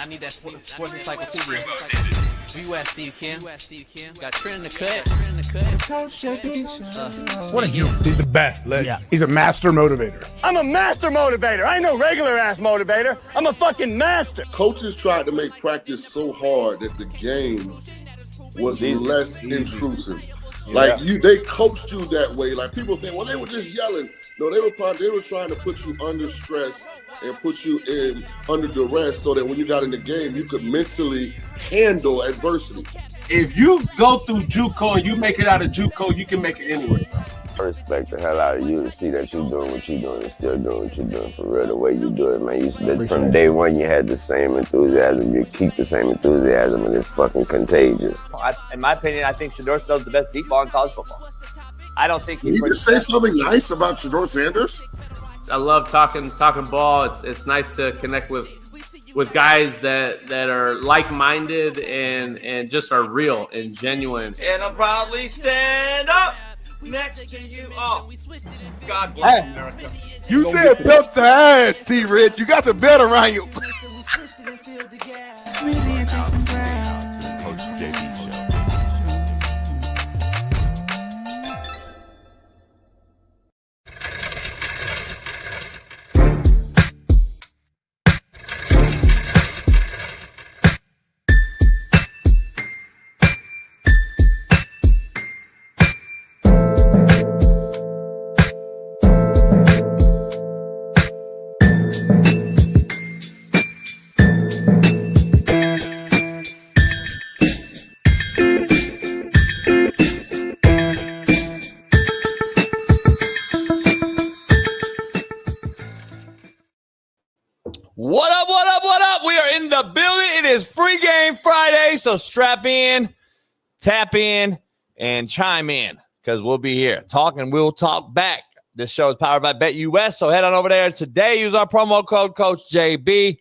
need that sports encyclopedia. US Steve Kim. Got Trent in the cut. What a human. He's the best. Yeah. He's a master motivator. I'm a master motivator. I ain't no regular ass motivator. I'm a fucking master. Coaches tried to make practice so hard that the game was less intrusive. Like they coached you that way. Like people think, well, they were just yelling. No, they were trying to put you under stress and put you in under duress so that when you got in the game, you could mentally handle adversity. If you go through JUCO and you make it out of JUCO, you can make it anywhere. I respect the hell out of you to see that you're doing what you're doing and still doing what you're doing for real, the way you do it, man. From day one, you had the same enthusiasm. You keep the same enthusiasm, and it's fucking contagious. In my opinion, I think Shedeur Sanders is the best deep ball in college football. I don't think Can you just say something nice about Shedeur Sanders? I love talking ball. It's nice to connect with guys that are like-minded and just are real and genuine. And I'll proudly stand up next to you all. God bless America. You said belt to ass, T-Rich. You got the belt around you. Coach JB Show. What up, what up, what up? We are in the building. It is Free Game Friday, so strap in, tap in, and chime in because we'll be here talking. We'll talk back. This show is powered by BetUS, so head on over there today. Use our promo code Coach JB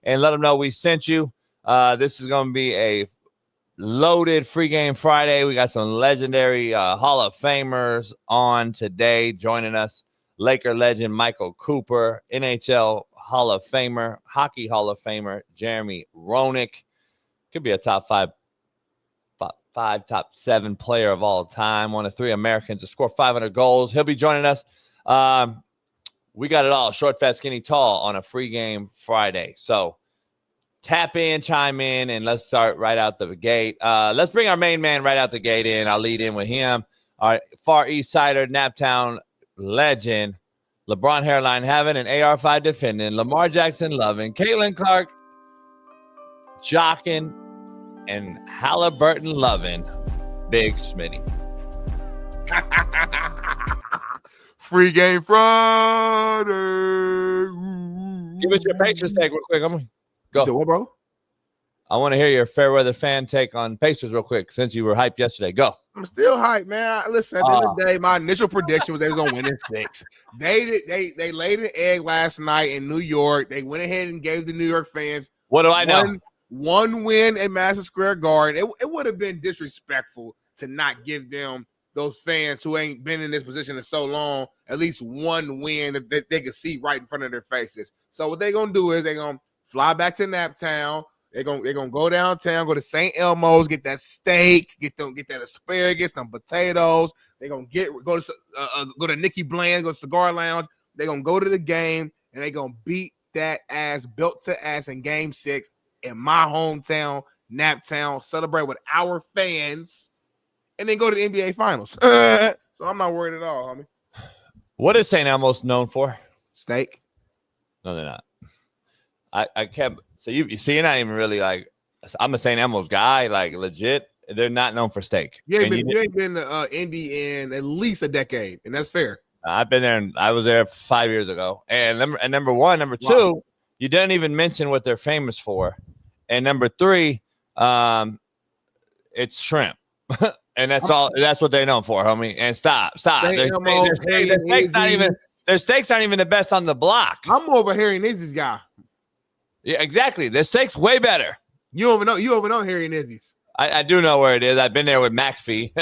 and let them know we sent you. This is going to be a loaded Free Game Friday. We got some legendary Hall of Famers on today joining us. Laker legend Michael Cooper, NHL Hall of Famer, Hockey Hall of Famer, Jeremy Roenick. Could be a top five, top seven player of all time. One of three Americans to score 500 goals. He'll be joining us. We got it all. Short, fat, skinny, tall on a Free Game Friday. So tap in, chime in, and let's start right out the gate. Let's bring our main man right out the gate in. I'll lead in with him. Our Far East Sider, Naptown legend, LeBron hairline having an AR-5 defending, Lamar Jackson loving, Caitlin Clark jocking, and Halliburton loving, Big Smitty. Free Game Friday. Give us your Pacers take real quick. I'm gonna go. So what, bro? I want to hear your Fairweather fan take on Pacers real quick since you were hyped yesterday. Go. I'm still hyped, man. Listen, at the end of the day, my initial prediction was they were going to win in 6. They laid an egg last night in New York. They went ahead and gave the New York fans what do I know? One win at Madison Square Garden. It would have been disrespectful to not give them, those fans who ain't been in this position in so long, at least one win that they could see right in front of their faces. So what they're going to do is they're going to fly back to Naptown. They're gonna go downtown, go to St. Elmo's, get that steak, get that asparagus, some potatoes. They're gonna go to Nicky Bland, go to Cigar Lounge. They're gonna go to the game and they're gonna beat that ass, belt to ass in Game 6 in my hometown, Naptown. Celebrate with our fans, and then go to the NBA Finals. So I'm not worried at all, homie. What is St. Elmo's known for? Steak. No, they're not. I kept. So you see, you're not even really like, I'm a St. Elmo's guy, like legit. They're not known for steak. You ain't been to Indy in at least a decade, and that's fair. I've been there, and I was there 5 years ago. And number one, number two, you didn't even mention what they're famous for. And number three, it's shrimp. And that's all. That's what they're known for, homie. And stop. Their steaks aren't even the best on the block. I'm over Harry Nizzy's guy. Yeah, exactly. The steak's way better. You over know Harry Nizzy's. I do know where it is. I've been there with McPhee.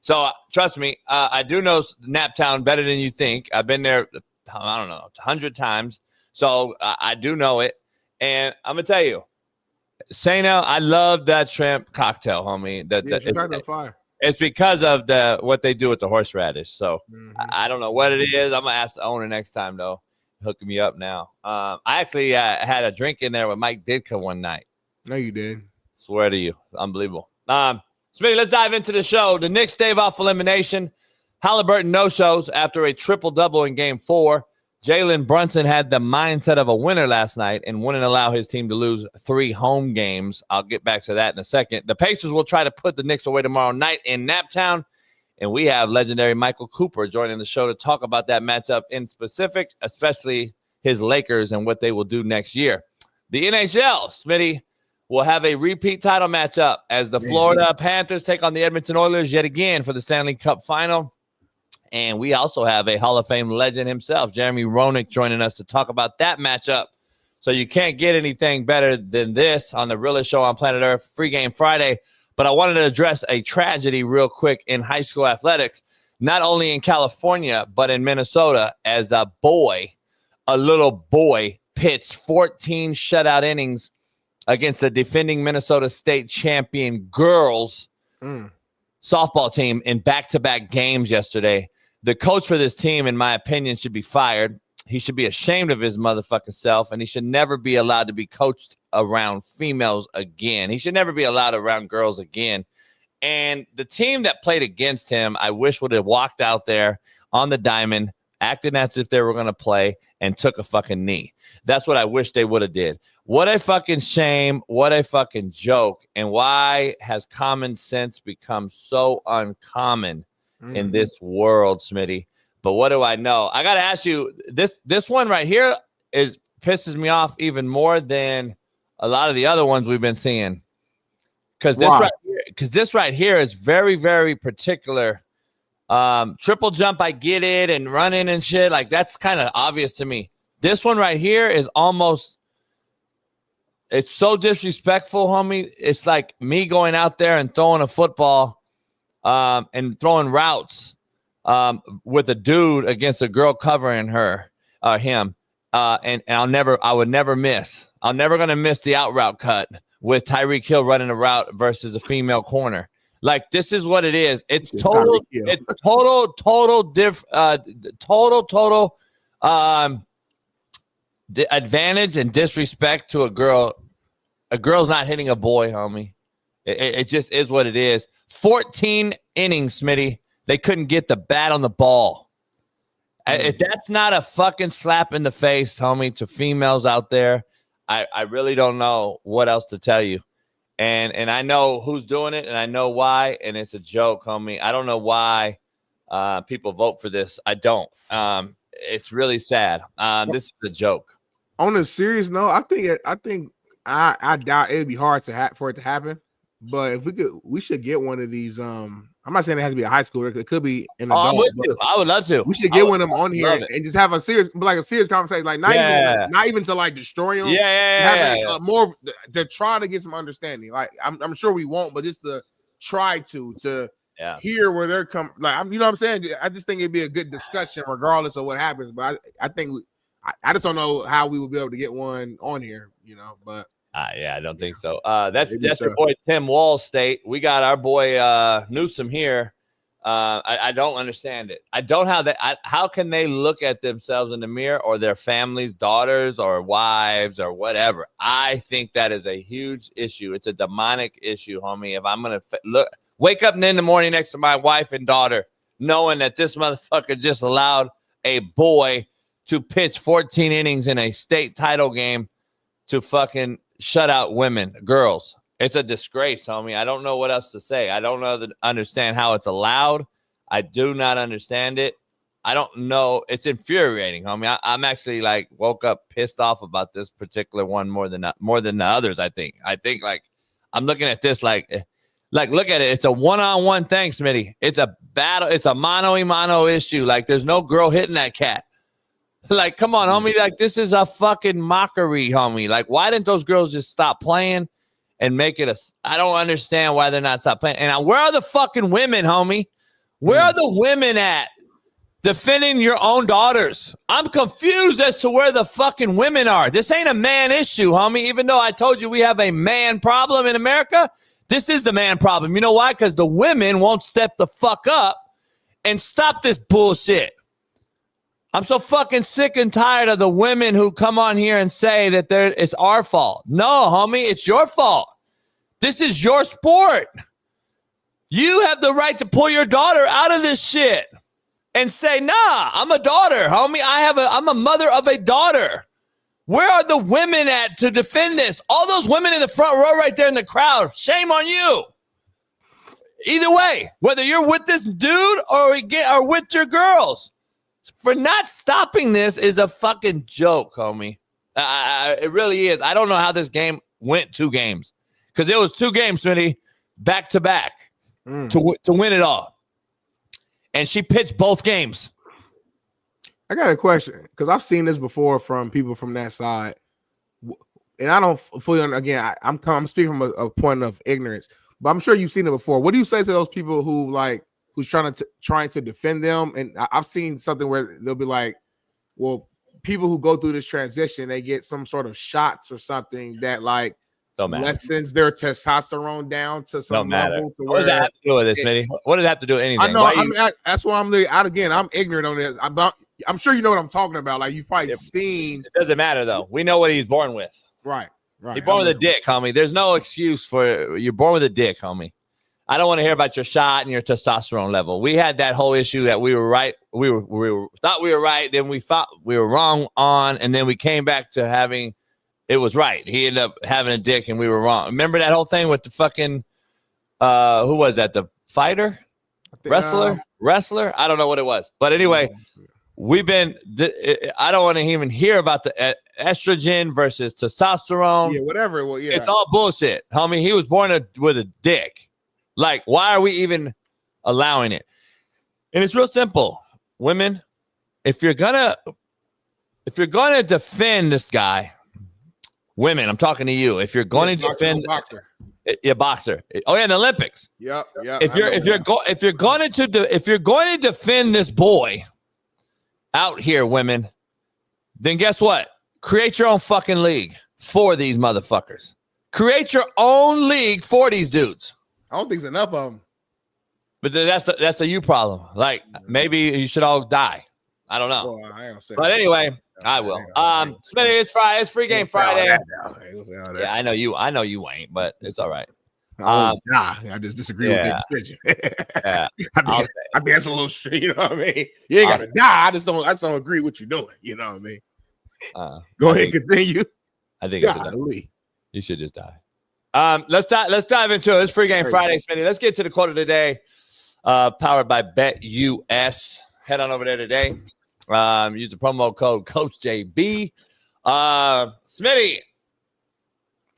So trust me, I do know Naptown better than you think. I've been there, I don't know, 100 times. So I do know it. And I'm going to tell you, Sano, I love that shrimp cocktail, homie. Fire. It's because of what they do with the horseradish. So I don't know what it is. I'm gonna ask the owner next time though. Hooking me up now. I actually had a drink in there with Mike Ditka one night. No, you did. Swear to you, unbelievable. Smitty, let's dive into the show. The Knicks stave off elimination. Halliburton no shows after a triple-double in Game 4. Jalen Brunson had the mindset of a winner last night and wouldn't allow his team to lose 3 home games. I'll get back to that in a second. The Pacers will try to put the Knicks away tomorrow night in Naptown, and we have legendary Michael Cooper joining the show to talk about that matchup in specific, especially his Lakers and what they will do next year. The NHL, Smitty, will have a repeat title matchup as the Florida Panthers take on the Edmonton Oilers yet again for the Stanley Cup Final. And we also have a Hall of Fame legend himself, Jeremy Roenick, joining us to talk about that matchup. So you can't get anything better than this on the realest show on Planet Earth, Free Game Friday. But I wanted to address a tragedy real quick in high school athletics, not only in California, but in Minnesota, as a little boy, pitched 14 shutout innings against the defending Minnesota State champion girls softball team in back-to-back games yesterday. The coach for this team, in my opinion, should be fired. He should be ashamed of his motherfucking self, and he should never be allowed to be coached around females again. He should never be allowed around girls again. And the team that played against him, I wish would have walked out there on the diamond, acting as if they were going to play, and took a fucking knee. That's what I wish they would have did. What a fucking shame. What a fucking joke. And why has common sense become so uncommon in this world, Smitty? But what do I know? I got to ask you, this one right here pisses me off even more than a lot of the other ones we've been seeing. Because this right here is very, very particular. Triple jump, I get it, and running and shit. Like, that's kind of obvious to me. This one right here is almost, it's so disrespectful, homie. It's like me going out there and throwing a football and throwing routes with a dude against a girl covering him. And I would never miss. I'm never going to miss the out route cut with Tyreek Hill running a route versus a female corner. Like, this is what it is. It's total the advantage and disrespect to a girl. A girl's not hitting a boy, homie. It just is what it is. 14 innings, Smitty. They couldn't get the bat on the ball. If that's not a fucking slap in the face, homie, to females out there, I really don't know what else to tell you. And I know who's doing it, and I know why, and it's a joke, homie. I don't know why people vote for this. I don't. It's really sad. This is a joke. On a serious note, I doubt it'd be hard for it to happen. But if we should get one of these. I'm not saying it has to be a high schooler. It could be an adult. I would love to. We should get one of them on here and just have a serious conversation. Like not even to like destroy them. Have more to try to get some understanding. Like I'm sure we won't, but just to try to hear where they're coming. Like you know what I'm saying. I just think it'd be a good discussion regardless of what happens. But I think I just don't know how we would be able to get one on here. You know, but. I don't think so. That's your boy Tim Walls State. We got our boy Newsom here. I don't understand it. I don't have that. How can they look at themselves in the mirror or their families, daughters or wives or whatever? I think that is a huge issue. It's a demonic issue, homie. If I'm gonna wake up in the morning next to my wife and daughter, knowing that this motherfucker just allowed a boy to pitch 14 innings in a state title game to fucking shut out girls. It's a disgrace, homie. I don't know what else to say. I don't understand how it's allowed. I do not understand it. I don't know. It's infuriating, homie. I'm actually like woke up pissed off about this particular one more than the others. I think like I'm looking at this like look at it. It's a one-on-one thing, Smitty. It's a battle. It's a mano-a-mano issue. Like there's no girl hitting that cat. Like, come on, homie. Like, this is a fucking mockery, homie. Like, why didn't those girls just stop playing and make it I don't understand why they're not stop playing. And where are the fucking women, homie? Where are the women at? defending your own daughters. I'm confused as to where the fucking women are. This ain't a man issue, homie. Even though I told you we have a man problem in America, this is the man problem. You know why? Because the women won't step the fuck up and stop this bullshit. I'm so fucking sick and tired of the women who come on here and say that it's our fault. No, homie, it's your fault. This is your sport. You have the right to pull your daughter out of this shit and say, nah, I'm a daughter, homie. I'm a mother of a daughter. Where are the women at to defend this? All those women in the front row right there in the crowd, shame on you. Either way, whether you're with this dude or with your girls, for not stopping this is a fucking joke, homie. It really is. I don't know how this game went 2 games because it was 2 games, Smitty, back to back to win it all. And she pitched both games. I got a question because I've seen this before from people from that side, and I don't fully again. I'm speaking from a point of ignorance, but I'm sure you've seen it before. What do you say to those people who's trying to defend them? And I've seen something where they'll be like, "Well, people who go through this transition, they get some sort of shots or something that like lessens their testosterone down to some level." To what does that have to do with this, Smitty? What does that have to do with anything? I know. That's why I'm again. I'm ignorant on this. I'm sure you know what I'm talking about. Like you've probably seen. It doesn't matter though. We know what he's born with. Right. He's born with a dick, homie. There's no excuse for you're born with a dick, homie. I don't want to hear about your shot and your testosterone level. We had that whole issue that we were right. We thought we were right. Then we thought we were wrong on, and then we came back to having it was right. He ended up having a dick, and we were wrong. Remember that whole thing with the fucking who was that? The fighter, wrestler. I don't know what it was, but anyway. We've been. I don't want to even hear about the estrogen versus testosterone. Yeah, whatever. Well, yeah, it's all bullshit, homie. He was born with a dick. Like, why are we even allowing it? And it's real simple, women. If you're gonna defend this guy, women, I'm talking to you. If you're going to defend boxer. Boxer. Oh yeah, in the Olympics. Yep. If you're going to defend this boy out here, women, then guess what? Create your own fucking league for these motherfuckers. Create your own league for these dudes. I don't think it's enough of them. But that's a you problem. Like maybe you should all die. I don't know. Well, I don't say but anyway, I will. Smitty, it's Friday. It's free game Friday. Yeah, I know you ain't, but it's all right. I just disagree with that decision. Yeah, I mean, that's a little straight. You know what I mean? You ain't got to die. I just don't agree with what you're doing. You know what I mean? Go ahead, continue. I think you should just die. Let's dive into it. It's free game Friday, Smitty. Let's get to the quote of the day. Powered by BetUS. Head on over there today. Use the promo code CoachJB. Smitty,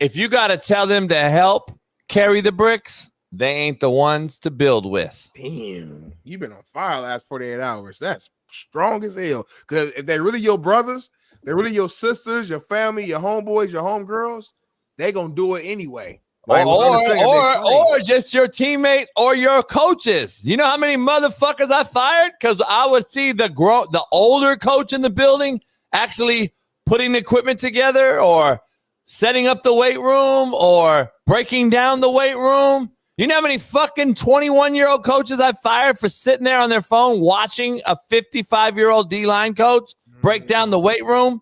if you got to tell them to help carry the bricks, they ain't the ones to build with. Damn, you've been on fire last 48 hours. That's strong as hell. Because if they're really your brothers, they're really your sisters, your family, your homeboys, your homegirls, they gonna do it anyway. Like, or just your teammates or your coaches. You know how many motherfuckers I fired? Because I would see the older coach in the building actually putting the equipment together or setting up the weight room or breaking down the weight room. You know how many fucking 21-year-old coaches I fired for sitting there on their phone watching a 55-year-old D-line coach break down the weight room?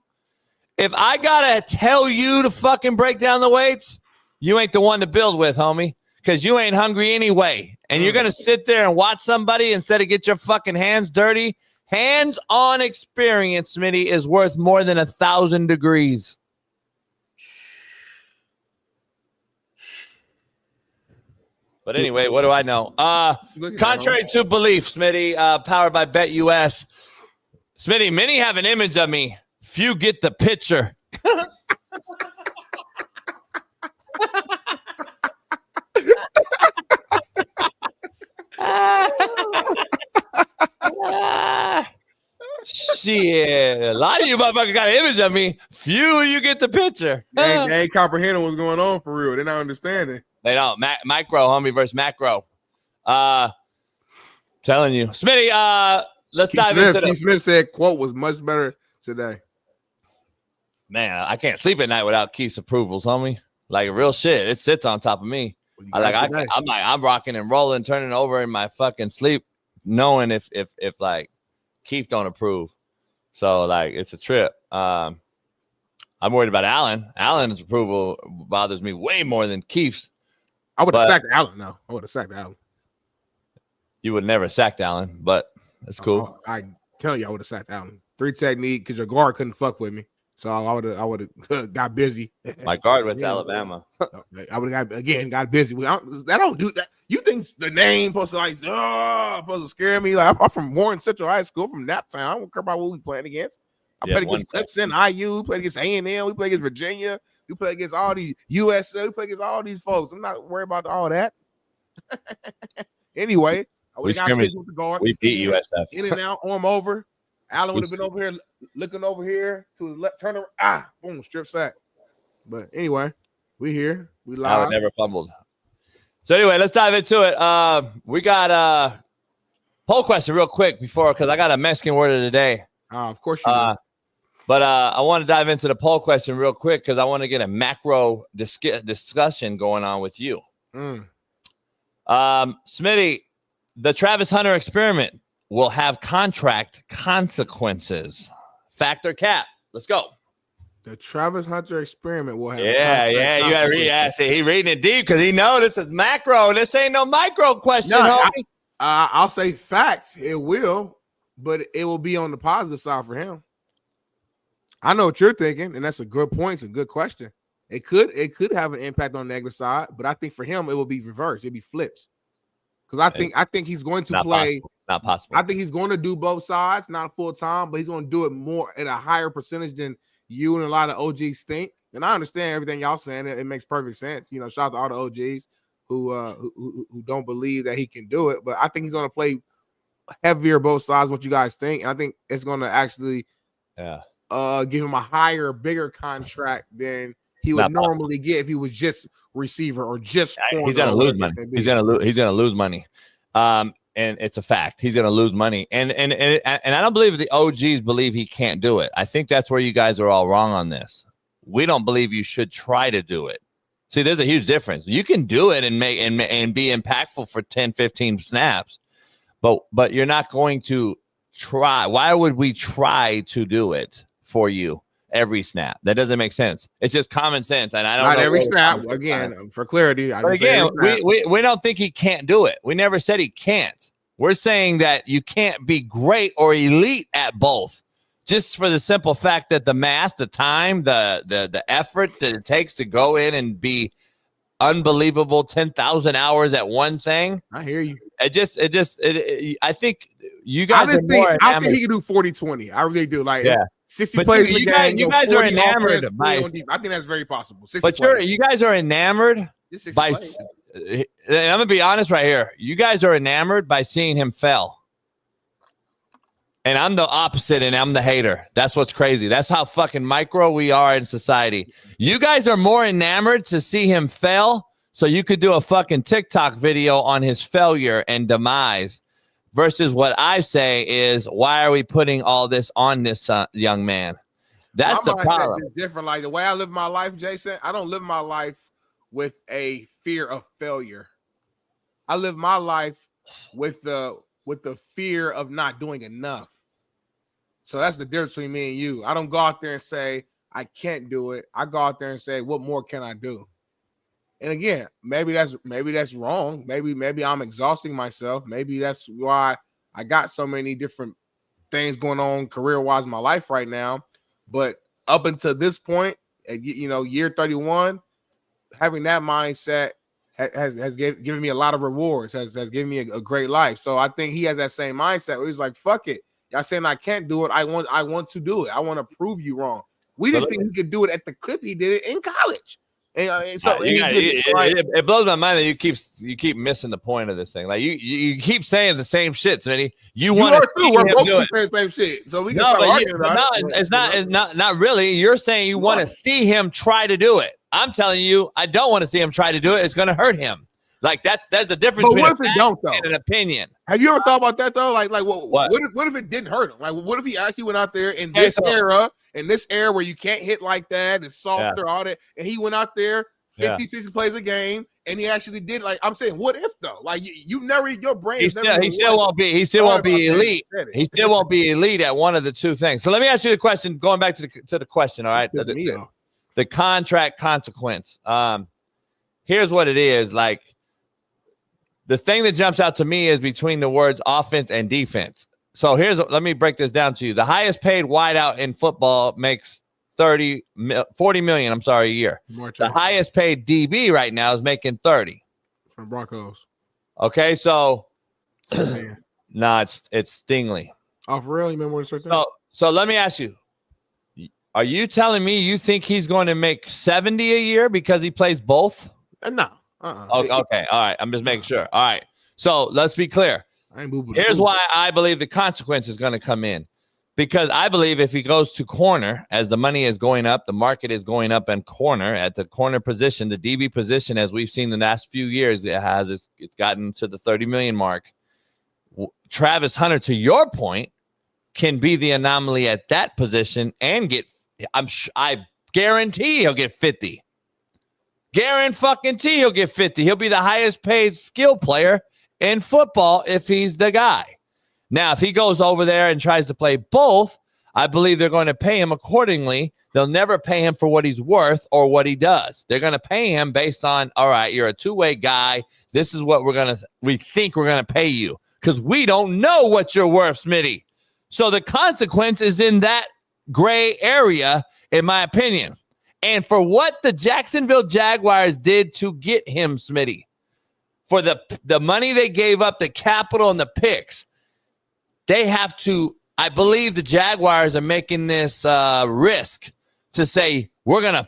If I got to tell you to fucking break down the weights, you ain't the one to build with, homie, because you ain't hungry anyway. And you're going to sit there and watch somebody instead of get your fucking hands dirty. Hands-on experience, Smitty, is worth more than 1,000 degrees. But anyway, what do I know? Contrary to belief, Smitty, powered by BetUS. Smitty, many have an image of me. Few get the picture. Shit, a lot of you motherfuckers got an image of me. Few of you get the picture. They ain't comprehending what's going on for real. They're not understanding. They don't. Micro, homie, versus macro. Telling you. Smitty, let's dive Smith, into Keith Smith said, "Quote was much better today." Man, I can't sleep at night without Keith's approvals, homie. Like real shit, it sits on top of me. I'm rocking and rolling, turning over in my fucking sleep, knowing if like Keith don't approve. So like it's a trip. I'm worried about Allen. Allen's approval bothers me way more than Keith's. I would have sacked Allen. No, I would have sacked Allen. You would never sacked Allen, but it's cool. I tell you, I would have sacked Allen. 3 technique because your guard couldn't fuck with me. So I would have got busy. My guard went to Alabama. I would have got busy. I don't do that. You think the name supposed to scare me? Like I'm from Warren Central High School, from Naptown. I don't care about what we playing against. I played against Clemson, IU, we played against A&M, we played against Virginia, we played against all these USA, we played against all these folks. I'm not worried about all that. Anyway, I would have got busy with the guard. We beat USF. In and out, arm over. Allen would have been over here looking over here to his left, turn around, boom, strip sack. But anyway, we here. We live. Allen never fumbled. So anyway, let's dive into it. We got a poll question real quick because I got a Mexican word of the day. Of course you do. But I want to dive into the poll question real quick because I want to get a macro discussion going on with you. Smitty, the Travis Hunter experiment will have contract consequences. Fact or cap? Let's go. The Travis Hunter experiment will have. You got to read. See, he reading it deep because he knows this is macro. This ain't no micro question. I'll say facts. It will, but it will be on the positive side for him. I know what you're thinking, and that's a good point. It's a good question. It could have an impact on the negative side, but I think for him it will be reversed. It'll be flips. Because I think he's going to play. Not possible. I think he's going to do both sides, not full time, but he's going to do it more at a higher percentage than you and a lot of OGs think. And I understand everything y'all saying. It makes perfect sense. You know, shout out to all the OGs who don't believe that he can do it. But I think he's going to play heavier both sides. What you guys think? And I think it's going to actually give him a higher, bigger contract than he would normally get if he was just receiver or just corner. He's gonna lose money. He's gonna lose money. And it's a fact. He's gonna lose money. And I don't believe the OGs believe he can't do it. I think that's where you guys are all wrong on this. We don't believe you should try to do it. See, there's a huge difference. You can do it and make and be impactful for 10, 15 snaps, but you're not going to try. Why would we try to do it for you every snap? That doesn't make sense. It's just common sense. And I don't know. Not every snap. Again, for clarity. We don't think he can't do it. We never said he can't. We're saying that you can't be great or elite at both. Just for the simple fact that the math, the time, the effort that it takes to go in and be unbelievable 10,000 hours at one thing. I hear you. I think you guys I think he can do 40-20. I really do. 60 plays in the game. You guys are enamored by. I think that's very possible. But you guys are enamored by. I'm gonna be honest right here. You guys are enamored by seeing him fail. And I'm the opposite, and I'm the hater. That's what's crazy. That's how fucking micro we are in society. You guys are more enamored to see him fail, so you could do a fucking TikTok video on his failure and demise. Versus what I say is, why are we putting all this on this young man? That's the problem. It's different. Like the way I live my life, Jason, I don't live my life with a fear of failure. I live my life with the fear of not doing enough. So that's the difference between me and you. I don't go out there and say I can't do it. I go out there and say, what more can I do? And again, maybe that's wrong. Maybe I'm exhausting myself. Maybe that's why I got so many different things going on career-wise in my life right now. But up until this point, year 31, having that mindset has given me a lot of rewards, has given me a great life. So I think he has that same mindset where he's like, fuck it. Y'all saying I can't do it. I want to do it. I want to prove you wrong. We didn't think he could do it at the clip he did it in college. And so it blows my mind that you keep missing the point of this thing. Like you keep saying the same shit, Smitty. You want to see him do it. Saying the same shit. So we can start arguing about it. It's not really. You're saying you want to see him try to do it. I'm telling you, I don't want to see him try to do it. It's going to hurt him. Like that's a difference between a fact and an opinion. Have you ever thought about that though? Like what What? if it didn't hurt him? Like, what if he actually went out there in this era where you can't hit like that, it's softer, all that, and he went out there 50, 60 plays a game, and he actually did. Like, I'm saying, what if though? Like, you never, your brain. He still won't be elite. He still won't be elite at one of the two things. So let me ask you the question. Going back to the question. All right, the contract consequence. Here's what it is. Like, the thing that jumps out to me is between the words offense and defense. So let me break this down to you. The highest paid wideout in football makes 40 million, a year. The highest paid DB right now is making 30 from Broncos. Okay, so it's Stingley. Oh, for real? You remember what it's So let me ask you. Are you telling me you think he's going to make 70 a year because he plays both? No. Okay, all right. I'm just making sure. All right. So let's be clear. Here's why I believe the consequence is going to come in. Because I believe if he goes to corner, as the money is going up, the market is going up in corner, at the corner position, the DB position, as we've seen in the last few years, it's gotten to the 30 million mark. Travis Hunter, to your point, can be the anomaly at that position and I guarantee he'll get 50. Guarantee he'll get 50. He'll be the highest paid skill player in football if he's the guy. Now, if he goes over there and tries to play both, I believe they're going to pay him accordingly. They'll never pay him for what he's worth or what he does. They're going to pay him based on, all right, you're a two-way guy. This is what we think we're going to pay you because we don't know what you're worth, Smitty. So the consequence is in that gray area, in my opinion. And for what the Jacksonville Jaguars did to get him, Smitty, for the money they gave up, the capital and the picks, they have to, I believe the Jaguars are making this risk to say, we're going to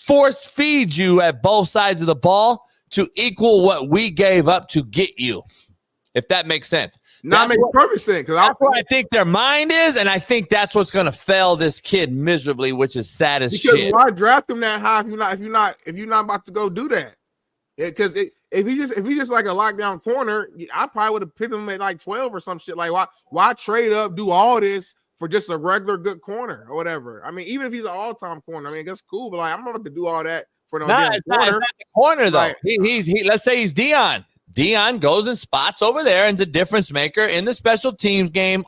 force feed you at both sides of the ball to equal what we gave up to get you, if that makes sense. That makes perfect sense. That's what I think their mind is, and I think that's what's going to fail this kid miserably, which is sad as shit. Because why draft him that high if you're not about to go do that? Because if he just like a lockdown corner, I probably would have picked him at like 12 or some shit. Like why trade up, do all this for just a regular good corner or whatever? I mean, even if he's an all-time corner, I mean, that's cool, but like I'm not about to do all that for no damn it's corner. Not the corner though. Like, Let's say he's Dion. Dion goes and spots over there and is a difference maker in the special teams game.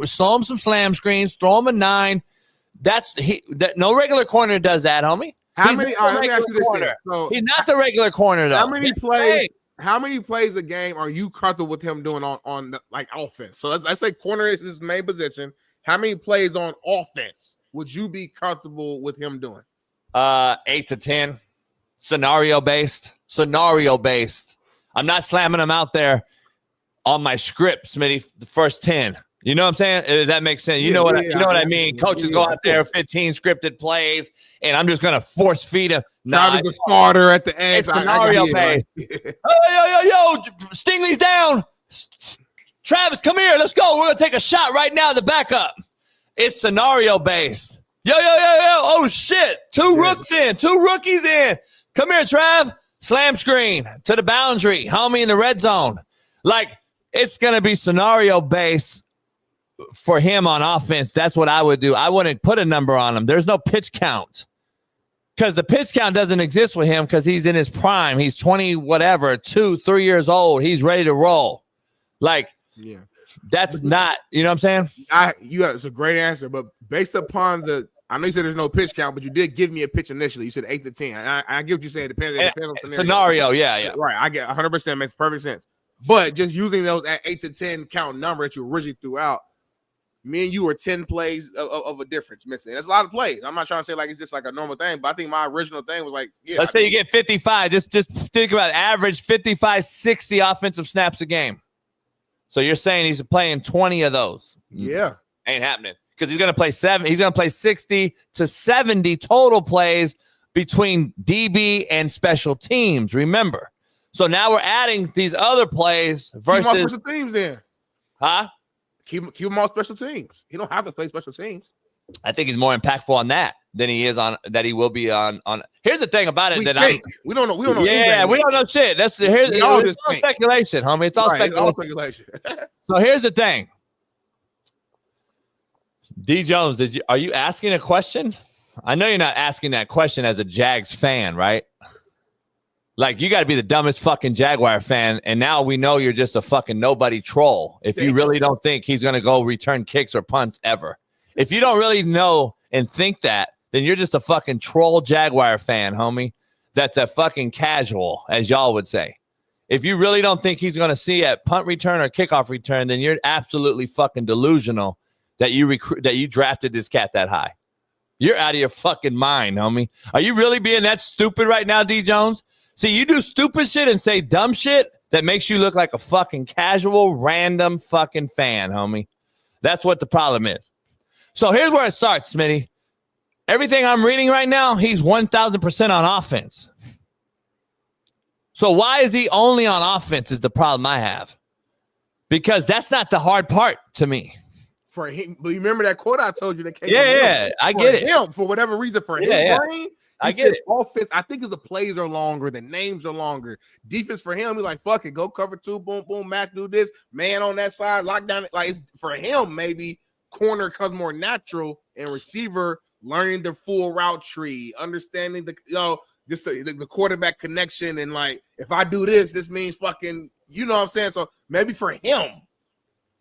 Slow him some slam screens, throw him a 9. No regular corner does that, homie. Let me ask you this. So, he's not the regular corner though. How many plays a game are you comfortable with him doing on the, like offense? So let's say corner is his main position. How many plays on offense would you be comfortable with him doing? 8 to 10. Scenario based. I'm not slamming him out there on my script, Smitty, the first 10. You know what I'm saying? That makes sense. You know what I mean? Coaches go out there, 15 scripted plays, and I'm just going to force feed him. Travis the starter at the edge. Scenario based. Yo, Stingley's down. Travis, come here. Let's go. We're going to take a shot right now at the backup. It's scenario based. Yo. Oh, shit. 2 rookies in. Come here, Trav. Slam screen to the boundary. Homie in the red zone. Like, it's going to be scenario based for him on offense. That's what I would do. I wouldn't put a number on him. There's no pitch count because the pitch count doesn't exist with him because he's in his prime. He's 20, whatever, 2, 3 years old. He's ready to roll. Like, that's not, you know what I'm saying? It's a great answer, but based upon I know you said there's no pitch count, but you did give me a pitch initially. You said 8 to 10. I get what you're saying. It depends on scenario. Yeah. Right. I get 100%. Makes perfect sense. But just using those at 8 to 10 count number that you originally threw out, me and you were 10 plays of a difference missing. That's a lot of plays. I'm not trying to say like it's just like a normal thing, but I think my original thing was like, let's say you get 55. Just think about average 55, 60 offensive snaps a game. So you're saying he's playing 20 of those. Yeah. Ain't happening. Because he's going to play 7. He's going to play 60 to 70 total plays between DB and special teams. Remember. So now we're adding these other plays versus keep more special teams in. Huh? Keep him on special teams. He don't have to play special teams. I think he's more impactful on that than he will be on. Here's the thing about it we don't know. We don't know. Yeah, we don't know shit. It's all speculation, homie. It's all speculation. So here's the thing. D Jones, are you asking a question? I know you're not asking that question as a Jags fan, right? Like, you got to be the dumbest fucking Jaguar fan, and now we know you're just a fucking nobody troll if you really don't think he's going to go return kicks or punts ever. If you don't really know and think that, then you're just a fucking troll Jaguar fan, homie. That's a fucking casual, as y'all would say. If you really don't think he's going to see at punt return or kickoff return, then you're absolutely fucking delusional that you drafted this cat that high. You're out of your fucking mind, homie. Are you really being that stupid right now, D Jones? See, you do stupid shit and say dumb shit that makes you look like a fucking casual, random fucking fan, homie. That's what the problem is. So here's where it starts, Smitty. Everything I'm reading right now, he's 1,000% on offense. So why is he only on offense is the problem I have. Because that's not the hard part to me. For him, but you remember that quote I told you that came I get it. Him, for whatever reason, for his brain, I get it. Offense, I think the plays are longer, the names are longer. Defense for him, he's like, fuck it, go cover two, boom, boom, Mac, do this, man on that side, lockdown. Like, it's, for him, maybe corner comes more natural, and receiver learning the full route tree, understanding the quarterback connection, and like, if I do this means fucking, you know what I'm saying? So maybe for him,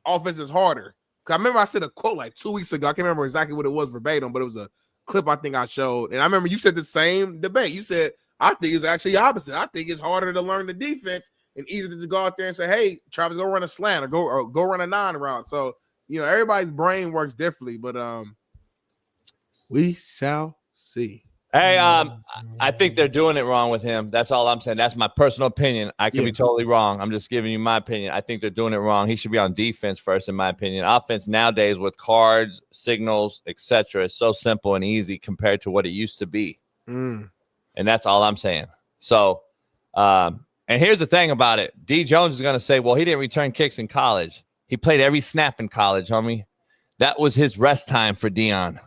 offense is harder. I remember I said a quote like 2 weeks ago. I can't remember exactly what it was verbatim, but it was a clip I think I showed. And I remember you said the same debate. You said, I think it's actually opposite. I think it's harder to learn the defense and easier to go out there and say, hey, Travis, go run a slant or go run a 9 route. So, you know, everybody's brain works differently, but we shall see. Hey, I think they're doing it wrong with him. That's all I'm saying. That's my personal opinion. I could be totally wrong. I'm just giving you my opinion. I think they're doing it wrong. He should be on defense first, in my opinion. Offense nowadays with cards, signals, etc. is so simple and easy compared to what it used to be. And that's all I'm saying. So, and here's the thing about it. D Jones is going to say, well, he didn't return kicks in college. He played every snap in college, homie. That was his rest time for Dion.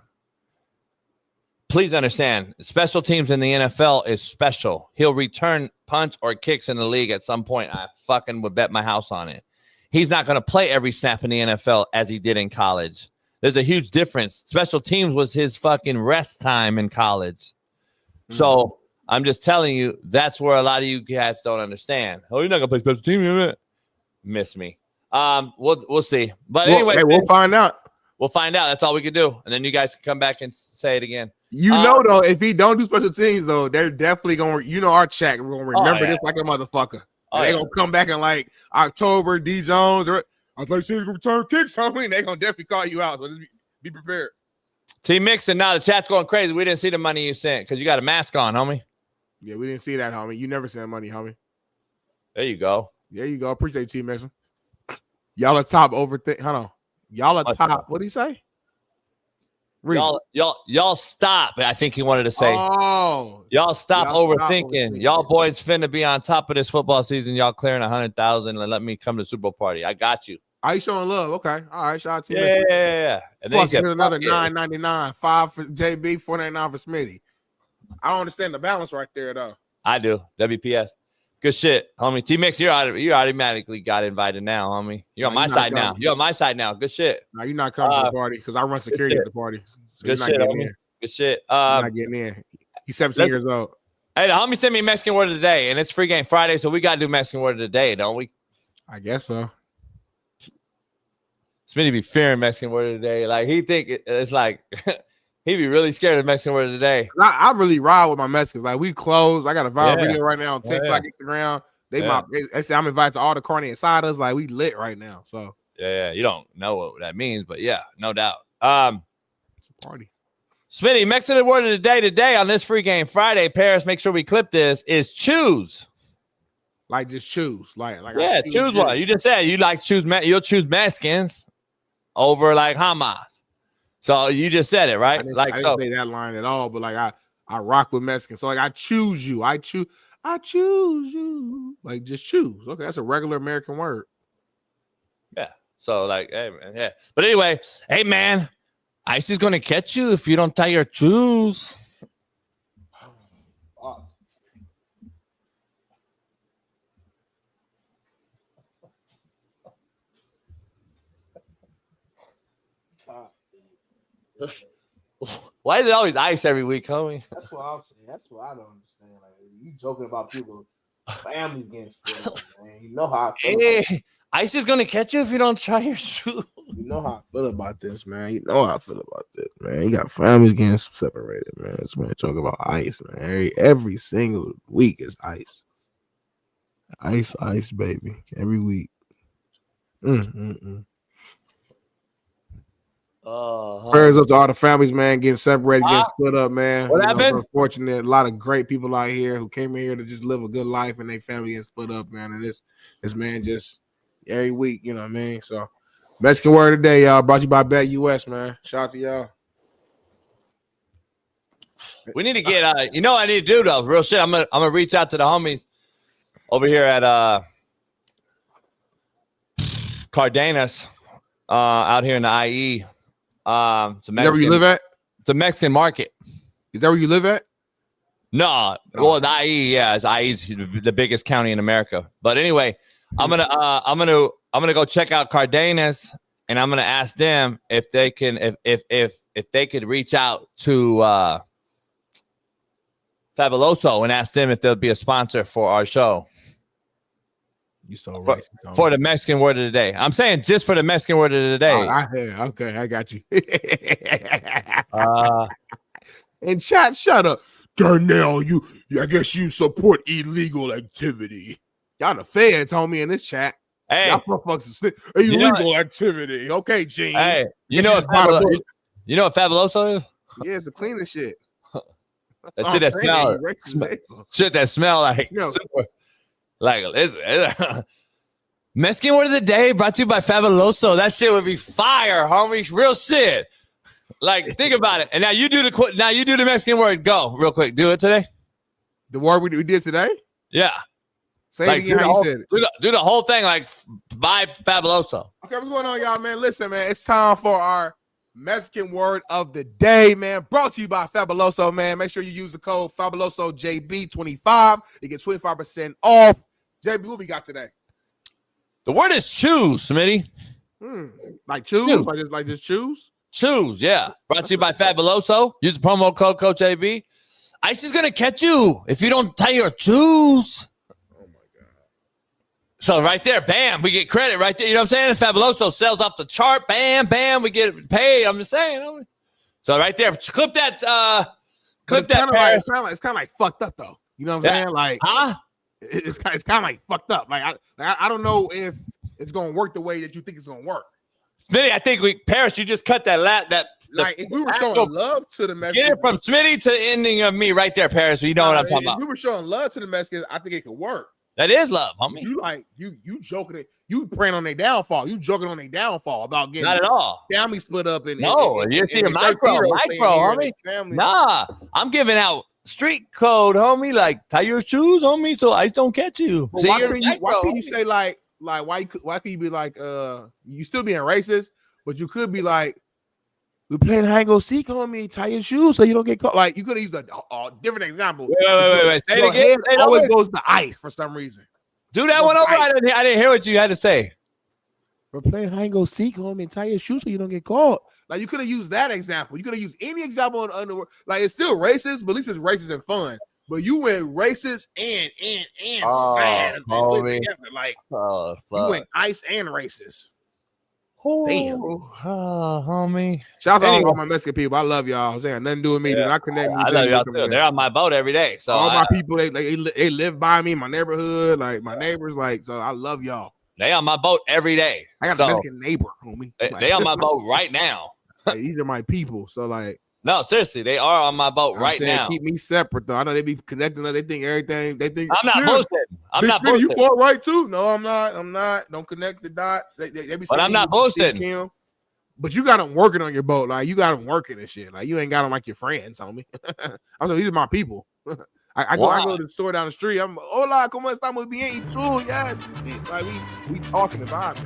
Please understand, special teams in the NFL is special. He'll return punts or kicks in the league at some point. I fucking would bet my house on it. He's not going to play every snap in the NFL as he did in college. There's a huge difference. Special teams was his fucking rest time in college. So I'm just telling you, that's where a lot of you guys don't understand. Oh, you're not going to play special teams? Miss me. We'll see. But anyway, we'll find out. We'll find out. That's all we can do. And then you guys can come back and say it again. You know, though, if he don't do special teams, though, they're definitely going to, our chat, we're going to remember this like a motherfucker. They're going to come back in like October, D Jones, or I thought you said you return kicks, homie. They're going to definitely call you out. So just be prepared. T Mixon, now the chat's going crazy. We didn't see the money you sent because you got a mask on, homie. Yeah, we didn't see that, homie. You never sent money, homie. There you go. There you go. Appreciate T Mixon. Y'all are top hold on. Y'all are top. What did he say? Y'all stop. I think he wanted to say. Oh, y'all stop overthinking. Y'all boys finna be on top of this football season. Y'all clearing 100,000 and let me come to the Super Bowl party. I got you. Are you showing love? Okay, all right. Shout out to you. Yeah. And then he said another $9.99, $5 for JB, $4.99 for Smitty. I don't understand the balance right there, though. I do. WPS. Good shit, homie. T-Mix, you automatically got invited now, homie. You're on my side now. You're on my side now. Good shit. No, you're not coming to the party because I run security at the party. So good shit, homie. Good shit. You're not getting in. He's 17 years old. Hey, the homie sent me Mexican word of the day, and it's free game Friday, so we got to do Mexican word of the day, don't we? I guess so. Smitty be fearing Mexican word of the day. Like, he think it's like... He'd be really scared of Mexican word of the day. I really ride with my Mexicans. Like, we close. I got a viral video right now on TikTok, Instagram. They say I'm invited to all the carne asadas. Like, we lit right now. So you don't know what that means, but yeah, no doubt. It's a party. Smitty, Mexican word of the day today on this free game Friday. Paris, make sure we clip this. Is choose. Like, just choose. Like choose one. You just said you like choose. You'll choose Mexicans over like Hamas. So you just said it, right? I didn't say that line at all, but like I rock with Mexicans. So like I choose you. I choose you. Like just choose. Okay, that's a regular American word. Yeah. So like, hey man, yeah. But anyway, hey man, Ice is gonna catch you if you don't tie your shoes. Why is it always ice every week, homie? That's what I'm saying. That's what I don't understand. Like, you joking about people, family against them, man. You know how I feel. Hey, ice is gonna catch you if you don't tie your shoes. You know how I feel about this, man. You know how I feel about this, man. You got families getting separated, man. This man talking about ice, man. Every single week is ice. Ice, baby. Every week. Prayers up to all the families, man, getting separated, getting split up, man. What happened? Unfortunate. A lot of great people out here who came in here to just live a good life, and their family getting split up, man. And this man just every week, you know what I mean? So, Mexican word today, y'all. Brought to you by Bet US, man. Shout out to y'all. We need to get you know what I need to do though, real shit. I'm gonna reach out to the homies over here at Cardenas, out here in the IE. Is that where you live at? It's a Mexican market. Is that where you live at? No, well, the IE, yeah, IE's the biggest county in America. But anyway, I'm gonna go check out Cardenas, and I'm gonna ask them if they can if they could reach out to Fabuloso and ask them if they'll be a sponsor for our show. You so racist. For the Mexican word of the day. I'm saying just for the Mexican word of the day. Okay, I got you. And shut up. Darnell, I guess you support illegal activity. Y'all the feds, homie, in this chat. Hey, y'all motherfuckers illegal activity. Okay, Gene. Hey, you know what Fabuloso is? Yeah, it's the cleanest shit. That shit that smell like it's Mexican word of the day brought to you by Fabuloso. That shit would be fire, homie. Real shit. Like, think about it. And now you do the Mexican word. Go real quick. Do it today. The word we did today? Yeah. Say it again how you said it. Do the whole thing like by Fabuloso. Okay, what's going on, y'all, man? Listen, man, it's time for our Mexican word of the day, man. Brought to you by Fabuloso, man. Make sure you use the code FabulosoJB25 to get 25% off. JB, what we got today? The word is choose, Smitty. Like choose? Like just choose? Choose, yeah. Brought to you by Fabuloso. Use the promo code Coach AB. Ice is gonna catch you if you don't tie your shoes. Oh my god. So right there, bam, we get credit right there. You know what I'm saying? Fabuloso sells off the chart, bam, we get paid. I'm just saying. So right there, clip that. Clip that. It's kind of like fucked up though. You know what I'm saying? Like, huh? It's kind of like fucked up. Like I don't know if it's gonna work the way that you think it's gonna work. Smitty, I think Paris, you just cut that if we were showing love to the Mexicans, get it from Smitty to the ending of me right there, Paris. You know what I'm talking about. If we were showing love to the Mexicans, I think it could work. That is love, homie. You joking it. You praying on their downfall. You joking on their downfall about getting not at all. Family split up and you see a micro, homie. Nah, I'm giving out street code, homie. Like tie your shoes, homie, so ice don't catch you. See, why can you say like why can you be like you still being racist, but you could be like we're playing hide and go seek, homie. Tie your shoes so you don't get caught. Like you could have used a different example. Wait. Say it again. It always goes to ice for some reason. Do that one over. I didn't hear what you had to say. We're playing hide and go seek, homie, and tie your shoes so you don't get caught. Like you could have used that example. You could have used any example in the world. Like it's still racist, but at least it's racist and fun. But you went racist and sad and put together. Like you went ice and racist. Damn, homie. Shout out to all my Mexican people. I love y'all. I'm saying nothing to do with me. Do not connect me. I love y'all too. They're on my boat every day. So all my people, they live by me in my neighborhood. Like my neighbors, so I love y'all. They on my boat every day. I got a Mexican neighbor, homie. They on my boat right now. These are my people. So no, seriously, they are on my boat right now. Keep me separate though. I know they be connecting us. They think everything. They think I'm not bullshitting. I'm not bullshitting. You fought right too. No, I'm not. Don't connect the dots. They be but I'm not bullshitting. But you got them working on your boat. Like you got them working and shit. Like you ain't got them like your friends, homie. I'm saying these are my people. I go to the store down the street. I'm hola, ¿cómo estamos bien? Y tú? Yes. Like we talking about it.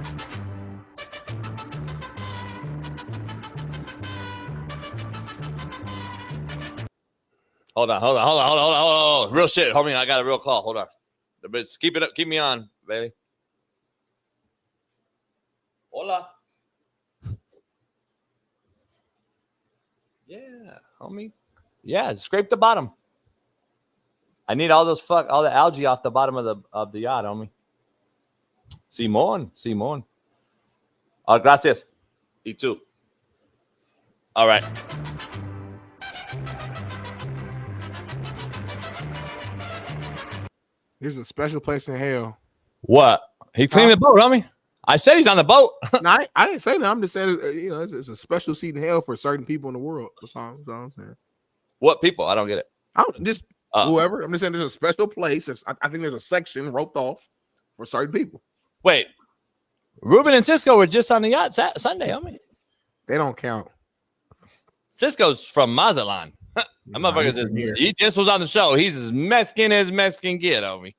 Hold on. Real shit, homie. I got a real call. Hold on. But keep it up. Keep me on, baby. Hola. Yeah, homie. Yeah, scrape the bottom. I need all the algae off the bottom of the yacht, homie. Simón. Oh, gracias. Y tú. All right. There's a special place in hell. What? He cleaned the boat, homie. I said he's on the boat. No, I didn't say that. I'm just saying, it's a special seat in hell for certain people in the world. That's all I'm saying. What people? I don't get it. Just whoever. I'm just saying there's a special place. I think there's a section roped off for certain people. Wait. Ruben and Cisco were just on the yacht Sunday, homie. They don't count. Cisco's from Mazatlan. That motherfucker he just was on the show. He's as Mexican get, homie.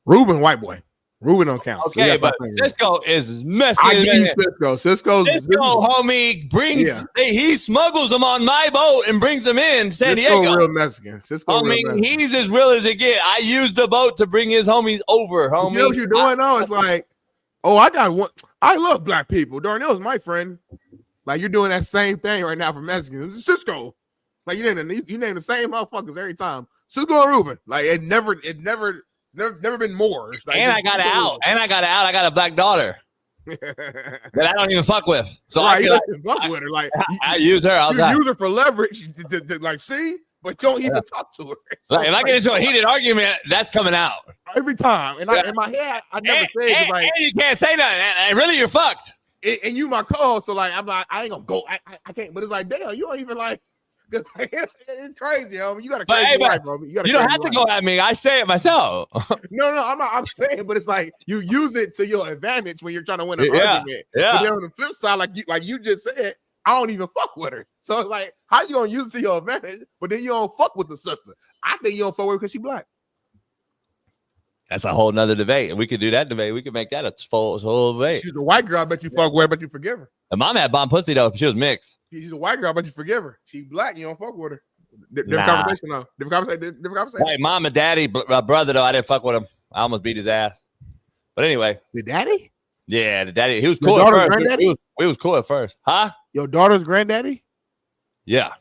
Ruben, white boy. Ruben don't count. Okay, but Cisco is as Mexican. I give you Cisco, homie, brings he smuggles them on my boat and brings them in San Diego. Real Mexican. Cisco, he's as real as it get. I used the boat to bring his homies over, homie. You know what you're doing though? It's like, I got one. I love black people. Darnell's my friend. Like you're doing that same thing right now for Mexicans. Cisco. Like you name the same motherfuckers every time. Cisco and Ruben. Like it never been more. Like, and I got it out. I got a black daughter that I don't even fuck with. So I fuck with her. Like I use her. You use her for leverage to like see, but don't even talk to her. So like if I get into a heated argument, that's coming out every time. And in my head, I never say it. Like and you can't say nothing. And really, you're fucked. And you my co-host, so like I'm like I ain't gonna go. I can't. But it's like damn, you don't even like. It's crazy, homie. You got a crazy life, homie. You don't have to go at me. I say it myself. No, I'm not. I'm saying, but it's like you use it to your advantage when you're trying to win an argument. Yeah. But then on the flip side, like you just said, I don't even fuck with her. So it's like, how you gonna use it to your advantage? But then you don't fuck with the sister. I think you don't fuck with her because she black. That's a whole nother debate. We could do that debate. We could make that a whole debate. She's a white girl. I bet you fuck with her, but you forgive her. And mom had bomb pussy though. She was mixed. She's a white girl, but you forgive her. She's black. You don't fuck with her. Different conversation though. Different conversation. Hey, mom and daddy, brother though, I didn't fuck with him. I almost beat his ass. But anyway, the daddy. Yeah, the daddy. He was cool at first. We was cool at first, huh? Your daughter's granddaddy. Yeah.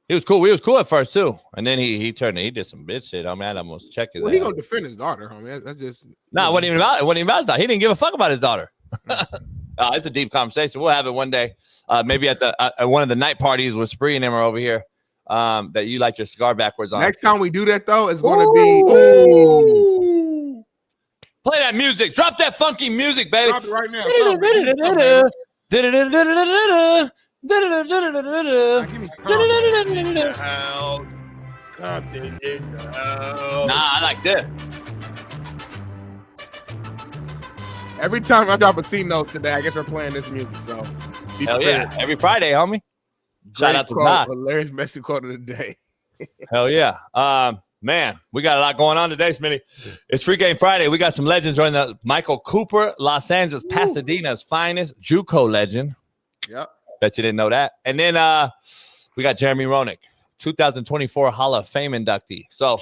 He was cool. We was cool at first too, and then he did some bitch shit. I mean, I almost checked his. Well, he gonna defend his daughter, homie. That's just it wasn't even about his daughter. He didn't give a fuck about his daughter. It's a deep conversation. We'll have it one day, maybe at one of the night parties with Spree and them are over here. That you light your cigar backwards on. Next time we do that though, it's going to be play that music. Drop that funky music, baby. Drop it right now. I like this. Every time I drop a C note today, I guess we're playing this music. So hell yeah, every Friday, homie. Shout out to Todd. Hilarious Mexican quote of the day. Hell yeah. Man, we got a lot going on today, Smitty. It's Free Game Friday. We got some legends joining the Michael Cooper, Los Angeles, Pasadena's finest JUCO legend. Yep. Bet you didn't know that. And then we got Jeremy Roenick, 2024 Hall of Fame inductee. So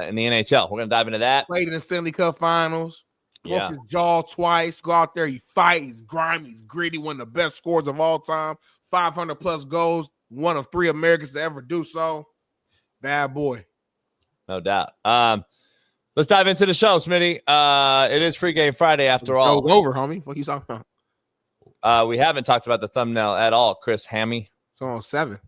in the NHL, we're going to dive into that. Played in the Stanley Cup Finals. Yeah. Broke his jaw twice. Go out there, he fight, he's grimy, he's gritty, one of the best scorers of all time. 500 plus goals, one of 3 Americans to ever do so. Bad boy. No doubt. Let's dive into the show, Smitty. It is Free Game Friday after all. It's over, homie. What you talking about? We haven't talked about the thumbnail at all, Chris Hammy. It's on 7.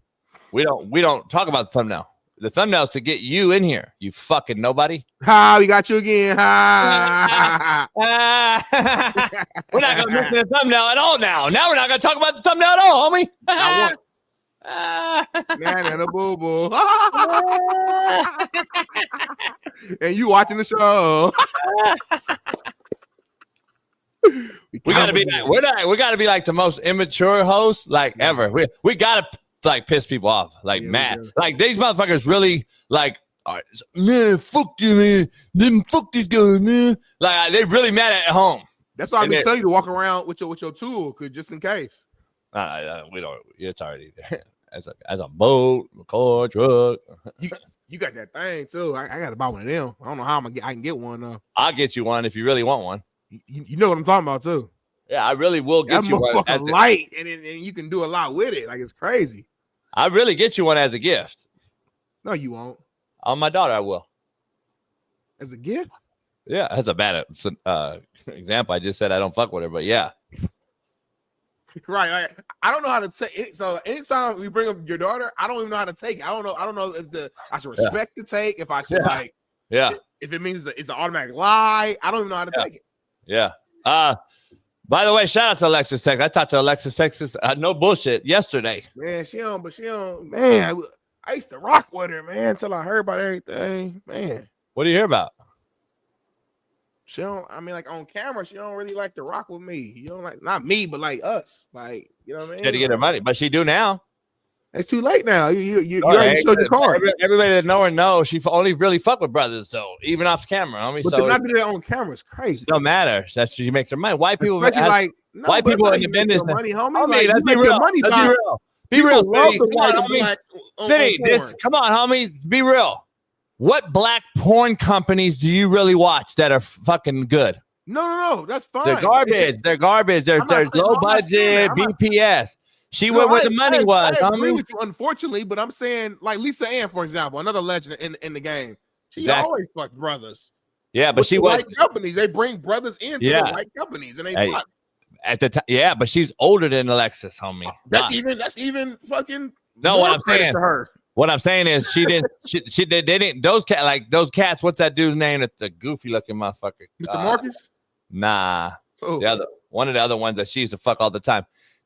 We don't talk about the thumbnail. The thumbnail's to get you in here, you fucking nobody. Ha, we got you again. Ha. We're not going to mention the thumbnail at all now. Now we're not going to talk about the thumbnail at all, homie. Man and a boo boo. And you watching the show. We gotta be like, we gotta be like the most immature host ever. We gotta piss people off mad. Like these motherfuckers really man, fuck you, man. Then fuck these guys, man. Like they really mad at home. That's why I've been telling you to walk around with your tool, just in case. We don't. It's already there. as a boat, a car, truck. You got that thing too. I got to buy one of them. I don't know how I can get one though. I'll get you one if you really want one. You know what I'm talking about too. Yeah, I really will get you one. That's light, and you can do a lot with it. Like it's crazy. I really get you one as a gift. No, you won't. On my daughter, I will. As a gift? Yeah, that's a bad example. I just said I don't fuck with her, but yeah. Right. I don't know how to take it. So anytime we bring up your daughter, I don't even know how to take it. I don't know if I should respect the take, if I should if it means it's an automatic lie. I don't even know how to take it. Yeah. By the way, shout out to Alexis Texas. I talked to Alexis Texas. No bullshit yesterday. Man, she don't. Man, I used to rock with her, man, until I heard about everything. Man. What do you hear about? She don't. I mean, like on camera, she don't really like to rock with me. You know, like not me, but like us. Like, you know what I mean? She had to get her money, but she do now. It's too late now. You already showed your card. Everybody that know her knows she only really fuck with brothers, though, even off camera. I mean, but to not do that on camera is crazy. It don't matter. That's she makes her money. White people, white people in the business. Money, homie. Like, let's be real. Let's be real. Be real, Smitty. Come on, homie. Be real. What black porn companies do you really watch that are fucking good? No. That's fine. They're garbage. They're garbage. They're low budget BPS. She went where the money was. I agree with you, unfortunately, but I'm saying, like Lisa Ann, for example, another legend in the game. She always fucked brothers. Yeah, but she was white companies. They bring brothers into the white companies, and they fuck. At the time. Yeah, but she's older than Alexis, homie. That's even fucking. No, what I'm saying to her. What I'm saying is she didn't. They didn't. Those cats. What's that dude's name? The goofy looking motherfucker. Mr. Marcus. Nah. One of the other ones that she used to fuck all the time.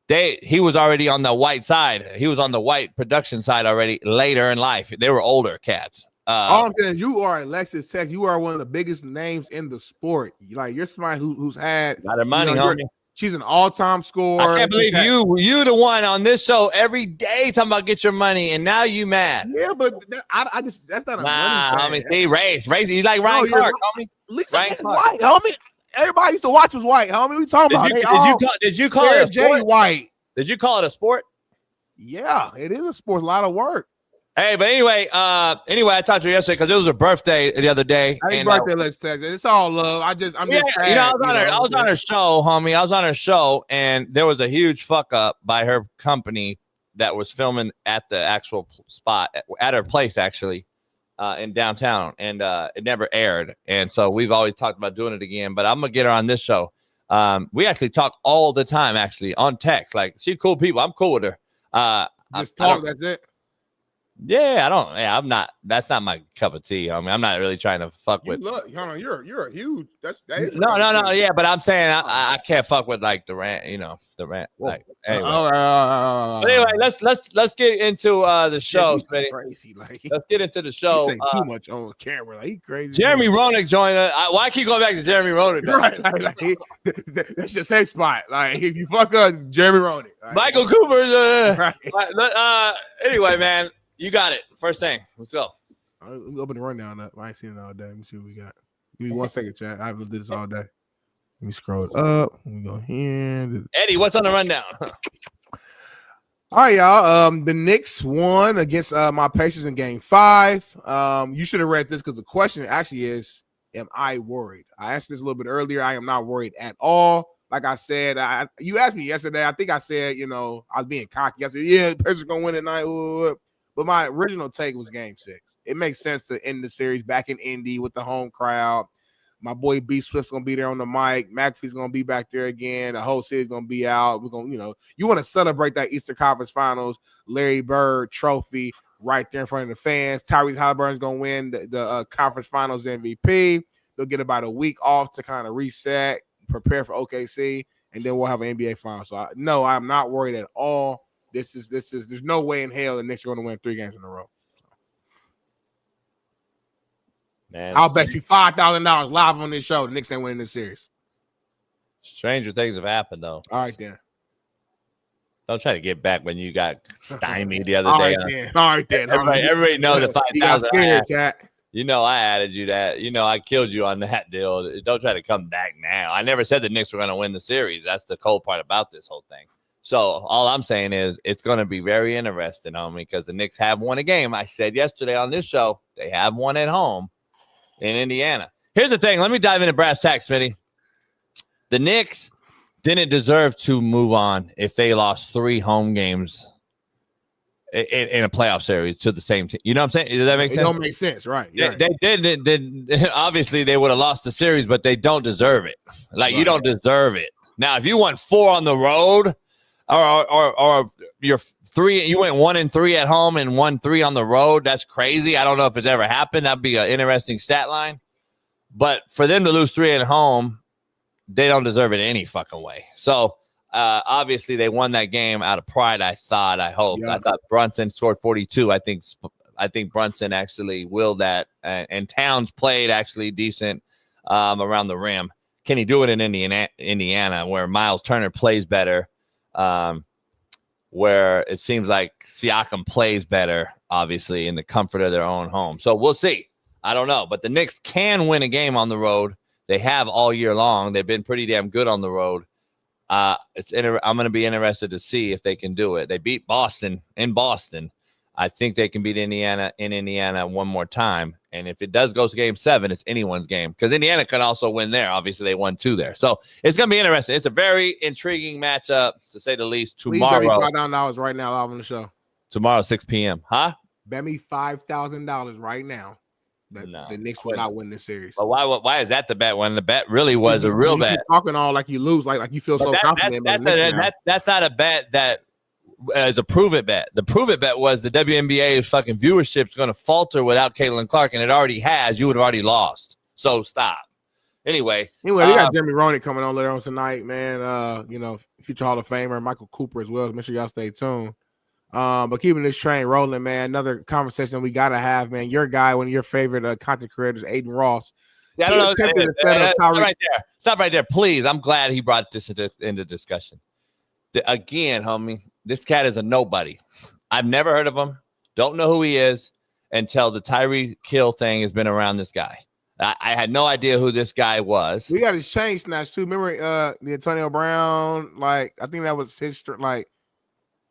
He was already on the white side. He was on the white production side already later in life. They were older cats. All I'm saying is you are Alexis Tech. You are one of the biggest names in the sport. Like you're somebody who's had got her money, homie. She's an all-time scorer. I can't believe you the one on this show every day talking about get your money, and now you mad. Yeah, but I just that's not a money homie. See, race. You like Ryan Clark, homie. Lisa is white, homie. Everybody used to watch was white, homie. We talking about did you call it a sport? White. Did you call it a sport? Yeah, it is a sport. A lot of work. Hey, but anyway, I talked to her yesterday because it was her birthday the other day. Happy birthday, let's text. It's all love. I'm just sad, I was on her show, homie. I was on her show, and there was a huge fuck up by her company that was filming at the actual spot at her place, actually, in downtown, and it never aired. And so we've always talked about doing it again, but I'm gonna get her on this show. We actually talk all the time, actually, on text. Like she's cool people. I'm cool with her. Just talk. That's it. Yeah, I'm not. That's not my cup of tea. I mean, I'm not really trying to fuck with. You're a huge. No. Yeah, but I'm saying I can't fuck with like the rant. The rant. Like anyway. But anyway, let's get into the show. Crazy, like let's get into the show. He say too much on camera. Like he crazy. Jeremy Roenick joined us. Why I keep going back to Jeremy Roenick? Right, that's your safe spot. Like if you fuck up, Jeremy Roenick. Like, Michael Cooper's. Anyway, man. You got it. First thing. Let's go. I'll open the rundown up. I ain't seen it all day. Let me see what we got. Give me 1 second, chat. I haven't did this all day. Let me scroll it up. Let me go here. Eddie, what's on the rundown? All right, y'all. The Knicks won against my Pacers in Game 5. You should have read this because the question actually is, am I worried? I asked this a little bit earlier. I am not worried at all. Like I said, you asked me yesterday. I think I said, I was being cocky. I said, yeah, the Pacers going to win tonight. But my original take was Game 6. It makes sense to end the series back in Indy with the home crowd. My boy B Swift's gonna be there on the mic. McAfee's gonna be back there again. The whole city's gonna be out. We're gonna, you want to celebrate that Eastern Conference Finals, Larry Bird trophy right there in front of the fans. Tyrese Halliburton's gonna win the Conference Finals MVP. They'll get about a week off to kind of reset, prepare for OKC, and then we'll have an NBA final. So no, I'm not worried at all. This is there's no way in hell the Knicks are going to win 3 games in a row. Man, I'll bet you $5,000 live on this show the Knicks ain't winning this series. Stranger things have happened though. All right then. Don't try to get back when you got stymied the other day. All right then. Everybody knows the 5,000. Cat. I added you that. I killed you on that deal. Don't try to come back now. I never said the Knicks were going to win the series. That's the cold part about this whole thing. So all I'm saying is it's going to be very interesting, homie, because the Knicks have won a game. I said yesterday on this show, they have won at home in Indiana. Here's the thing. Let me dive into brass tacks, Smitty. The Knicks didn't deserve to move on if they lost 3 home games in a playoff series to the same team. You know what I'm saying? Does that make sense? It don't make sense, right? They did. Obviously, they would have lost the series, but they don't deserve it. Like, you don't deserve it. Now, if you won 4 on the road, or you're 3, you went 1-3 at home and 1-3 on the road, that's crazy. I don't know if it's ever happened. That'd be an interesting stat line. But for them to lose 3 at home, they don't deserve it any fucking way. So, obviously, they won that game out of pride, I hope. Yeah. I thought Brunson scored 42. I think Brunson actually willed that. And Towns played actually decent around the rim. Can he do it in Indiana where Miles Turner plays better, where it seems like Siakam plays better, obviously, in the comfort of their own home? So we'll see. I don't know. But the Knicks can win a game on the road. They have all year long. They've been pretty damn good on the road. I'm going to be interested to see if they can do it. They beat Boston in Boston. I think they can beat Indiana in Indiana one more time. And if it does go to game 7, it's anyone's game because Indiana can also win there. Obviously, they won 2 there. So it's going to be interesting. It's a very intriguing matchup, to say the least. Tomorrow. $5,000 right now live on the show. Tomorrow, 6 p.m. Huh? Bet me $5,000 right now that the Knicks will not win this series. But why is that the bet when the bet really was a real bet? Talking all like you lose, like you feel so confident. That's not a bet that is a prove it bet. The prove it bet was the WNBA's fucking viewership is going to falter without Caitlin Clark, and it already has. You would have already lost. So stop. Anyway, we got Jeremy Roenick coming on later on tonight, man. Future Hall of Famer Michael Cooper as well. Make sure y'all stay tuned. But keeping this train rolling, man. Another conversation we gotta have, man. Your guy, one of your favorite content creators, Aiden Ross. Yeah, I don't know. Stop right there, please. I'm glad he brought this into discussion. Again, homie, this cat is a nobody. I've never heard of him. Don't know who he is until the Tyree Kill thing has been around this guy. I had no idea who this guy was. We got his chain snatched too. Remember the Antonio Brown? Like, I think that was his like.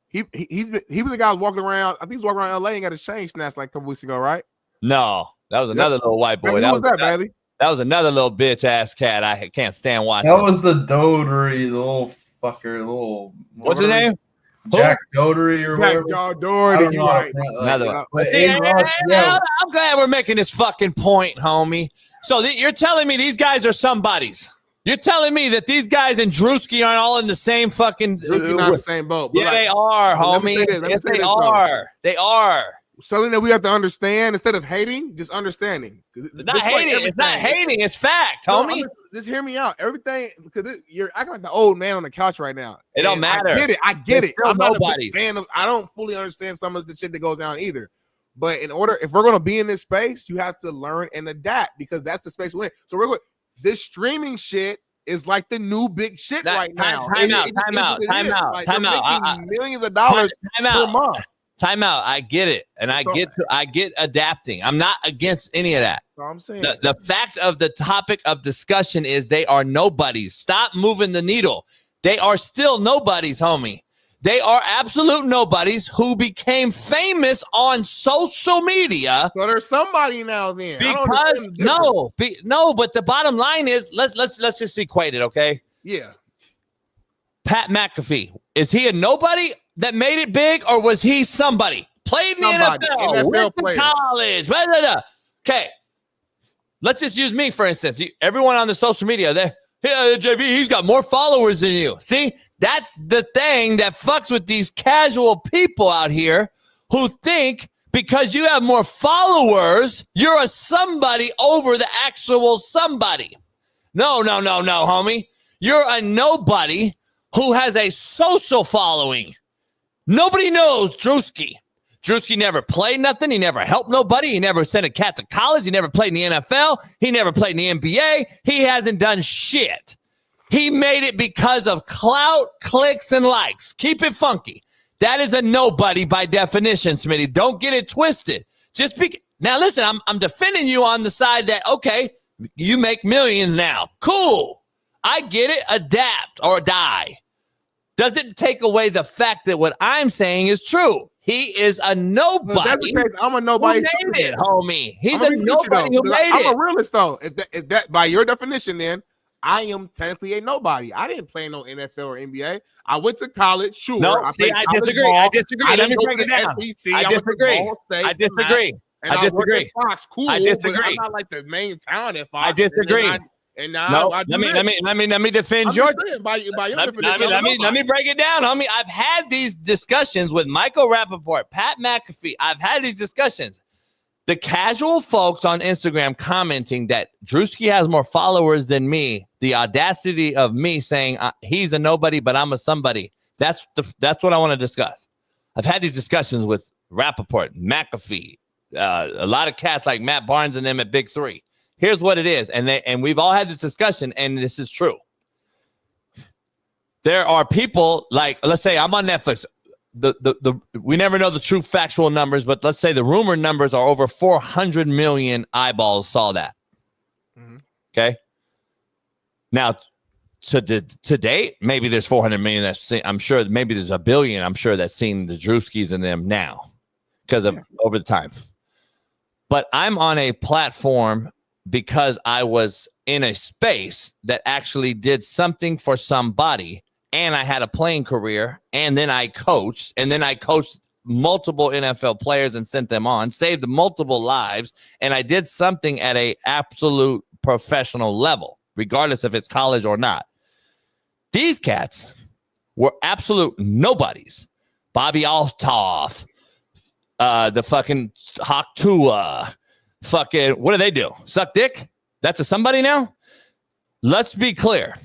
He was the guy walking around. I think he was walking around LA and got his chain snatched like a couple weeks ago, right? No, that was another little white boy. Who was that, Bailey? That was another little bitch ass cat. I can't stand watching. That was the Dodery, the little fucker, what's his name? Jack Dodery or whatever. Jack Doherty, right? Another one. I'm glad we're making this fucking point, homie. So you're telling me these guys are somebodies? You're telling me that these guys and Drewski aren't all in the same fucking not in the same boat. Yeah, they are, homie. Yes, they are. They are. Something that we have to understand instead of hating, just understanding. It's not hating. It's not hating. It's fact, homie. Just hear me out. Everything, because you're acting like the old man on the couch right now. It don't matter. I get it. I'm not a big fan of. I don't fully understand some of the shit that goes down either. But if we're gonna be in this space, you have to learn and adapt because that's the space we're in. So we're going. This streaming shit is like the new big shit right now. Time out. Millions of dollars per month. Time out. I get it, and I get adapting. I'm not against any of that. So I'm saying the fact of the topic of discussion is they are nobodies. Stop moving the needle. They are still nobodies, homie. They are absolute nobodies who became famous on social media. So there's somebody now then. Because but the bottom line is let's just equate it, okay? Yeah. Pat McAfee, is he a nobody that made it big, or was he somebody? Played in the NFL, went to college. Blah, blah, blah. Okay. Let's just use me, for instance. Everyone on the social media, JB, he's got more followers than you. See, that's the thing that fucks with these casual people out here who think because you have more followers, you're a somebody over the actual somebody. No, homie. You're a nobody who has a social following. Nobody knows Drewski. Drewski never played nothing. He never helped nobody. He never sent a cat to college. He never played in the NFL. He never played in the NBA. He hasn't done shit. He made it because of clout, clicks, and likes. Keep it funky. That is a nobody by definition, Smitty. Don't get it twisted. Now, listen, I'm defending you on the side that, okay, you make millions now. Cool. I get it. Adapt or die. doesn't take away the fact that what I'm saying is true. He is a nobody. Well, that's the case. I'm a nobody. Who made it, homie. He's a nobody who made it. I'm a realist, though. If that by your definition, then I am technically a nobody. I didn't play no NFL or NBA. I went to college. Sure. No, I disagree. Ball. I disagree. Let me break it down. I disagree. I disagree. And I disagree. Fox, cool, I disagree. I'm not like the main talent at Fox. I disagree. And now let me defend your. Let me break it down, homie. I've had these discussions with Michael Rappaport, Pat McAfee. I've had these discussions. The casual folks on Instagram commenting that Drewski has more followers than me. The audacity of me saying he's a nobody, but I'm a somebody. That's what I want to discuss. I've had these discussions with Rappaport, McAfee, a lot of cats like Matt Barnes and them at Big Three. Here's what it is, and we've all had this discussion, and this is true. There are people like, let's say I'm on Netflix. We never know the true factual numbers, but let's say the rumor numbers are over 400 million eyeballs saw that. Mm-hmm. Okay. Now, to date, maybe there's 400 million that's seen. I'm sure maybe there's a billion. I'm sure that's seen the Drewskis and them now because of over the time. But I'm on a platform because I was in a space that actually did something for somebody, and I had a playing career, and then I coached multiple NFL players and sent them on, saved multiple lives, and I did something at a absolute professional level, regardless if it's college or not. These cats were absolute nobodies. Bobby Altoff, the fucking Hawk Tua, fucking, what do they do? Suck dick? That's a somebody now? Let's be clear.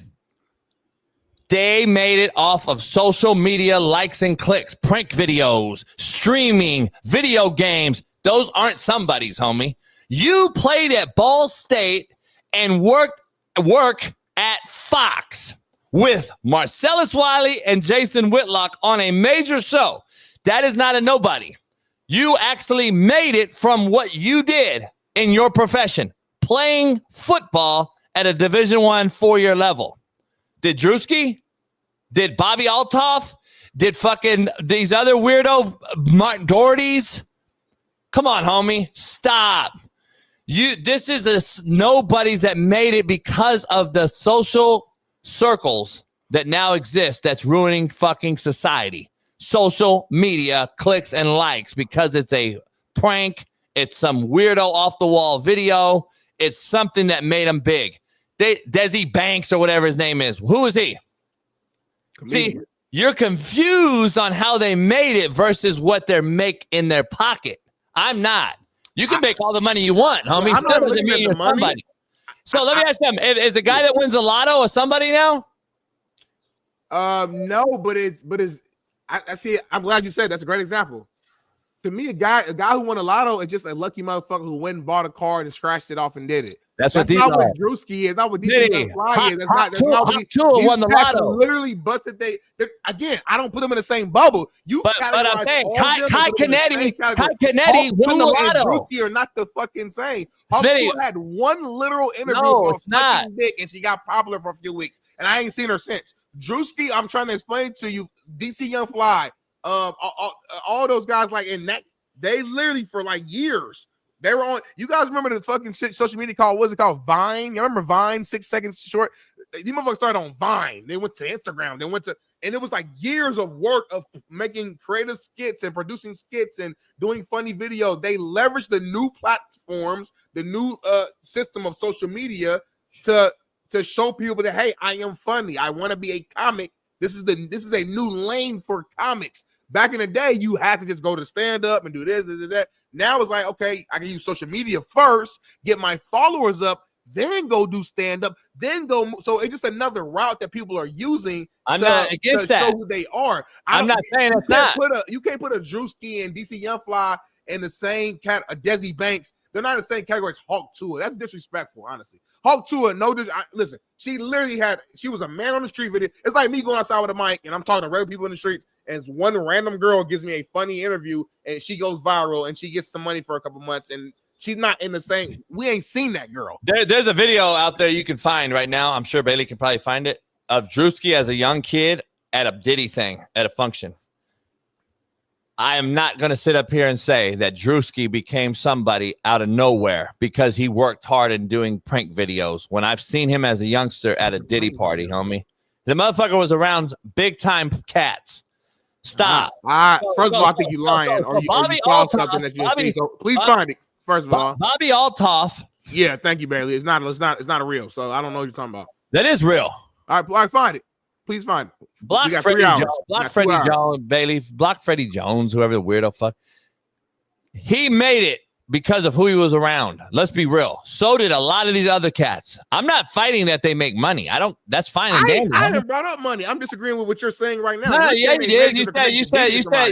They made it off of social media likes and clicks, prank videos, streaming, video games. Those aren't somebodies, homie. You played at Ball State and work at Fox with Marcellus Wiley and Jason Whitlock on a major show. That is not a nobody. You actually made it from what you did in your profession, playing football at a Division I 4-year level. Did Drewski? Did Bobby Altoff? Did fucking these other weirdo Martin Doherty's? Come on, homie. Stop. This is a nobodies that made it because of the social circles that now exist that's ruining fucking society. Social media clicks and likes because it's a prank. It's some weirdo off the wall video. It's something that made them big. Desi Banks or whatever his name is. Who is he? See, you're confused on how they made it versus what they make in their pocket. I'm not. You can make all the money you want, homie. Well, Still doesn't mean you're somebody. So let me ask them: is a guy that wins the lotto a somebody now? No, but it's. I see. I'm glad you said that's a great example. To me, a guy who won a lotto is just a lucky motherfucker who went and bought a car and scratched it off and did it. That's what these are. What Drewski is. Not what these fly is. That's not what Tua won the lotto. Literally busted. Again, I don't put them in the same bubble. But I'm saying Kai Kennedy won the lotto. Drewski are not the fucking same. Smitty had one literal interview on fucking dick, and she got popular for a few weeks, and I ain't seen her since. Drewski, I'm trying to explain to you, DC Young Fly, all those guys like in that, they literally for like years. They were on. You guys remember the fucking social media called? What's it called? Vine. You remember Vine? 6 seconds short. These motherfuckers started on Vine. They went to Instagram. They went to, and it was like years of work of making creative skits and producing skits and doing funny videos. They leveraged the new platforms, the new system of social media to show people that, hey, I am funny. I want to be a comic. This is a new lane for comics. Back in the day, you had to just go to stand up and do this, that. Now it's like, okay, I can use social media first, get my followers up, then go do stand up, then go. So it's just another route that people are using. I'm not against that. Show who they are. I'm not saying it's not. You can't put a Drewski and DC Young Fly in the same cat. A Desi Banks. They're not in the same category as Hawk Tua. That's disrespectful, honestly. Hawk Tua, listen, she was a man on the street video. It's like me going outside with a mic and I'm talking to regular people in the streets, and one random girl gives me a funny interview and she goes viral and she gets some money for a couple months, and she's not in the same. We ain't seen that girl. There's a video out there you can find right now. I'm sure Bailey can probably find it, of Drewski as a young kid at a Diddy thing at a function. I am not going to sit up here and say that Drewski became somebody out of nowhere because he worked hard in doing prank videos. When I've seen him as a youngster at a Diddy party, homie, the motherfucker was around big time cats. Stop. First of all, I think you're lying, or you saw something that you see. So please find it. First of all, Bobby Altoff. Yeah, thank you, Bailey. It's not a real. So I don't know what you're talking about. That is real. All right, find it. Please find it. Block Freddie Jones. Block Freddie Jones, Bailey. Block Freddie Jones, whoever the weirdo fuck. He made it because of who he was around. Let's be real. So did a lot of these other cats. I'm not fighting that they make money. That's fine and dandy. I haven't brought up money. I'm disagreeing with what you're saying right now. No, yeah, you did.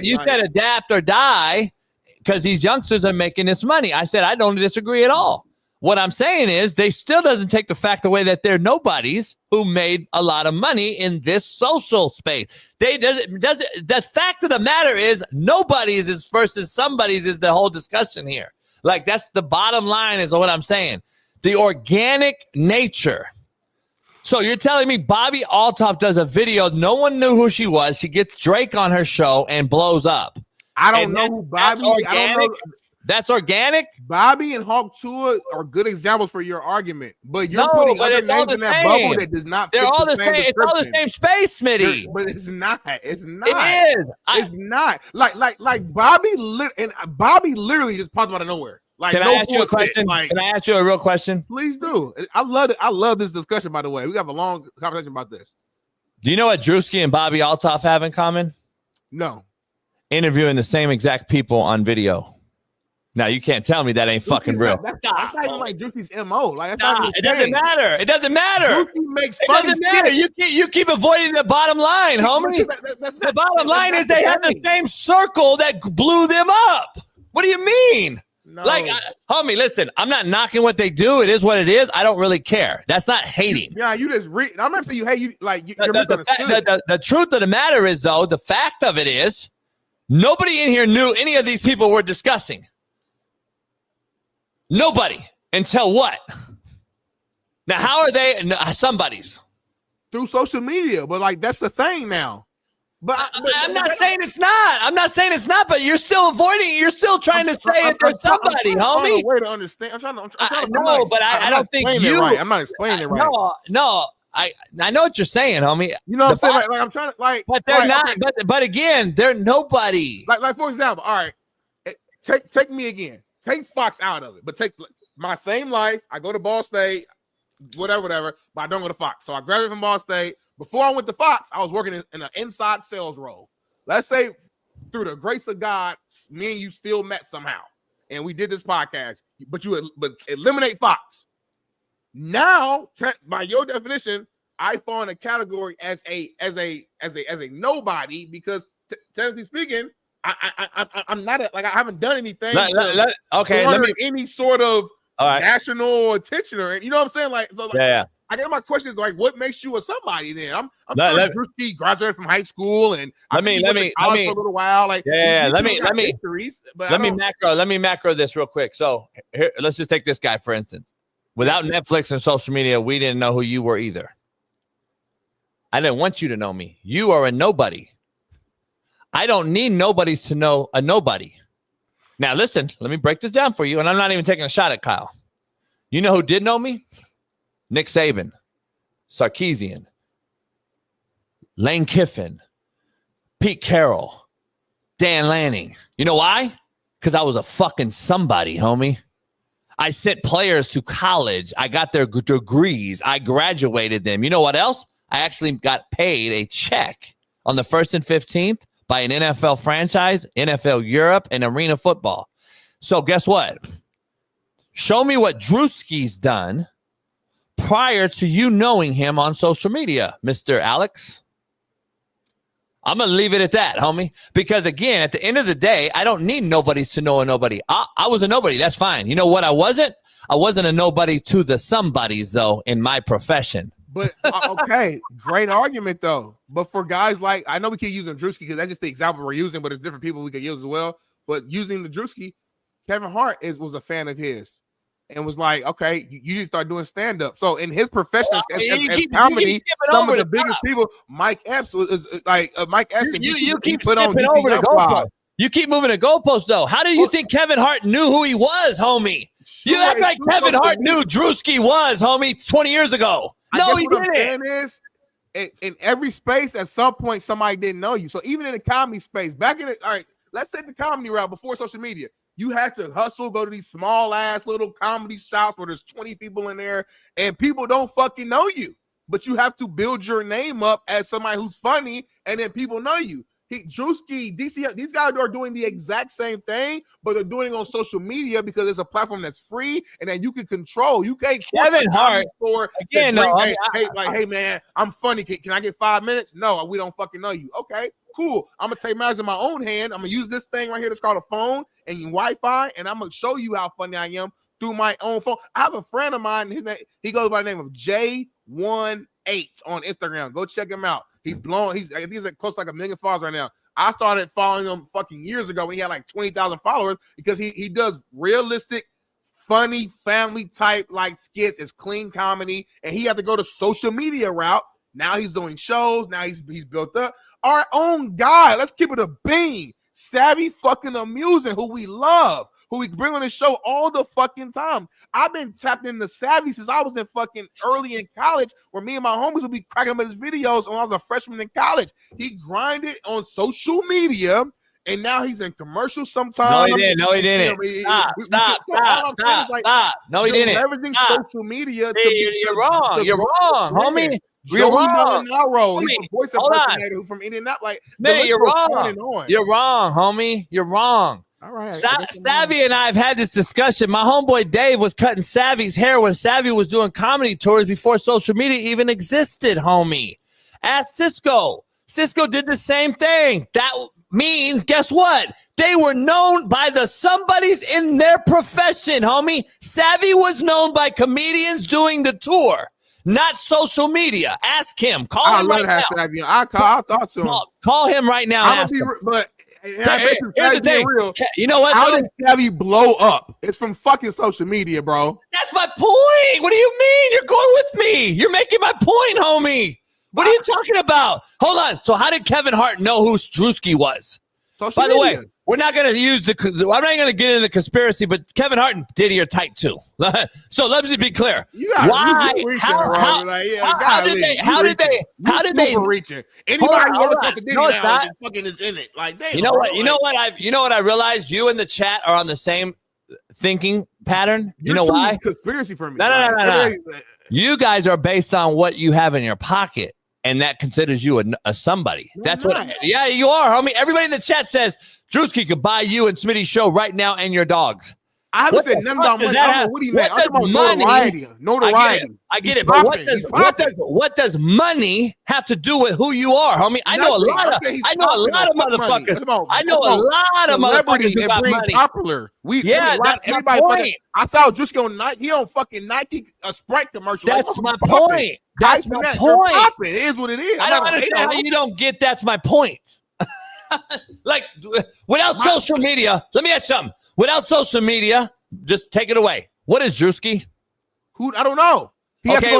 You said adapt or die because these youngsters are making this money. I said I don't disagree at all. What I'm saying is they still doesn't take the fact away that they're nobodies who made a lot of money in this social space. The fact of the matter is nobodies is versus somebody's is the whole discussion here. Like that's the bottom line is what I'm saying. The organic nature. So you're telling me Bobby Altoff does a video. No one knew who she was. She gets Drake on her show and blows up. I don't know who Bobby. I don't know. That's organic. Bobby and Hawk Tua are good examples for your argument, but you're putting other names in that bubble that does not. They're all the same. It's all the same space, Smitty. But it's not. It's not. It is. It's not. Like Bobby. And Bobby literally just popped out of nowhere. Like, can I ask you a question? Can I ask you a real question? Please do. I love it. I love this discussion. By the way, we have a long conversation about this. Do you know what Drewski and Bobby Altoff have in common? No. Interviewing the same exact people on video. Now you can't tell me that ain't fucking real. That's not even like Drewski's MO. Like it doesn't matter. It doesn't matter. Makes it doesn't matter. You keep avoiding the bottom line, homie. The bottom line is they have the same circle that blew them up. What do you mean? No. Like, homie, listen, I'm not knocking what they do. It is what it is. I don't really care. That's not hating. Yeah, you just read. I'm not saying you hate you. Like you're the truth of the matter is, though, the fact of it is, nobody in here knew any of these people we're discussing. Nobody until what? Now, how are they somebody's? Through social media, but like that's the thing now. But I'm not saying it's not. I'm not saying it's not, but you're still avoiding. You're still trying to say it there's somebody, homie. Way to understand. I'm trying to I don't think you. Right. I'm not explaining it right. No. I know what you're saying, homie. You know what I'm saying? Like I'm trying to like. But they're not. Okay. But again, they're nobody. Like for example, all right. Take me again. Take Fox out of it, but take my same life. I go to Ball State, whatever, but I don't go to Fox. So I graduated from Ball State. Before I went to Fox, I was working in an inside sales role. Let's say through the grace of God, me and you still met somehow, and we did this podcast. But eliminate Fox. Now, by your definition, I fall in a category as a nobody because technically speaking. I'm not I haven't done anything. Let me any sort of national attention or you know what I'm saying? Like, so yeah. I guess my question is like, what makes you a somebody then? I'm sure Drewski graduated from high school and let me for a little while. Like, let me macro this real quick. So here, let's just take this guy for instance. Without Netflix and social media, we didn't know who you were either. I didn't want you to know me. You are a nobody. I don't need nobodies to know a nobody. Now, listen, let me break this down for you. And I'm not even taking a shot at Kyle. You know who did know me? Nick Saban, Sarkisian, Lane Kiffin, Pete Carroll, Dan Lanning. You know why? Because I was a fucking somebody, homie. I sent players to college. I got their degrees. I graduated them. You know what else? I actually got paid a check on the 1st and 15th. By an NFL franchise, NFL Europe, and Arena Football. So guess what? Show me what Drewski's done prior to you knowing him on social media, Mr. Alex. I'm going to leave it at that, homie. Because, again, at the end of the day, I don't need nobodies to know a nobody. I was a nobody. That's fine. You know what I wasn't? I wasn't a nobody to the somebodies, though, in my profession. But okay, great argument though. But for guys like I know we keep using Drewski because that's just the example we're using, but there's different people we could use as well. But using the Drewski, Kevin Hart was a fan of his, and was like, okay, you need to start doing stand-up. So in his profession as comedy, some of the biggest people, Mike Epps is like Mike Epps. You keep skipping over the goalpost. You keep moving the goalpost though. How do you think Kevin Hart knew who he was, homie? You act like Kevin Hart knew Drewski was, homie, 20 years ago. No, he didn't. In every space, at some point, somebody didn't know you. So even in the comedy space, all right, let's take the comedy route before social media. You had to hustle, go to these small ass little comedy shops where there's 20 people in there and people don't fucking know you. But you have to build your name up as somebody who's funny, and then people know you. Drewski, DC, these guys are doing the exact same thing, but they're doing it on social media because it's a platform that's free and that you can control. You can't Kevin Hart again. Hey man, I'm funny. Can I get 5 minutes? No, we don't fucking know you. Okay, cool. I'm gonna take matters in my own hand. I'm gonna use this thing right here that's called a phone and Wi-Fi, and I'm gonna show you how funny I am through my own phone. I have a friend of mine. His name, he goes by the name of J18 on Instagram. Go check him out. He's blown. He's close to like 1 million followers right now. I started following him fucking years ago when he had like 20,000 followers because he does realistic, funny, family type like skits. It's clean comedy, and he had to go the social media route. Now he's doing shows. Now he's built up. Our own guy. Let's keep it a bean. Savvy, fucking amusing, who we love, who we bring on the show all the fucking time. I've been tapped into Savvy since I was in fucking early in college, where me and my homies would be cracking up his videos when I was a freshman in college. He grinded on social media, and now he's in commercials sometimes. No, he didn't. Stop. No, he didn't. Leveraging social media. You're wrong, homie. You're wrong. He's a voice impersonator who's from Indianapolis. Man, you're wrong. You're wrong, homie. You're wrong. All right. Savvy and I have had this discussion. My homeboy Dave was cutting Savvy's hair when Savvy was doing comedy tours before social media even existed, homie. Ask Cisco. Cisco did the same thing. That means, guess what? They were known by the somebodies in their profession, homie. Savvy was known by comedians doing the tour, not social media. Ask him. Call him right now. Savvy. I'll talk to him. Call him right now. Here's the thing. Real. You know what? How did Savvy blow up? It's from fucking social media, bro. That's my point. What do you mean? You're going with me. You're making my point, homie. What are you talking about? Hold on. So how did Kevin Hart know who Drewski was? By the way, we're not going to use I'm not going to get into the conspiracy, but Kevin Hart and Diddy are tight too. So let me just be clear. Why? How did they reaching? Anybody who ever talked to Diddy now fucking is in it. Like, you know what I realized? You and the chat are on the same thinking pattern. You know why? Conspiracy for me. No. You guys are based on what you have in your pocket, and that considers you a somebody. That's what. Yeah, you are, homie. Everybody in the chat says Drewski could buy you and Smitty's show right now and your dogs. I haven't said nothing about money. I don't know what he meant. I'm talking about notoriety. Notoriety. I get it. But what does money have to do with who you are, homie? I know a lot of motherfuckers. I know a lot of motherfuckers who got money. Popular. That's my point. I saw Drewski on Nike. He on fucking Nike a Sprite commercial. That's my point. That's my point. It is what it is. I don't understand how you don't get. That's my point. Like, without social media, let me ask you something. Without social media, just take it away. What is Drewski? Who? I don't know. Let me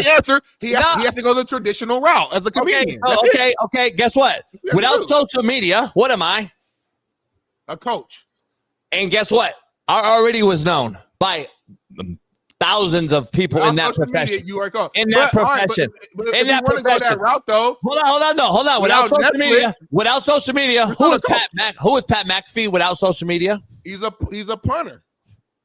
answer. He has to go the traditional route as a comedian. Okay. Guess what? Without social media, what am I? A coach. And guess what? I already was known by thousands of people in that profession. Media, you are called. In that profession. In that profession. Go that route, though. Hold on. Without social media, who is Pat McAfee without social media? He's a punter.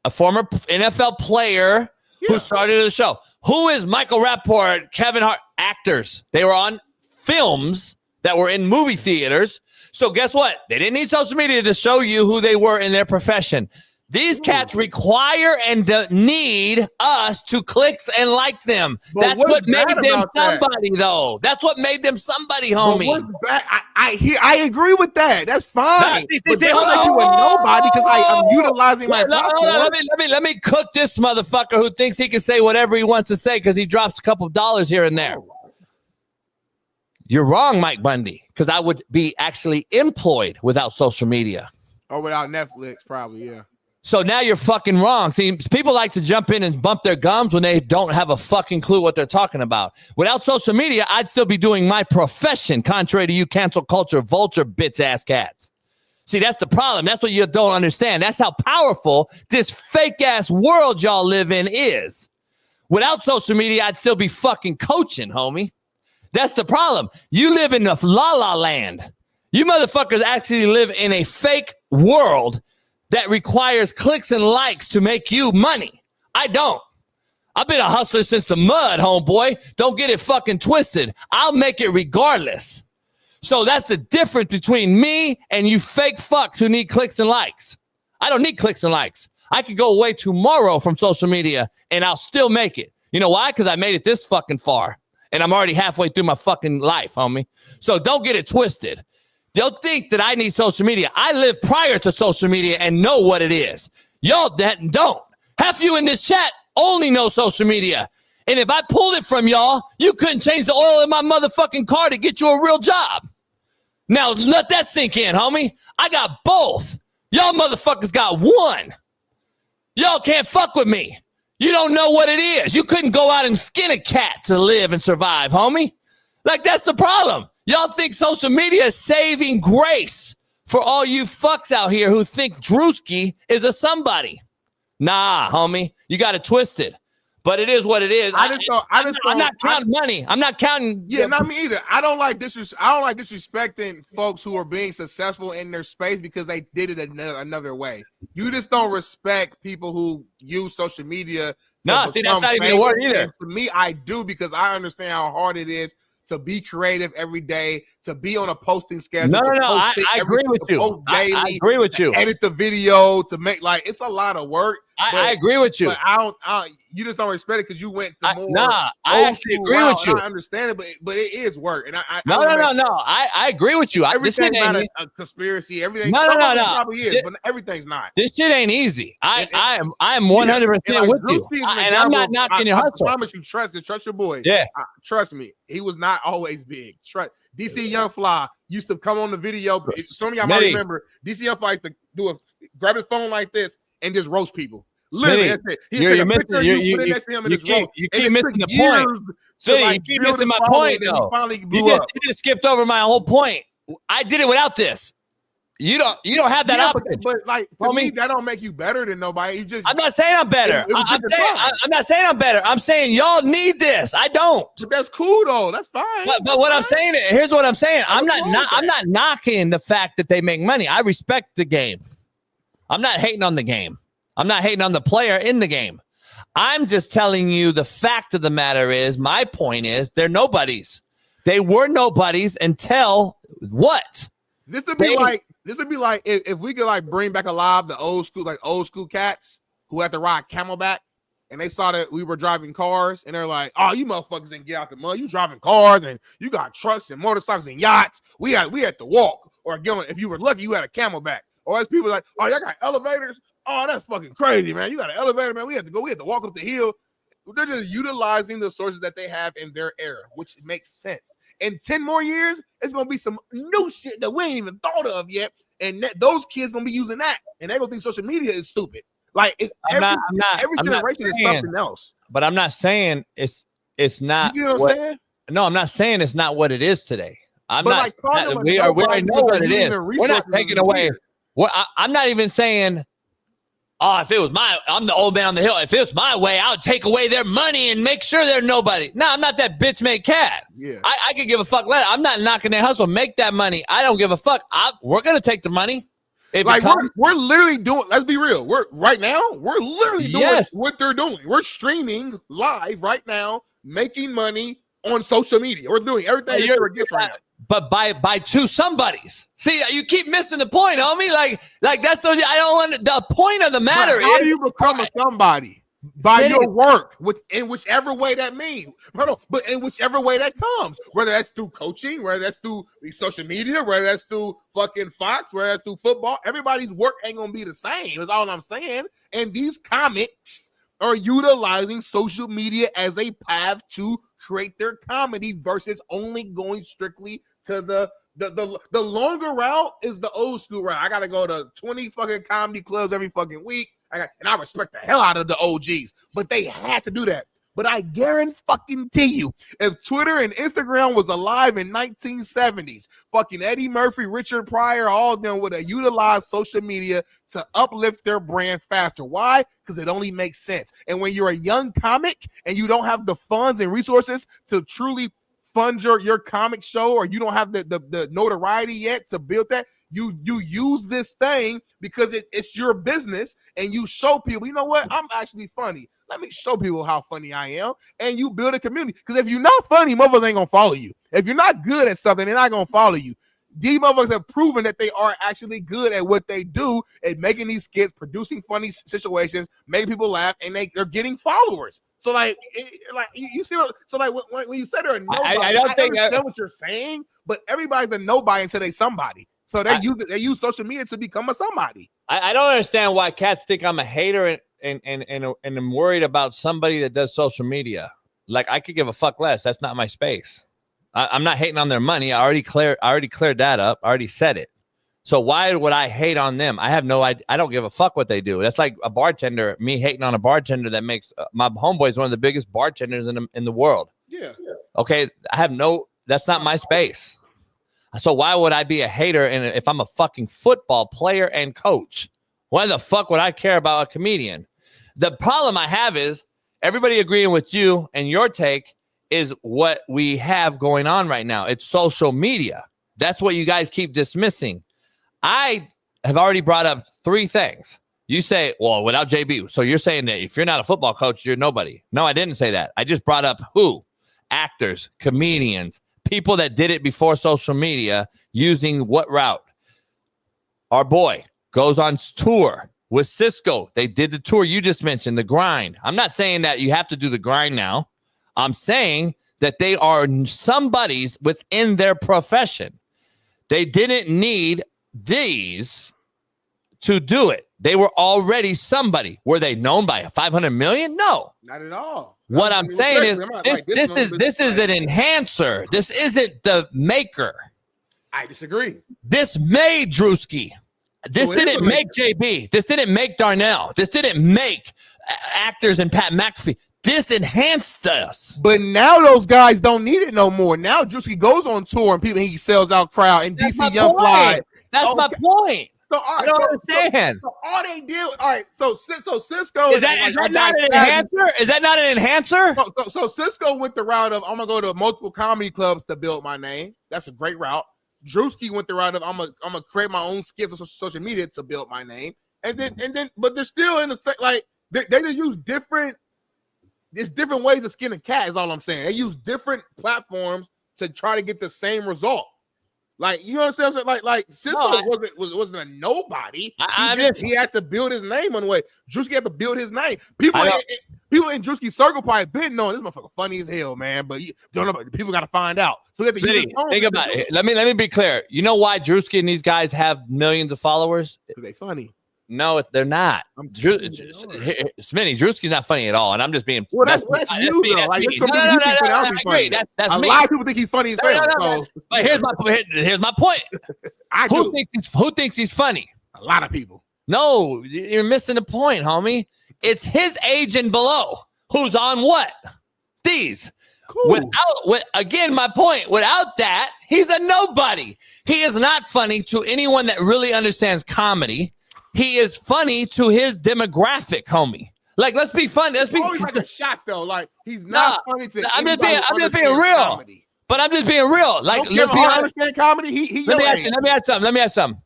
A former NFL player who started the show. Who is Michael Rappaport, Kevin Hart? Actors. They were on films that were in movie theaters. So guess what? They didn't need social media to show you who they were in their profession. These cats require and need us to clicks and like them. That's what made them somebody, though. That's what made them somebody, homie. I agree with that. That's fine. But they don't make you a nobody because I'm utilizing my platform. Let me cook this motherfucker who thinks he can say whatever he wants to say because he drops a couple dollars here and there. You're wrong, Mike Bundy, because I would be actually employed without social media. Or without Netflix, probably, yeah. So now you're fucking wrong. See, people like to jump in and bump their gums when they don't have a fucking clue what they're talking about. Without social media, I'd still be doing my profession, contrary to you cancel culture vulture bitch ass cats. See, that's the problem. That's what you don't understand. That's how powerful this fake ass world y'all live in is. Without social media, I'd still be fucking coaching, homie. That's the problem. You live in the la-la land. You motherfuckers actually live in a fake world that requires clicks and likes to make you money. I don't. I've been a hustler since the mud, homeboy. Don't get it fucking twisted. I'll make it regardless. So that's the difference between me and you fake fucks who need clicks and likes. I don't need clicks and likes. I could go away tomorrow from social media and I'll still make it. You know why? Because I made it this fucking far. And I'm already halfway through my fucking life, homie. So don't get it twisted. They'll think that I need social media. I lived prior to social media and know what it is. Y'all that don't. Half you in this chat only know social media. And if I pulled it from y'all, you couldn't change the oil in my motherfucking car to get you a real job. Now let that sink in, homie. I got both. Y'all motherfuckers got one. Y'all can't fuck with me. You don't know what it is. You couldn't go out and skin a cat to live and survive, homie. Like, that's the problem. Y'all think social media is saving grace for all you fucks out here who think Drewski is a somebody. Nah, homie. You got it twisted. But it is what it is. I'm not counting money. I'm not counting. Yeah, not me either. I don't like disrespecting folks who are being successful in their space because they did it another way. You just don't respect people who use social media. No, see, that's not even a word either. For me, I do because I understand how hard it is to be creative every day, to be on a posting schedule. No. I agree with you. I agree with you. Edit the video to make it's a lot of work. I agree with you. But you just don't respect it because you went the more. I actually agree with you. I understand it, but it is work. And No. I agree with you. Everything's not a conspiracy. Everything. No. Probably is, but everything's not. This shit ain't easy. I am 100% with you, and I'm not knocking your hustle. I promise you, trust your boy. Yeah, trust me. He was not always big. Trust. DC Young Fly used to come on the video. Some of y'all might remember. DC Young Fly used to grab his phone like this and just roast people. Literally, that's it. You keep missing the point. Smitty, you keep missing my point, though. You just skipped over my whole point. I did it without this. You don't have that option. But for me, that don't make you better than nobody. I'm not saying I'm better. I'm not saying I'm better. I'm saying y'all need this. I don't. But that's cool though. That's fine. But what I'm saying, here's what I'm saying. I'm not knocking the fact that they make money. I respect the game. I'm not hating on the game. I'm not hating on the player in the game. I'm just telling you the fact of the matter is, my point is, they're nobodies. They were nobodies until what? This would be like if we could bring back alive the old school cats who had to ride camelback, and they saw that we were driving cars, and they're like, "Oh, you motherfuckers didn't get out the mud. You driving cars, and you got trucks and motorcycles and yachts. We had to walk, or again, if you were lucky, you had a camelback." Or as people like, "Oh, y'all got elevators. Oh, that's fucking crazy, man. You got an elevator, man. We had to walk up the hill." They're just utilizing the sources that they have in their era, which makes sense. In 10 more years, it's going to be some new shit that we ain't even thought of yet. And those kids going to be using that. And they're going to think social media is stupid. Every generation is something else. But I'm not saying it's not. You know what I'm saying? No, I'm not saying it's not what it is today. We know what it is. We're not taking away. I'm not even saying, "Oh, if it was I'm the old man on the hill. If it was my way, I would take away their money and make sure they're nobody." No, I'm not that bitch made cat. Yeah. I could give a fuck. I'm not knocking their hustle. Make that money. I don't give a fuck. We're going to take the money. We're literally doing, let's be real. We're literally doing what they're doing. We're streaming live right now, making money on social media. We're doing everything you're against right now. But by two somebodies. See, you keep missing the point, homie. Like that's what I don't want. The point of the matter is, how do you become a somebody? By your work, in whichever way that means. But in whichever way that comes, whether that's through coaching, whether that's through social media, whether that's through fucking Fox, whether that's through football, everybody's work ain't gonna be the same. Is all I'm saying. And these comics are utilizing social media as a path to create their comedy versus only going strictly to the The longer route is the old school route. I gotta go to 20 fucking comedy clubs every fucking week. And I respect the hell out of the OGs, but they had to do that. But I guarantee you, if Twitter and Instagram was alive in 1970s, fucking Eddie Murphy, Richard Pryor, all of them would have utilized social media to uplift their brand faster. Why? Because it only makes sense. And when you're a young comic and you don't have the funds and resources to truly fund your comic show, or you don't have the notoriety yet to build that, you use this thing because it's your business, and you show people, you know what, I'm actually funny. Let me show people how funny I am, and you build a community. Because if you're not funny, motherfuckers ain't gonna follow you. If you're not good at something, they're not gonna follow you. These motherfuckers have proven that they are actually good at what they do, at making these skits, producing funny situations, making people laugh, and they're getting followers. So you see what? So when you say they're a nobody, I understand what you're saying, but everybody's a nobody until they somebody. So they use social media to become a somebody. I don't understand why cats think I'm a hater and I'm worried about somebody that does social media. Like, I could give a fuck less. That's not my space. I'm not hating on their money. I already cleared that up. I already said it. So why would I hate on them? I have no idea. I don't give a fuck what they do. That's like a bartender, me hating on a bartender that makes my homeboy is one of the biggest bartenders in the world. Yeah. Okay. That's not my space. So why would I be a hater? And if I'm a fucking football player and coach, why the fuck would I care about a comedian? The problem I have is everybody agreeing with you, and your take is what we have going on right now. It's social media. That's what you guys keep dismissing. I have already brought up 3 things. You say, well, without JB. So you're saying that if you're not a football coach, you're nobody. No, I didn't say that. I just brought up who? Actors, comedians, people that did it before social media, using what route? Our boy goes on tour with Cisco. They did the tour you just mentioned, the grind. I'm not saying that you have to do the grind now. I'm saying that they are somebodies within their profession. They didn't need these to do it. They were already somebody. Were they known by 500 million? No. Not at all. What I'm saying is this is an enhancer. This isn't the maker. I disagree. This made Drewski. This didn't make JB. This didn't make Darnell. This didn't make actors and Pat McAfee. This enhanced us. But now those guys don't need it no more. Now Drewski goes on tour and he sells out crowd, and DC Young Fly. That's my point. So all right, I don't understand. So all they did, all right. So Cisco is that not an enhancer? Is that not an enhancer? So Cisco went the route of, I'm gonna go to multiple comedy clubs to build my name. That's a great route. Drewski went the route of, I'm gonna create my own skits on social media to build my name. And then, but they're still in the same, like they just use different. There's different ways of skinning a cat. Is all I'm saying. They use different platforms to try to get the same result. Like, you understand what I'm saying? Like Cisco wasn't a nobody. He had to build his name on the way. Drewski had to build his name. People in Drewski's circle probably been knowing this motherfucker funny as hell, man. But you don't know. People got to find out. So we have to think about it. Let me be clear. You know why Drewski and these guys have millions of followers? Because they funny. No, they're not. Smitty, Drewski's not funny at all, and I'm just being. Well, that's you though. Like, I agree. That's me. A lot of people think he's funny as hell. But here's my point. Who thinks he's funny? A lot of people. No, you're missing the point, homie. It's his age and below who's on what? These. Cool. Again, my point. Without that, he's a nobody. He is not funny to anyone that really understands comedy. He is funny to his demographic, homie. Like, let's be funny. Let's be. Always like a shot though. Like, he's not funny to. I'm just being real. Comedy. But I'm just being real. Like, let's be understand comedy. Let me ask something.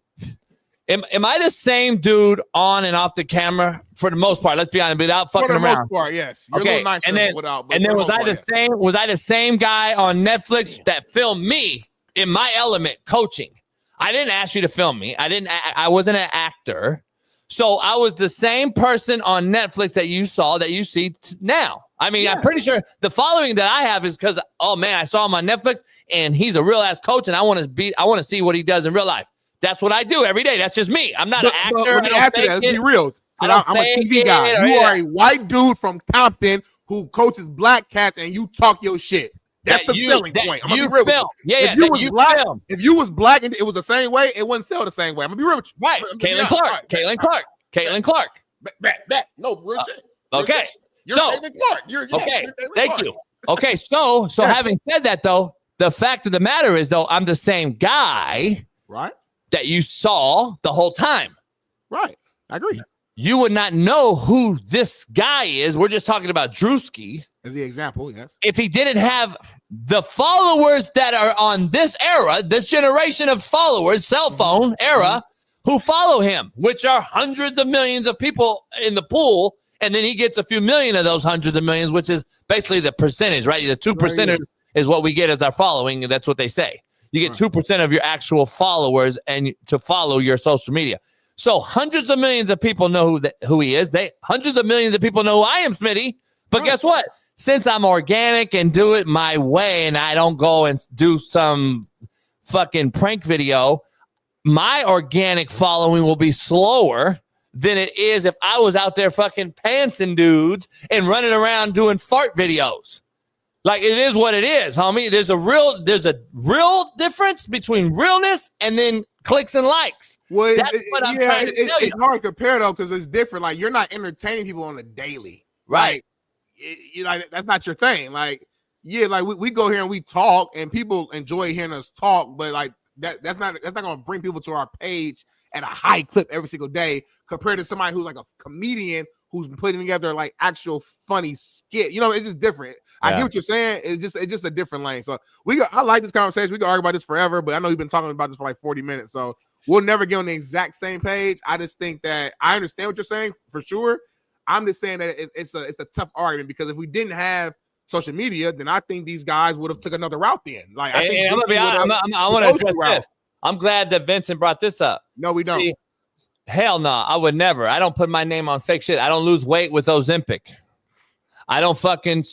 Am I the same dude on and off the camera for the most part? Let's be honest, without fucking around. For the most part, yes. You're okay. And then was I the same? Was I the same guy on Netflix that filmed me in my element coaching? I didn't ask you to film me. I wasn't an actor. So I was the same person on Netflix that you saw, that you see now. I mean, yeah. I'm pretty sure the following that I have is because, oh man, I saw him on Netflix and he's a real ass coach, and I want to see what he does in real life. That's what I do every day. That's just me. I'm not an actor. Let's be real. I'm a TV guy. You are a white dude from Compton who coaches black cats, and you talk your shit. That's that the you, selling that point. I'm gonna you be real with film. you. Yeah, If you that was you black, film. if you was black and it was the same way, it wouldn't sell the same way. I'm gonna be real with you. Right. Caitlin Clark. Caitlin Clark. Caitlin Clark. Back. No, real shit. Okay. You're Caitlin Clark. Okay. Caitlin Thank Clark. you. Okay. So having said that, though, the fact of the matter is, though, I'm the same guy, right, that you saw the whole time. Right. I agree. You would not know who this guy is. We're just talking about Drewski. As the example, yes. If he didn't have the followers that are on this era, this generation of followers, cell phone era, who follow him, which are hundreds of millions of people in the pool, and then he gets a few million of those hundreds of millions, which is basically the percentage, right? The 2% is what we get as our following, and that's what they say. You get 2% of your actual followers and to follow your social media. So hundreds of millions of people know who he is. Hundreds of millions of people know who I am, Smitty. But guess what? Since I'm organic and do it my way and I don't go and do some fucking prank video, my organic following will be slower than it is if I was out there fucking pantsing dudes and running around doing fart videos. Like, it is what it is, homie. There's a real difference between realness and then clicks and likes. Well, that's what I'm trying to tell you. It's hard to compare though, because it's different. Like, you're not entertaining people on a daily, right? Like, that's not your thing. Like, yeah, like we go here and we talk, and people enjoy hearing us talk, but like that's not gonna bring people to our page at a high clip every single day compared to somebody who's like a comedian who's putting together like actual funny skit. You know, it's just different. I get what you're saying. It's just a different lane. So I like this conversation. We can argue about this forever, but I know we've been talking about this for like 40 minutes. So we'll never get on the exact same page. I just think that I understand what you're saying for sure. I'm just saying that it's a tough argument, because if we didn't have social media, then I think these guys would have took another route then. Like, I think I'm gonna be honest, I want to address this. I'm glad that Vincent brought this up. No, we don't. See, hell no, I would never. I don't put my name on fake shit. I don't lose weight with Ozempic. I don't fucking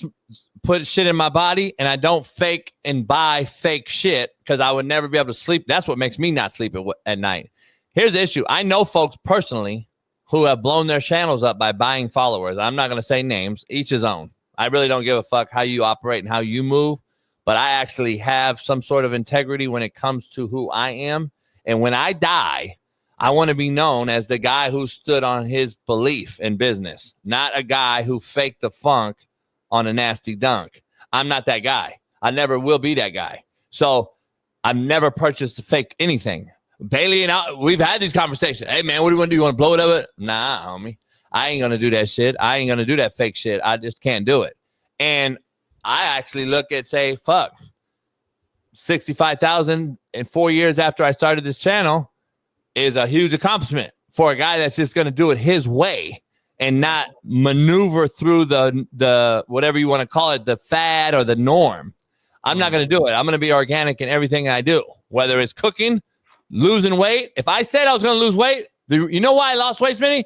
put shit in my body, and I don't fake and buy fake shit because I would never be able to sleep. That's what makes me not sleep at night. Here's the issue. I know folks personally who have blown their channels up by buying followers. I'm not going to say names. Each his own. I really don't give a fuck how you operate and how you move, but I actually have some sort of integrity when it comes to who I am. And when I die, I want to be known as the guy who stood on his belief in business, not a guy who faked the funk on a nasty dunk. I'm not that guy. I never will be that guy. So I've never purchased fake anything. Bailey and I, we've had these conversations. Hey, man, what do you want to do? You want to blow it up? Nah, homie. I ain't going to do that shit. I ain't going to do that fake shit. I just can't do it. And I actually look at, say, fuck, 65,000 in 4 years after I started this channel is a huge accomplishment for a guy that's just going to do it his way and not maneuver through the whatever you want to call it, the fad or the norm. I'm not going to do it. I'm going to be organic in everything I do, whether it's cooking, losing weight. If I said I was going to lose weight, you know why I lost weight, Smitty?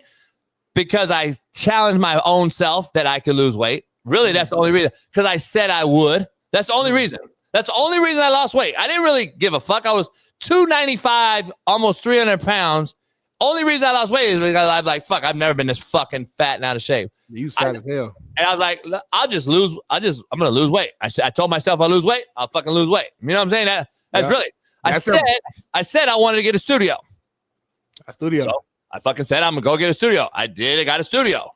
Because I challenged my own self that I could lose weight. Really, that's the only reason. Because I said I would. That's the only reason. That's the only reason I lost weight. I didn't really give a fuck. I was 295, almost 300 pounds. Only reason I lost weight is because I'm like, fuck, I've never been this fucking fat and out of shape. You fat as hell. And I was like, I'm going to lose weight. I told myself I'll lose weight. I'll fucking lose weight. You know what I'm saying? That's really, I said I wanted to get a studio. So I fucking said, I'm going to go get a studio. I did. I got a studio.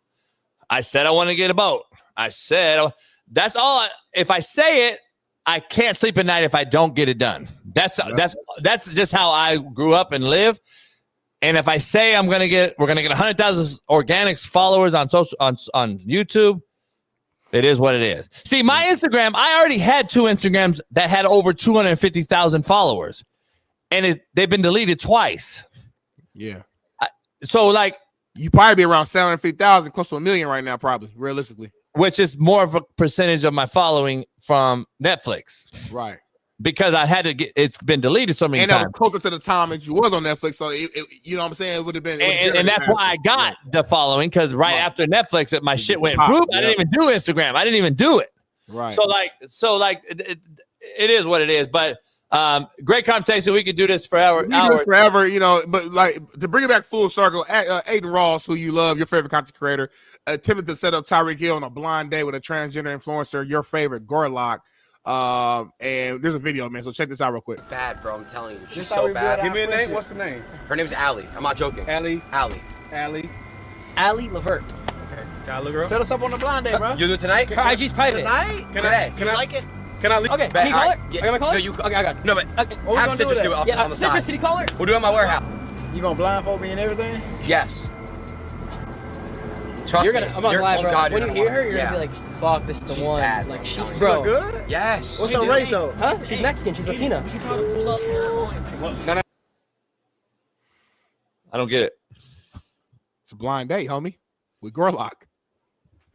I said I want to get a boat. I said, that's all. If I say it, I can't sleep at night if I don't get it done. That's just how I grew up and live. And if I say we're gonna get 100,000 organics followers on YouTube, it is what it is. See, my Instagram, I already had 2 Instagrams that had over 250,000 followers, and they've been deleted twice. Yeah. So like, you probably be around 750,000, close to 1 million right now, probably realistically. Which is more of a percentage of my following from Netflix. Right. Because I had to it's been deleted so many times. And that was closer to the time that you was on Netflix. So, you know what I'm saying? It would have been. And that's why I got the following, because right after Netflix, my shit went through. I didn't even do Instagram. I didn't even do it. Right. So it is what it is. But great conversation. We could do this for hours. You know, but like to bring it back full circle, Aiden Ross, who you love, your favorite content creator, attempted to set up Tyreek Hill on a blind date with a transgender influencer, your favorite Gorlock. And there's a video, man. So check this out real quick. Bad, bro. I'm telling you, she's so bad. Give me a name. What's the name? Her name's Allie. I'm not joking. Allie. Allie Levert. Okay. Can I look her up? Set us up on the blind date, bro. You do it tonight? Her IG's private. Tonight? Can I like it? Can I leave? Okay, can you call her? Yeah. Are you gonna call her? No, you. Okay, I got it. No, but Okay. have Citrus do it up on the side. Citrus, can you call her? We'll do it at my warehouse. You gonna blindfold me and everything? Yes. Trust You're me. gonna, I'm not lying, bro. God, when you you're hear gonna her, you're want gonna be like, fuck, this is the one. bad, like, bro. she's, She bro. look good? Yes. What's her race, though? Huh? She's Mexican. She's Latina. I don't get it. It's a blind date, homie, with Gorlock.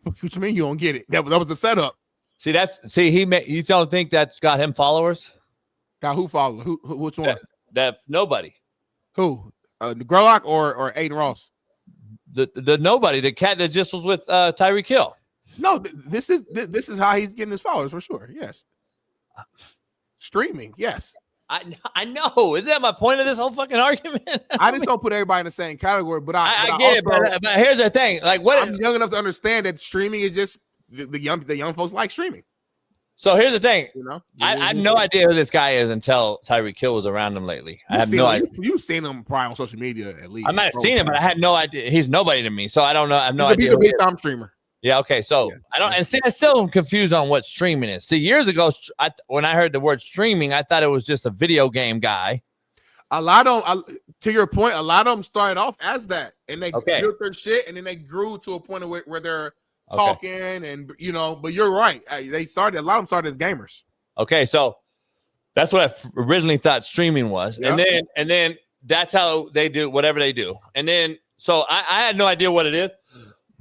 What you mean you don't get it? That was the setup. See, you don't think that's got him followers? Now who followed? Who which one? That nobody. Who? Gorlock or Aiden Ross? The nobody, the cat that just was with Tyreek Hill. No, this is how he's getting his followers for sure. Yes. Streaming, yes. I know. Isn't that my point of this whole fucking argument? I just don't put everybody in the same category, but I get it. But here's the thing: like, what? I'm young enough to understand that streaming is just the young folks like streaming. So here's the thing: you know, I had no idea who this guy is until Tyreek Hill was around him lately. I have no idea. You've seen him probably on social media at least. I might have seen him, but I had no idea. He's nobody to me, so I don't know. I have no idea. He's a big time streamer. Yeah. Okay. So I don't, and see, I still am confused on what streaming is. See, years ago, when I heard the word streaming, I thought it was just a video game guy. A lot of them, to your point, a lot of them started off as that, and they built their shit, and then they grew to a point where they're talking, and you know. But you're right; they started. A lot of them started as gamers. Okay, so that's what I originally thought streaming was, and then that's how they do whatever they do, and then so I had no idea what it is.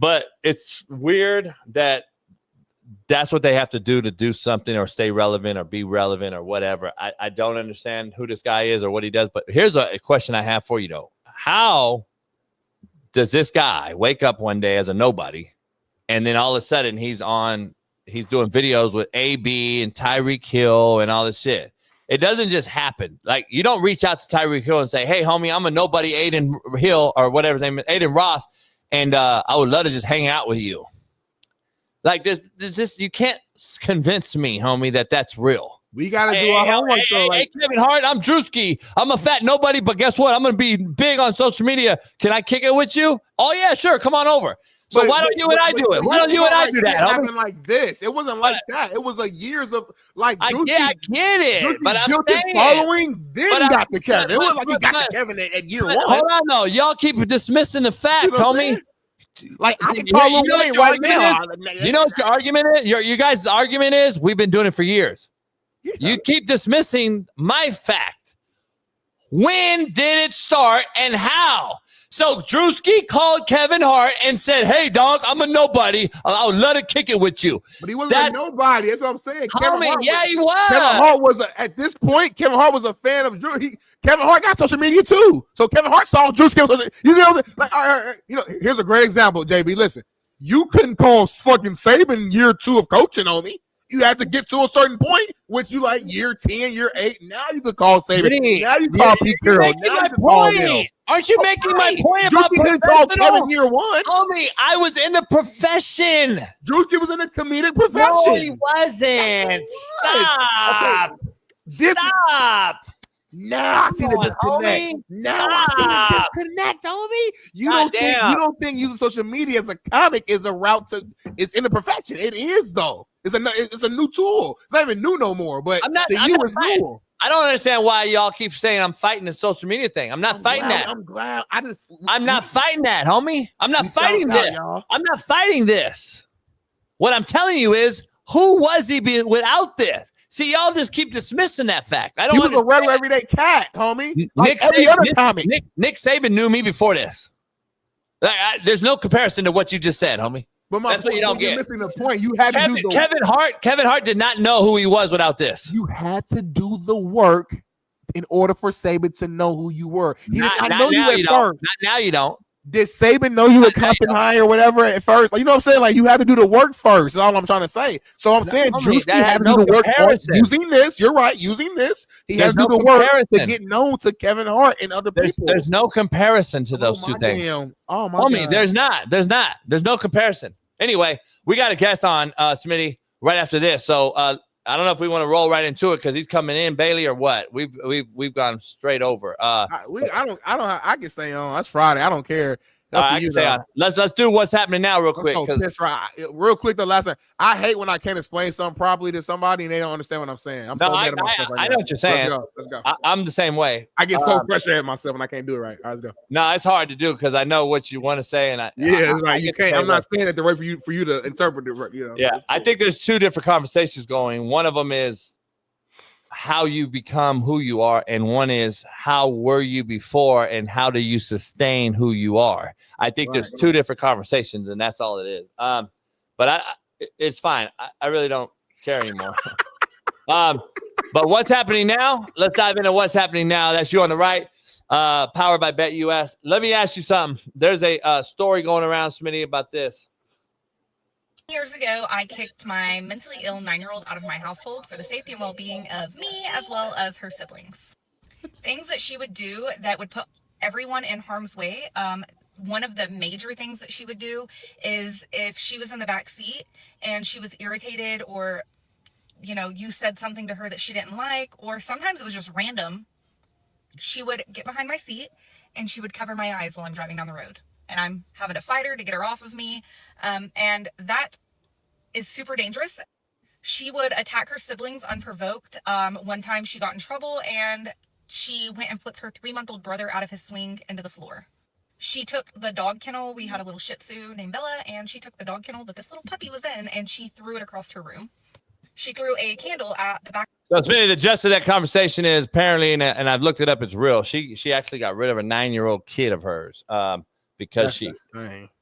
But it's weird that that's what they have to do something or stay relevant or be relevant or whatever. I don't understand who this guy is or what he does. But here's a question I have for you, though. How does this guy wake up one day as a nobody and then all of a sudden he's doing videos with AB and Tyreek Hill and all this shit? It doesn't just happen. Like, you don't reach out to Tyreek Hill and say, hey, homie, I'm a nobody, Aiden Hill or whatever his name is, Aiden Ross. And I would love to just hang out with you. Like, there's this, you can't convince me, homie, that that's real. We got to do our homework, though. Hey, Kevin Hart, I'm Drewski. I'm a fat nobody, but guess what? I'm going to be big on social media. Can I kick it with you? Oh, yeah, sure. Come on over. So why don't you and I do it? Why don't you and I do that? It happened like this. It wasn't like that. It was like years of like. I get it, but I'm saying following. Then he got the Kevin. It was like he got the Kevin at year one. Hold on, though. Y'all keep dismissing the fact, homie. Like, I can call him Wayne right now. You know what your argument is? Your guys' argument is we've been doing it for years. Yeah. You keep dismissing my fact. When did it start and how? So Drewski called Kevin Hart and said, hey, dog, I'm a nobody. I would love to kick it with you. But he wasn't a nobody. That's what I'm saying. He was. Kevin Hart was, at this point, Kevin Hart was a fan of Drew. Kevin Hart got social media, too. So Kevin Hart saw Drewski. You know what I'm saying? Like, all right, you know, here's a great example, JB. Listen, you couldn't call fucking Saban year 2 of coaching on me. You had to get to a certain point, which you like year 10, year 8. Now you can call Saban. Now you call Pete Carroll. Now you can call Bill. Aren't you making my point about couldn't call Kevin year 1? Homie, I was in the profession. Drewski was in the comedic profession. No, he wasn't. Stop. Okay. Stop. Now I see the disconnect. Now I see the disconnect, homie. You don't think using social media as a comic is a route to it's in the perfection. It is though. It's a new tool. It's not even new no more. But it's new. I don't understand why y'all keep saying I'm fighting the social media thing. I'm not fighting that. I'm glad. I'm not fighting that, homie. I'm not fighting this. I'm not fighting this. What I'm telling you is, who was he without this? See, y'all just keep dismissing that fact. I don't. He was a regular everyday cat, homie. Like Nick Saban knew me before this. There's no comparison to what you just said, homie. But that's what you don't get. You're missing the point. You had to do the Kevin Hart did not know who he was without this. You had to do the work in order for Saban to know who you were. He did not know you at first. Now you don't. Did Saban know you at Compton High or whatever at first? Like, you know what I'm saying? Like, you had to do the work first. That's all I'm trying to say. So I'm saying Drewski had to do the work using this. You're right. Using this. He has to do the work to get known to Kevin Hart and other people. There's no comparison to those two things. Oh, my homie, God. There's not. There's no comparison. Anyway, we got a guest on, Smitty, right after this. So I don't know if we want to roll right into it because he's coming in, Bailey, or what. We've gone straight over. I can stay on. That's Friday. I don't care. I can stay on. Let's do what's happening now real quick. Real quick, the last thing. I hate when I can't explain something properly to somebody and they don't understand what I'm saying. I'm so mad at myself. I know what you're saying. Let's go. I'm the same way. I get so frustrated at myself when I can't do it right. All right, let's go. No, it's hard to do because I know what you want to say, and it's like you can't. I'm not saying it the way for you to interpret it. You know. Yeah, I think there's two different conversations going. One of them is how you become who you are, and one is how were you before and how do you sustain who you are. I think there's two different conversations, and that's all it is. But it's fine. I really don't care anymore. But what's happening now? Let's dive into what's happening now. That's you on the right. Powered by BetUS. Let me ask you something. There's a story going around, Smitty, about this. Years ago, I kicked my mentally ill 9-year-old out of my household for the safety and well-being of me as well as her siblings. Things that she would do that would put everyone in harm's way. One of the major things that she would do is if she was in the back seat and she was irritated or, you said something to her that she didn't like, or sometimes it was just random, she would get behind my seat and she would cover my eyes while I'm driving down the road. And I'm having to fight her to get her off of me. And that is super dangerous. She would attack her siblings unprovoked. One time she got in trouble and she went and flipped her 3-month-old brother out of his swing into the floor. She took the dog kennel. We had a little Shih Tzu named Bella, and she took the dog kennel that this little puppy was in, and she threw it across her room. She threw a candle at the back. So, Smitty, the gist of that conversation is apparently, and I've looked it up, it's real. She actually got rid of a 9-year-old kid of hers. Because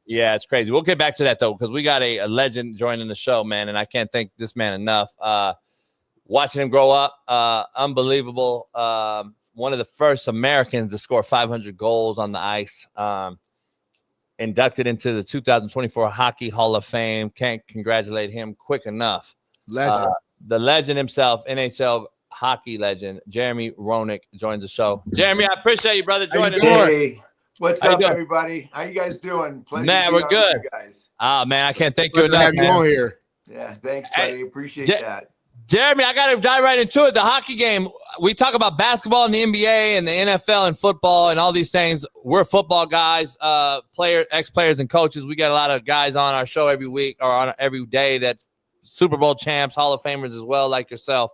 yeah, it's crazy. We'll get back to that though, because we got a legend joining the show, man, and I can't thank this man enough. Watching him grow up, unbelievable. One of the first Americans to score 500 goals on the ice. Inducted into the 2024 Hockey Hall of Fame. Can't congratulate him quick enough. Legend. The legend himself, NHL hockey legend, Jeremy Roenick joins the show. Jeremy, I appreciate you, brother, joining the board. What's up, everybody? How you guys doing? Pleasure man, we're good. Guys. Man, I can't thank you enough. You on here. Yeah, thanks, buddy. Appreciate that. Jeremy, I got to dive right into it. The hockey game. We talk about basketball and the NBA and the NFL and football and all these things. We're football guys, ex-players and coaches. We got a lot of guys on our show every week or on every day that's Super Bowl champs, Hall of Famers as well, like yourself.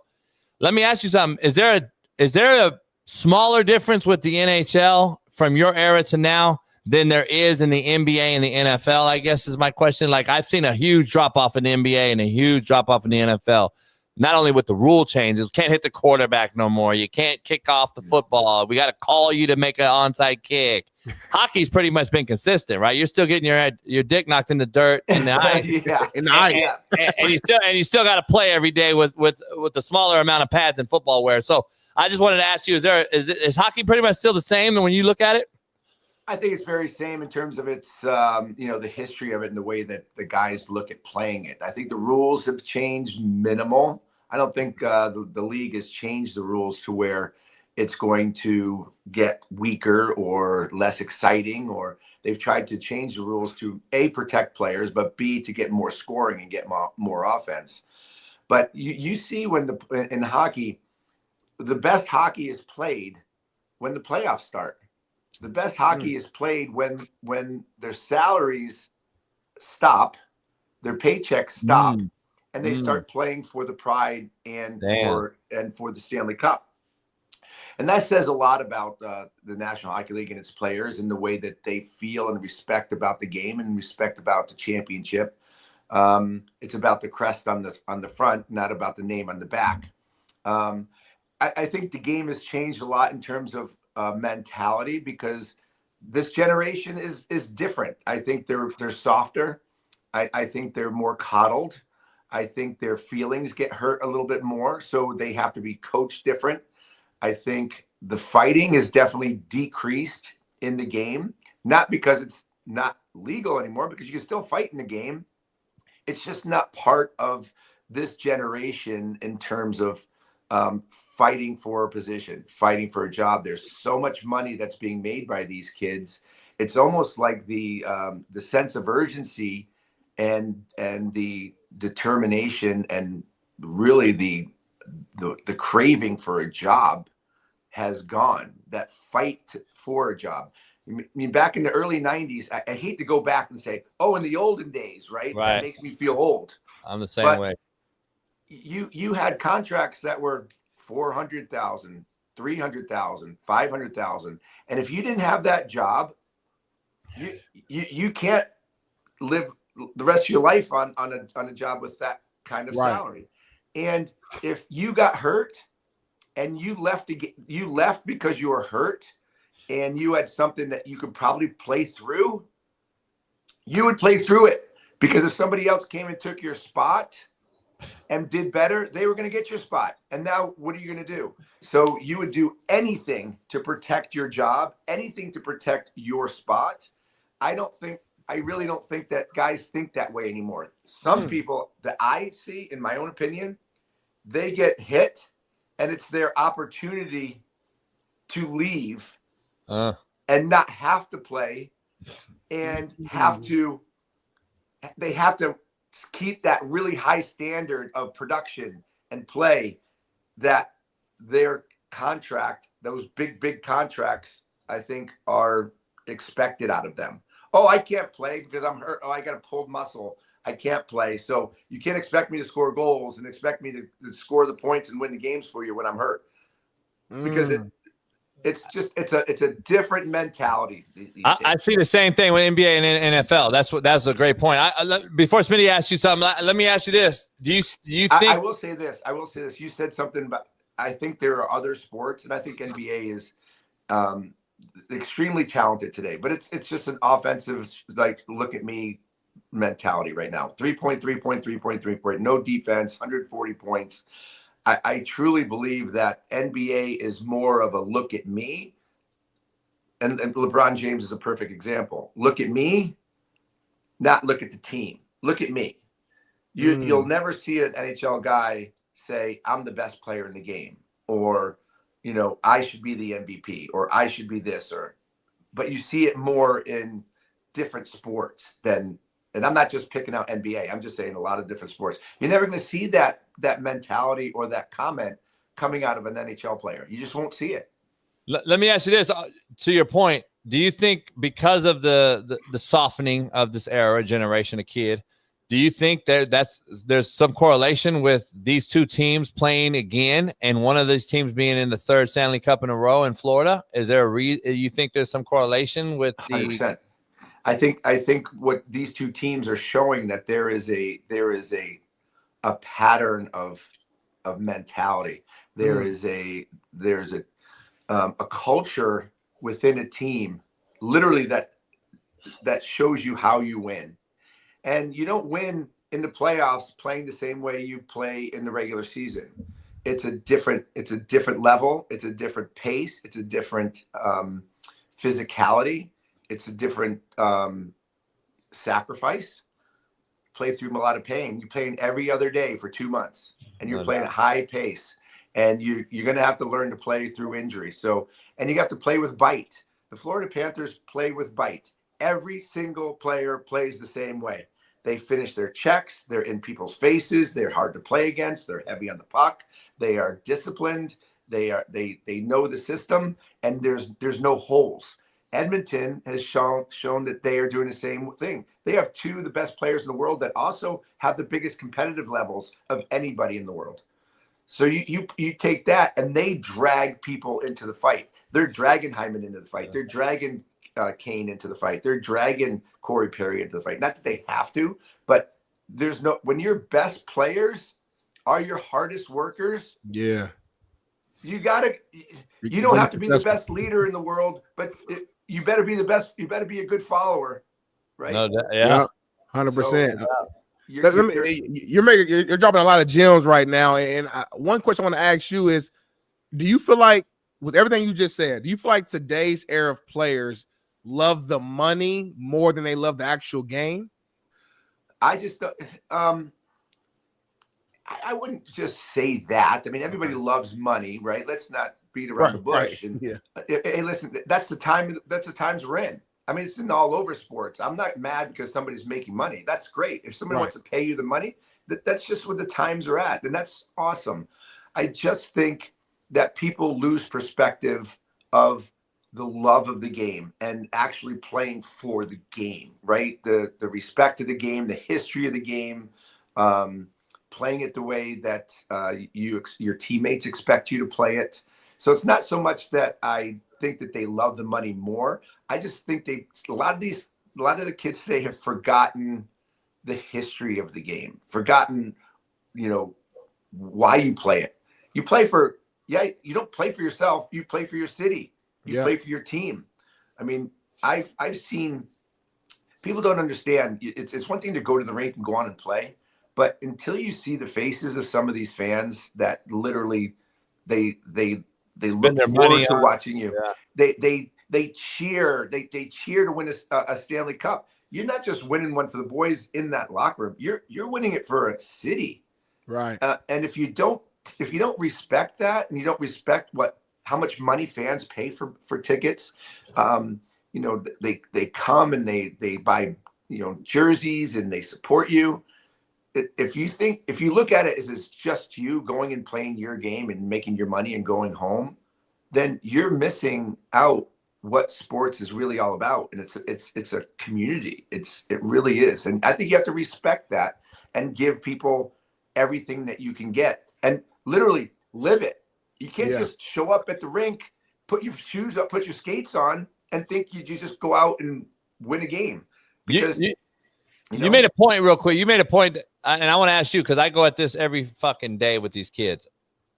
Let me ask you something. Is there a smaller difference with the NHL from your era to now than there is in the NBA and the NFL, I guess is my question. Like, I've seen a huge drop-off in the NBA and a huge drop-off in the NFL, not only with the rule changes. Can't hit the quarterback no more. You can't kick off the football. We got to call you to make an onside kick. Hockey's pretty much been consistent, right? You're still getting your dick knocked in the dirt in the eye. In the eye. And you still got to play every day with the smaller amount of pads and football wear. So I just wanted to ask you, is hockey pretty much still the same when you look at it? I think it's very same in terms of its, the history of it and the way that the guys look at playing it. I think the rules have changed minimal. I don't think the league has changed the rules to where it's going to get weaker or less exciting, or they've tried to change the rules to A, protect players, but B, to get more scoring and get more offense. But you see in hockey, the best hockey is played when the playoffs start. The best hockey is played when their salaries stop, their paychecks stop, and they start playing for the pride and for the Stanley Cup. And that says a lot about the National Hockey League and its players and the way that they feel and respect about the game and respect about the championship. It's about the crest on the front, not about the name on the back. I think the game has changed a lot in terms of mentality, because this generation is different. I think they're softer. I think they're more coddled. I think their feelings get hurt a little bit more, so they have to be coached different. I think the fighting is definitely decreased in the game, not because it's not legal anymore, because you can still fight in the game. It's just not part of this generation in terms of fighting for a position, fighting for a job. There's so much money that's being made by these kids. It's almost like the sense of urgency and the determination and really the craving for a job has gone. That fight for a job. I mean, back in the early 90s, I hate to go back and say, oh, in the olden days, right? That makes me feel old. I'm the same way. You had contracts that were $400,000, $300,000, $500,000. And if you didn't have that job, you can't live the rest of your life on a job with that kind of salary. And if you got hurt and you left because you were hurt and you had something that you could probably play through, you would play through it, because if somebody else came and took your spot and did better, they were going to get your spot. And now what are you going to do? So you would do anything to protect your job, anything to protect your spot. I really don't think that guys think that way anymore. Some people that I see, in my own opinion, they get hit and it's their opportunity to leave and not have to play, and they have to keep that really high standard of production and play that their contract, those big contracts, I think are expected out of them. Oh, I can't play because I'm hurt. Oh, I got a pulled muscle. I can't play. So you can't expect me to score goals and expect me to score the points and win the games for you when I'm hurt. Because it's a different mentality. I see the same thing with NBA and NFL. That's a great point. Before Smitty asks you something, let me ask you this: Do you think? I will say this. You said something about. I think there are other sports, and I think NBA is extremely talented today. But it's just an offensive, like, look at me mentality right now. 3-point, 3-point, 3-point, 3-point. No defense. 140 points. I truly believe that NBA is more of a look at me, and LeBron James is a perfect example. Look at me, not look at the team. Look at me. You'll never see an NHL guy say, I'm the best player in the game, or, I should be the MVP, or I should be this, but you see it more in different sports than, and I'm not just picking out NBA. I'm just saying a lot of different sports. You're never going to see that mentality or that comment coming out of an NHL player. You just won't see it. Let me ask you this, to your point. Do you think because of the softening of this era, generation of kid, do you think there's some correlation with these two teams playing again and one of these teams being in the third Stanley Cup in a row in Florida? Is there you think there's some correlation with the 100%. I think what these two teams are showing, that there is a pattern of mentality. There's a culture within a team, literally that shows you how you win. And you don't win in the playoffs playing the same way you play in the regular season. It's a different level. It's a different pace. It's a different physicality. It's a different sacrifice. Play through a lot of pain. You're playing every other day for 2 months, and you're playing at high pace, and you're going to have to learn to play through injury. So, and you have to play with bite. The Florida Panthers play with bite. Every single player plays the same way. They finish their checks. They're in people's faces. They're hard to play against. They're heavy on the puck. They are disciplined. They know the system, and there's no holes. Edmonton has shown that they are doing the same thing. They have two of the best players in the world that also have the biggest competitive levels of anybody in the world. So you take that, and they drag people into the fight. They're dragging Hyman into the fight. They're dragging Kane into the fight. They're dragging Corey Perry into the fight. Not that they have to, but when your best players are your hardest workers. Yeah. You don't have to be the best leader in the world, but you better be the best. You better be a good follower, right? No, yeah, 100%. You're dropping a lot of gems right now. And one question I want to ask you is, do you feel like, with everything you just said, do you feel like today's era of players love the money more than they love the actual game? I just I wouldn't just say that. I mean, everybody loves money, right? Let's not beat around the bush. Right. And Yeah. Hey, listen, that's the times we're in. I mean, it's in all over sports. I'm not mad because somebody's making money. That's great. If somebody wants to pay you the money, that's just where the times are at, and that's awesome. I just think that people lose perspective of the love of the game and actually playing for the game, right? The respect of the game, the history of the game, playing it the way that your teammates expect you to play it. So it's not so much that I think that they love the money more. I just think a lot of the kids today have forgotten the history of the game, forgotten, why you play it. You play for, you don't play for yourself. You play for your city. You play for your team. I mean, I've seen people don't understand. It's one thing to go to the rink and go on and play, but until you see the faces of some of these fans that literally they look forward to watching you. Yeah. They cheer. They cheer to win a Stanley Cup. You're not just winning one for the boys in that locker room. You're winning it for a city. Right. And if you don't respect that, and you don't respect how much money fans pay for tickets, they come and they buy jerseys and they support you. If you look at it as it's just you going and playing your game and making your money and going home, then you're missing out what sports is really all about. And it's a community. It really is. And I think you have to respect that and give people everything that you can get and literally live it. You can't just show up at the rink, put your shoes up, put your skates on, and think you just go out and win a game. Because you made a point real quick. You made a point, and I want to ask you, because I go at this every fucking day with these kids.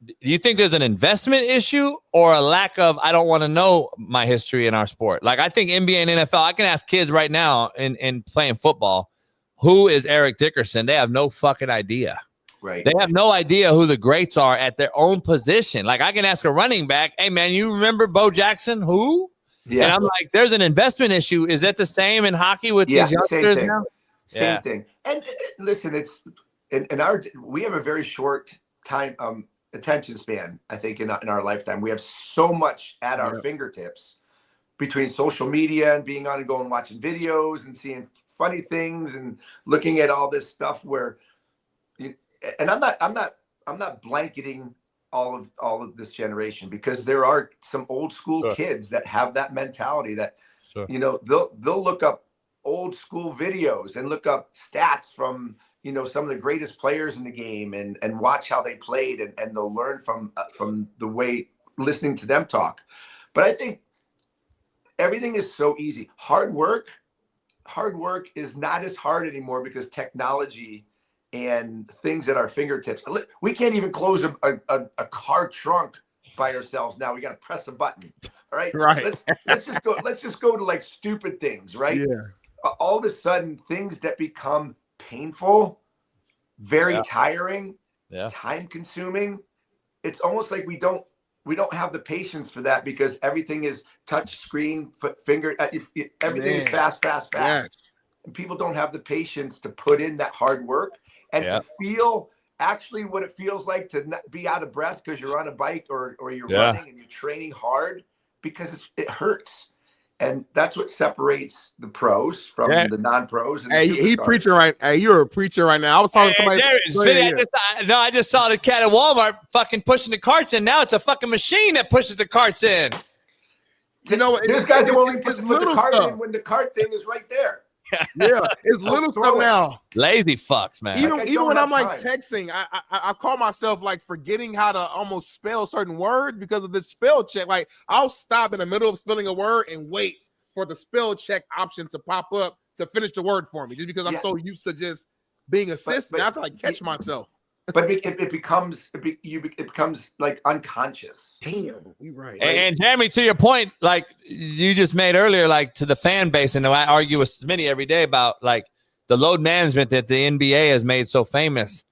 Do you think there's an investment issue or a lack of, I don't want to know my history in our sport? Like, I think NBA and NFL, I can ask kids right now in playing football, who is Eric Dickerson? They have no fucking idea. Right. They have no idea who the greats are at their own position. Like, I can ask a running back, hey, man, you remember Bo Jackson? Who? Yeah. And I'm like, there's an investment issue. Is that the same in hockey with these youngsters now? Same thing. And listen, it's we have a very short time attention span. I think in our lifetime, we have so much at our fingertips between social media and being on and going and watching videos and seeing funny things and looking at all this stuff. And I'm not blanketing all of this generation, because there are some old school kids that have that mentality that they'll look up old school videos and look up stats from some of the greatest players in the game and watch how they played and they'll learn from the way listening to them talk. But I think everything is so easy. Hard work is not as hard anymore because technology and things at our fingertips. We can't even close a car trunk by ourselves now. We got to press a button. All right. Right. Let's just go to like stupid things, right? Yeah. All of a sudden, things that become painful, very tiring, time consuming. It's almost like we don't have the patience for that, because everything is touch screen, finger. Everything is fast. Yes. And people don't have the patience to put in that hard work and to feel actually what it feels like to not be out of breath because you're on a bike or you're running and you're training hard, because it hurts. And that's what separates the pros from the non-pros. And hey, he preaching right. Hey, you're a preacher right now. I was talking to somebody. I just saw the cat at Walmart fucking pushing the carts in. Now it's a fucking machine that pushes the carts in. You know, there's guys who only put the cart in when the cart thing is right there. Yeah, it's little stuff now. Lazy fucks, man. Even when I'm like texting, I call myself like forgetting how to almost spell certain words because of this spell check. Like, I'll stop in the middle of spelling a word and wait for the spell check option to pop up to finish the word for me, just because I'm so used to just being assistant. I have to like catch myself. But it becomes like unconscious. Damn, you're right. And Jeremy, to your point, like you just made earlier, like to the fan base, and I argue with Smitty every day about like the load management that the NBA has made so famous.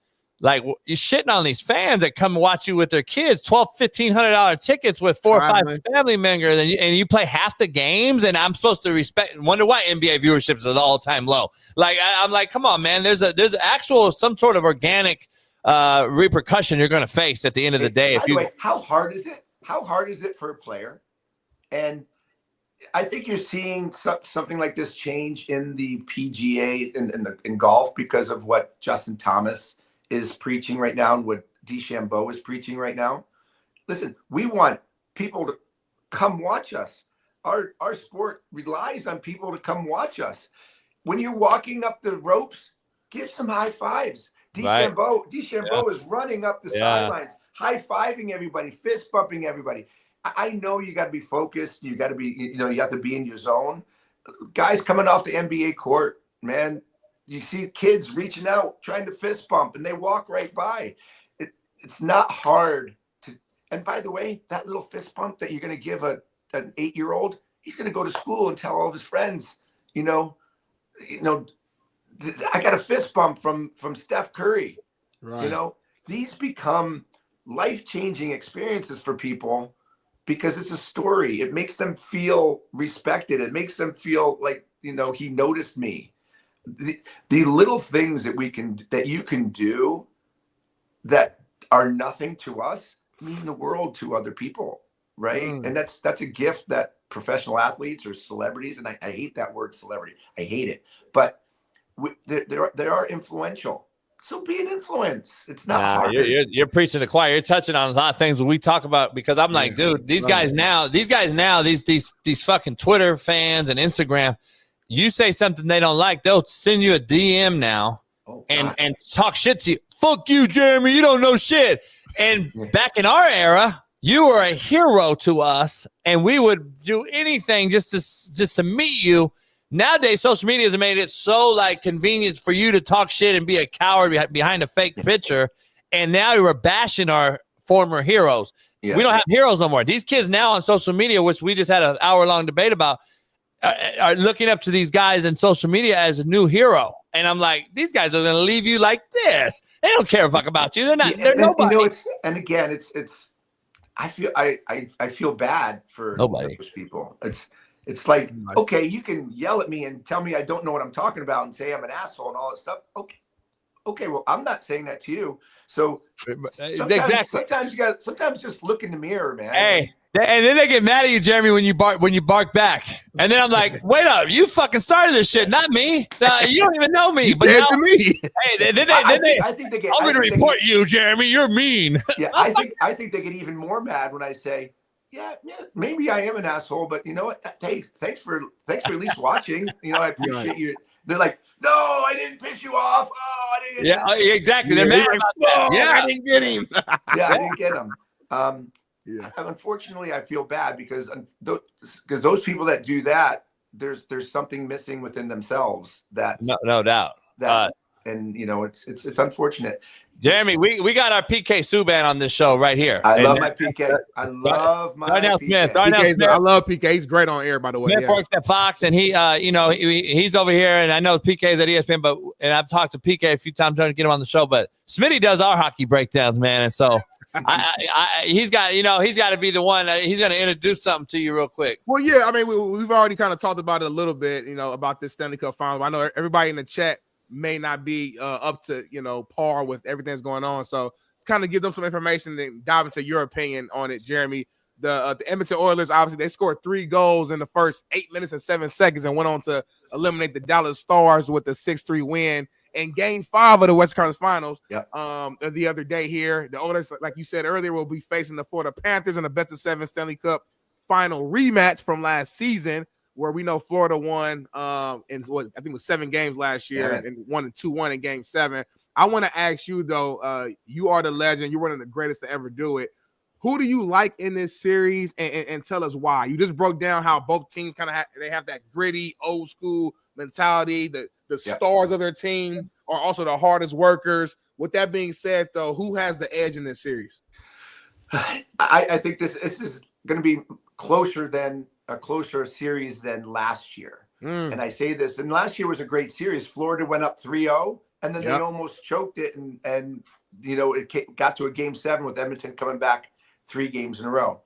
Like, you're shitting on these fans that come watch you with their kids, $1,500 tickets with 4 or 5 family members, and you play half the games, and I'm supposed to respect. Wonder why NBA viewership is at all-time low. Like, I'm like, come on, man. There's actual some sort of organic repercussion you're going to face at the end of the day. By the way, how hard is it? How hard is it for a player? And I think you're seeing something like this change in the PGA in golf because of what Justin Thomas is preaching right now and what DeChambeau is preaching right now. Listen, we want people to come watch us. Our sport relies on people to come watch us. When you're walking up the ropes, give some high fives. DeChambeau is running up the sidelines, high-fiving everybody, fist bumping everybody. I know you got to be focused. You got to be, you have to be in your zone. Guys coming off the NBA court, man, you see kids reaching out, trying to fist bump, and they walk right by. It's not hard to. And by the way, that little fist bump that you're going to give an 8-year-old, he's going to go to school and tell all of his friends, I got a fist bump from Steph Curry. Right. These become life-changing experiences for people because it's a story. It makes them feel respected. It makes them feel like, he noticed me. The little things that you can do that are nothing to us mean the world to other people, right? And that's a gift that professional athletes or celebrities, and I hate that word celebrity. I hate it. But they are influential. So be an influence. It's not hard. You're preaching the choir. You're touching on a lot of things we talk about because I'm like, dude, these guys now, these fucking Twitter fans and Instagram, you say something they don't like, they'll send you a DM now and talk shit to you. Fuck you, Jeremy. You don't know shit. And back in our era, you were a hero to us, and we would do anything just to meet you. Nowadays, social media has made it so convenient for you to talk shit and be a coward behind a fake picture. And now we're bashing our former heroes. Yeah. We don't have heroes no more. These kids now on social media, which we just had an hour-long debate about, are looking up to these guys in social media as a new hero. And I'm like, these guys are going to leave you like this. They don't care a fuck about you. They're not. They're nobody. I feel bad for those people. It's like, okay, you can yell at me and tell me I don't know what I'm talking about and say I'm an asshole and all that stuff. Okay, well, I'm not saying that to you. So sometimes just look in the mirror, man. Hey, and then they get mad at you, Jeremy, when you bark back. And then I'm like, wait up, you fucking started this shit, not me. You don't even know me. But now, to me. Hey, I think they get. I'm going to report you, Jeremy. You're mean. Yeah, I think they get even more mad when I say, yeah, maybe I am an asshole, but you know what? Thanks for at least watching. I appreciate you. They're like, no, I didn't piss you off. Oh, I didn't. Yeah, exactly. They're mad about that. Yeah, I didn't get him. I didn't get him. Unfortunately, I feel bad because those people that do that, there's something missing within themselves. That no doubt. And it's unfortunate. Jeremy, we got our PK Subban on this show right here. I love my PK. I love my Darnell PK. Smith. I love PK. He's great on air, by the way. Smith works at Fox, and he, he's over here, and I know PK's at ESPN, and I've talked to PK a few times trying to get him on the show, but Smitty does our hockey breakdowns, man, and so he's got to be the one. He's going to introduce something to you real quick. Well, yeah, I mean, we've already kind of talked about it a little bit, about this Stanley Cup final. I know everybody in the chat may not be up to par with everything that's going on, so kind of give them some information and dive into your opinion on it, Jeremy. The Edmonton Oilers, obviously they scored 3 goals in the first 8 minutes and 7 seconds and went on to eliminate the Dallas Stars with the 6-3 win in Game 5 of the Western Conference Finals. The other day here, the Oilers, like you said earlier, will be facing the Florida Panthers in the best of 7 Stanley Cup final rematch from last season, where we know Florida won in I think it was 7 games last year and won 2-1 in Game 7. I want to ask you though, you are the legend. You're one of the greatest to ever do it. Who do you like in this series, and tell us why? You just broke down how both teams kind of have that gritty, old school mentality. The stars of their team are also the hardest workers. With that being said, though, who has the edge in this series? I think this is going to be a closer series than last year. And I say this, and last year was a great series. Florida went up 3-0, and then they almost choked it, and it got to a Game 7 with Edmonton coming back 3 games in a row.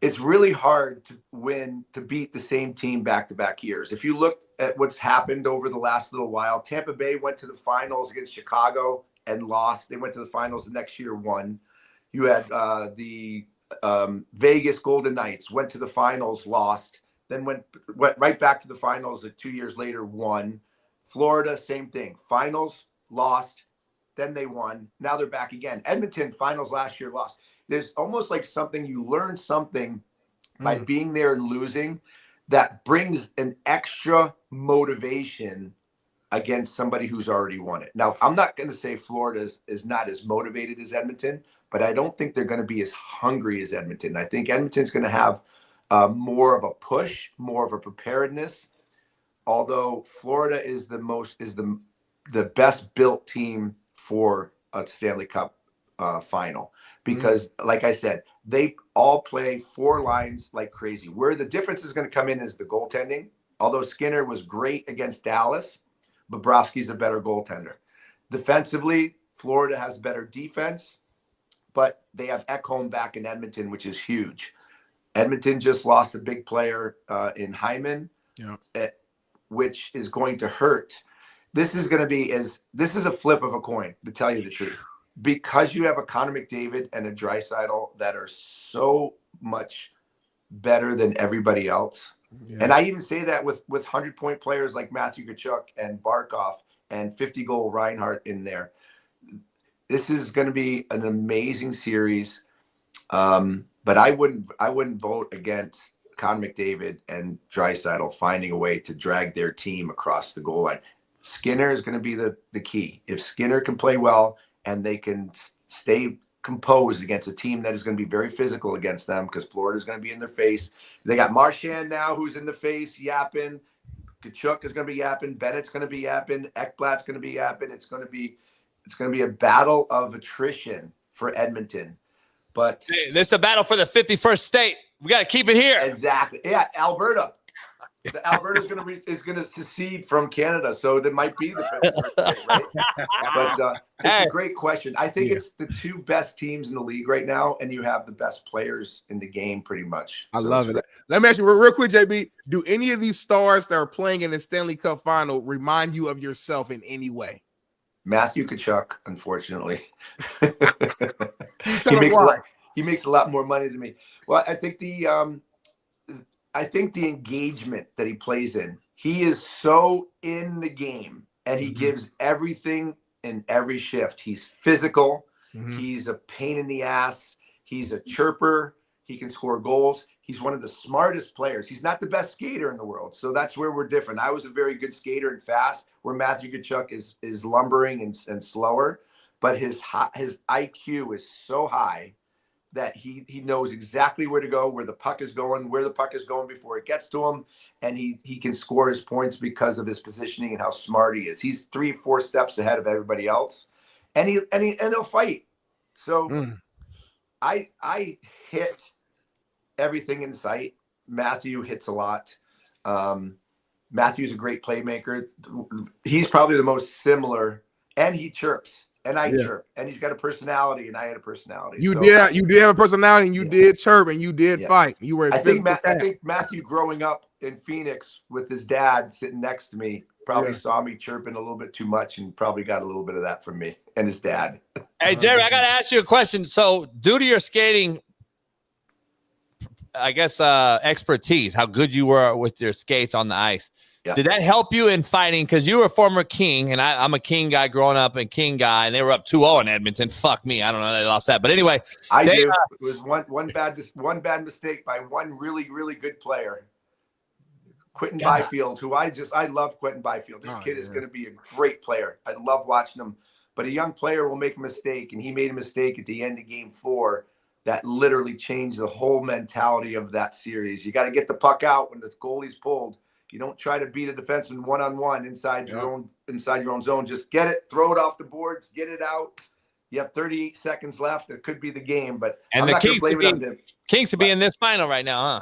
It's really hard to beat the same team back-to-back years. If you looked at what's happened over the last little while, Tampa Bay went to the finals against Chicago and lost. They went to the finals the next year, won. You had the Vegas Golden Knights went to the finals, lost, then went right back to the finals 2 years later, won. Florida, same thing. Finals, lost, then they won. Now they're back again. Edmonton finals last year lost. There's almost like something, you learn something by being there and losing that brings an extra motivation against somebody who's already won it. Now, I'm not going to say Florida is not as motivated as Edmonton, but I don't think they're going to be as hungry as Edmonton. I think Edmonton's going to have more of a push, more of a preparedness. Although Florida is the best built team for a Stanley Cup final, because like I said, they all play 4 lines like crazy. Where the difference is going to come in is the goaltending. Although Skinner was great against Dallas, Bobrovsky's a better goaltender. Defensively, Florida has better defense, but they have Ekholm back in Edmonton, which is huge. Edmonton just lost a big player in Hyman, which is going to hurt. This is a flip of a coin, to tell you the truth, because you have a Connor McDavid and a Draisaitl that are so much better than everybody else. Yeah. And I even say that with 100-point players like Matthew Tkachuk and Barkov and 50-goal Reinhart in there. This is going to be an amazing series. But I wouldn't vote against Connor McDavid and Draisaitl finding a way to drag their team across the goal line. Skinner is going to be the key. If Skinner can play well and they can stay composed against a team that is going to be very physical against them, because Florida is going to be in their face. They got Marchand now, who's in the face, yapping. Tkachuk is going to be yapping. Bennett's going to be yapping. Ekblad's going to be yapping. It's going to be a battle of attrition for Edmonton. But hey, this is a battle for the 51st state. We got to keep it here. Exactly. Yeah, Alberta. Alberta is going to secede from Canada, so there might be the 51st state, right? But it's a great question. I think it's the 2 best teams in the league right now, and you have the best players in the game, pretty much. I love it. Let me ask you real quick, JB. Do any of these stars that are playing in the Stanley Cup final remind you of yourself in any way? Matthew Tkachuk, unfortunately. He makes a lot more money than me. Well, I think the engagement that he plays in, he is so in the game, and he gives everything in every shift. He's physical. He's a pain in the ass. He's a chirper. He can score goals. He's one of the smartest players. He's not the best skater in the world, so that's where we're different. I was a very good skater and fast, where Matthew Tkachuk is lumbering and slower, but his IQ is so high that he knows exactly where to go, where the puck is going before it gets to him, and he can score his points because of his positioning and how smart he is. He's 3-4 steps ahead of everybody else, and he'll fight. So I hit everything in sight. Matthew hits a lot. Matthew's a great playmaker. He's probably the most similar, and he chirps. And I chirp, and he's got a personality, and I had a personality. You did have a personality, and you did chirp, and you did fight. You were. I think Matthew, growing up in Phoenix with his dad sitting next to me, probably saw me chirping a little bit too much, and probably got a little bit of that from me and his dad. Hey, Jerry, I got to ask you a question. So, due to your skating, I guess expertise, how good you were with your skates on the ice. Yeah. Did that help you in fighting? Because you were a former King, and I'm a King guy growing up, and King guy, and they were up 2-0 in Edmonton. Fuck me, I don't know they lost that, but anyway, it was one bad mistake by one really, really good player, Quentin Byfield, who I love Quentin Byfield. This kid is going to be a great player. I love watching him, but a young player will make a mistake, and he made a mistake at the end of Game 4 that literally changed the whole mentality of that series. You got to get the puck out when the goalie's pulled. You don't try to beat a defenseman one-on-one inside your own zone. Just get it, throw it off the boards, get it out. You have 38 seconds left. It could be the game, but I'm not going to blame it on them. Kings to be in this final right now, huh?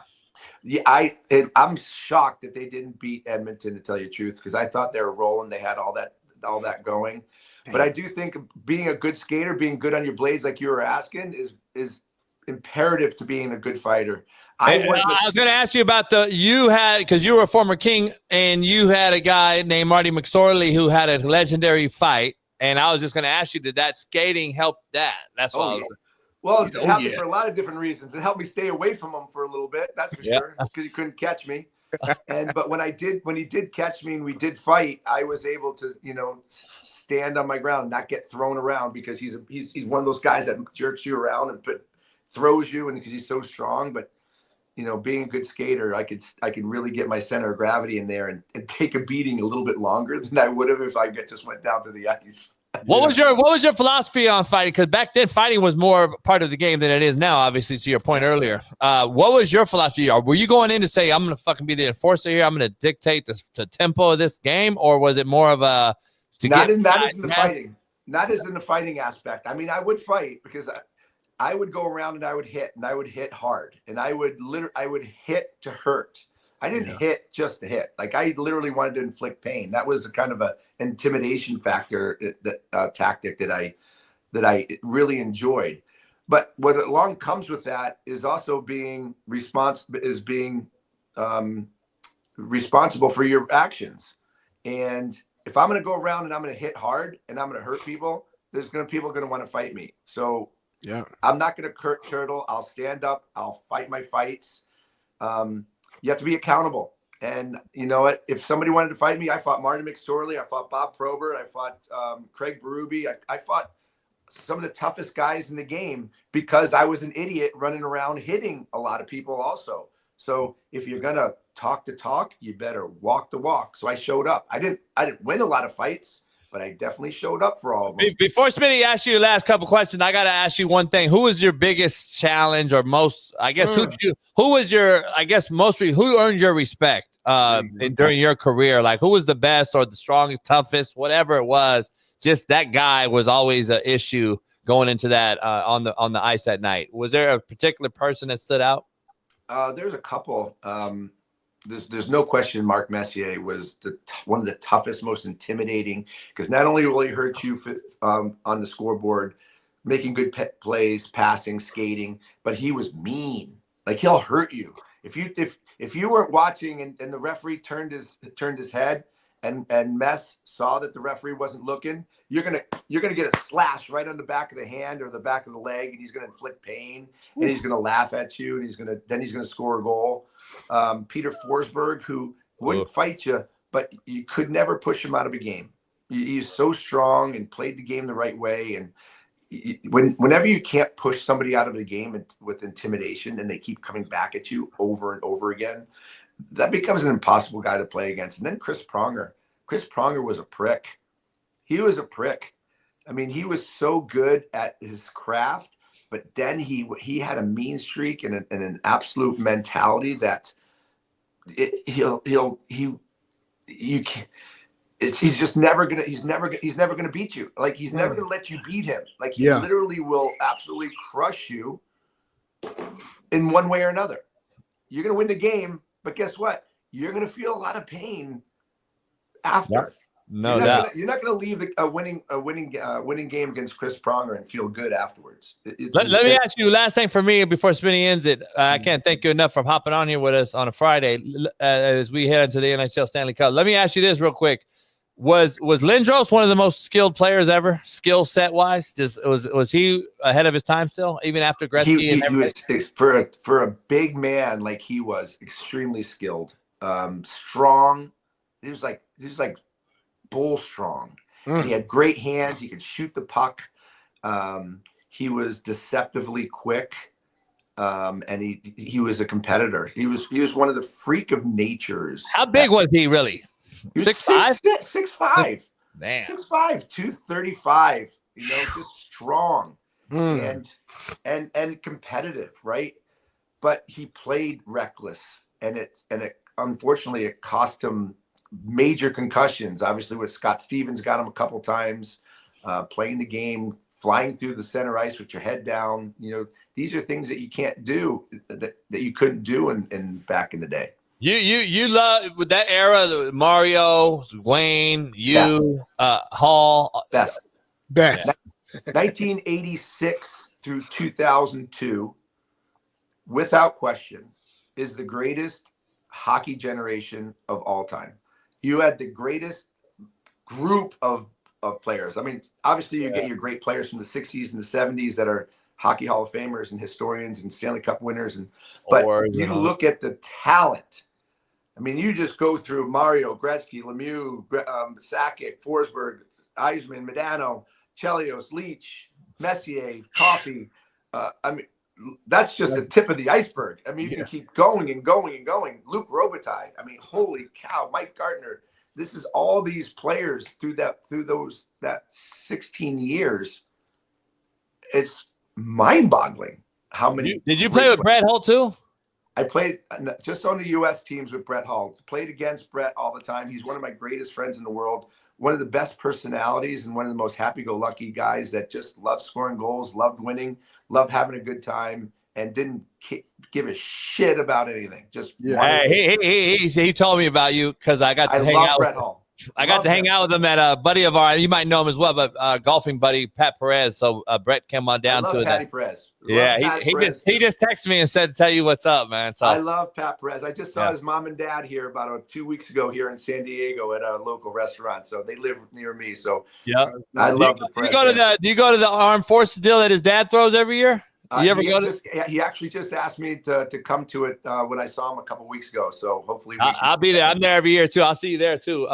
Yeah, I'm shocked that they didn't beat Edmonton, to tell you the truth, because I thought they were rolling. They had all that going. Damn. But I do think being a good skater, being good on your blades, like you were asking, is imperative to being a good fighter. I was going to ask you about because you were a former King, and you had a guy named Marty McSorley who had a legendary fight, and I was just going to ask you, did that skating help that? That's what Well, it helped me for a lot of different reasons. It helped me stay away from him for a little bit, that's for sure, because he couldn't catch me. But when he did catch me and we did fight, I was able to, stand on my ground and not get thrown around, because he's one of those guys that jerks you around and throws you, and because he's so strong. But you know, being a good skater, I could really get my center of gravity in there and take a beating a little bit longer than I would have if I just went down to the ice. What was your philosophy on fighting? Because back then, fighting was more part of the game than it is now. Obviously, to your point earlier, what was your philosophy? Or were you going in to say, "I'm going to fucking be the enforcer here. I'm going to dictate the tempo of this game," or was it more of a not as in the fighting aspect? I mean, I would fight because I would go around and I would hit hard, and I would hit to hurt. I didn't hit just to hit. Like, I literally wanted to inflict pain. That was a kind of a intimidation factor, tactic that I really enjoyed. But what along comes with that is also being responsible for your actions. And if I'm going to go around and I'm going to hit hard and I'm going to hurt people, people are going to want to fight me. So yeah, I'm not going to turtle. I'll stand up. I'll fight my fights. You have to be accountable. And you know what? If somebody wanted to fight me, I fought Martin McSorley. I fought Bob Probert. I fought Craig Berube. I fought some of the toughest guys in the game because I was an idiot running around hitting a lot of people also. So if you're going to talk the talk, you better walk the walk. So I showed up. I didn't win a lot of fights, but I definitely showed up for all of them. Before Smitty asks you the last couple questions, I got to ask you one thing. Who was your biggest challenge or most, I guess, who earned your respect during your career? Like, who was the best or the strongest, toughest, whatever it was? Just that guy was always an issue going into that on the ice at night. Was there a particular person that stood out? There's a couple. There's no question Mark Messier was one of the toughest, most intimidating, because not only will he hurt you on the scoreboard, making good plays, passing, skating, but he was mean. Like, he'll hurt you. If you weren't watching and the referee turned his head and Mess saw that the referee wasn't looking, you're gonna get a slash right on the back of the hand or the back of the leg, and he's gonna inflict pain, and he's gonna laugh at you, and he's gonna score a goal. Peter Forsberg, who wouldn't fight you, but you could never push him out of a game. He's so strong and played the game the right way. And whenever you can't push somebody out of the game with intimidation, and they keep coming back at you over and over again, that becomes an impossible guy to play against. And then Chris Pronger. Chris Pronger was a prick. He was a prick. I mean, he was so good at his craft, but then he had a mean streak and an absolute mentality that he's never gonna beat you. Like, he's never gonna let you beat him. Like, he literally will absolutely crush you in one way or another. You're gonna win the game, but guess what? You're gonna feel a lot of pain after. No doubt. You're not going to leave a winning game against Chris Pronger and feel good afterwards. Let me ask you last thing for me before Smitty ends it. I can't thank you enough for hopping on here with us on a Friday as we head into the NHL Stanley Cup. Let me ask you this real quick: Was Lindros one of the most skilled players ever, skill set wise? Was he ahead of his time still, even after Gretzky and everything? He was, for a big man like he was, extremely skilled, strong. He was like bull strong. He had great hands. He could shoot the puck. He was deceptively quick, and he was a competitor. He was one of the freak of natures. How big was he really? He was 6'5". 6'5". Man. 6'5", 235. You know, just strong and competitive, right? But he played reckless, and it unfortunately it cost him major concussions. Obviously, with Scott Stevens got him a couple times, playing the game, flying through the center ice with your head down. You know, these are things that you can't do, that you couldn't do in back in the day. You love with that era, Mario, Wayne, Hall, best. 1986 through 2002, without question, is the greatest hockey generation of all time. You had the greatest group of players. I mean, obviously you get your great players from the 60s and the 70s that are Hockey Hall of Famers and historians and Stanley Cup winners. But you look at the talent. I mean, you just go through Mario, Gretzky, Lemieux, Sakic, Forsberg, Eisman, Medano, Chelios, Leach, Messier, Coffey. I mean, that's just the tip of the iceberg. I mean, you can keep going and going and going. Luke Robitaille. I mean, holy cow, Mike Gardner. This is all these players through that 16 years. It's mind-boggling how many. Did you play with Brett Hull too? I played just on the U.S. teams with Brett Hull. Played against Brett all the time. He's one of my greatest friends in the world. One of the best personalities and one of the most happy-go-lucky guys that just loved scoring goals, loved winning, loved having a good time, and didn't give a shit about anything. Just he told me about you because I got to hang out. Brett Hull. I got to hang out with him at a buddy of ours. You might know him as well, but golfing buddy Pat Perez. So Brett came on down to it. Patty Perez. He just texted me and said, "Tell you what's up, man." So I love Pat Perez. I just saw his mom and dad here about 2 weeks ago here in San Diego at a local restaurant. So they live near me. So I love the Perez. Do you go to the armed forces deal that his dad throws every year? You ever go to? He actually just asked me to come to it when I saw him a couple weeks ago. So hopefully I'll be there. I'm there every year too. I'll see you there too.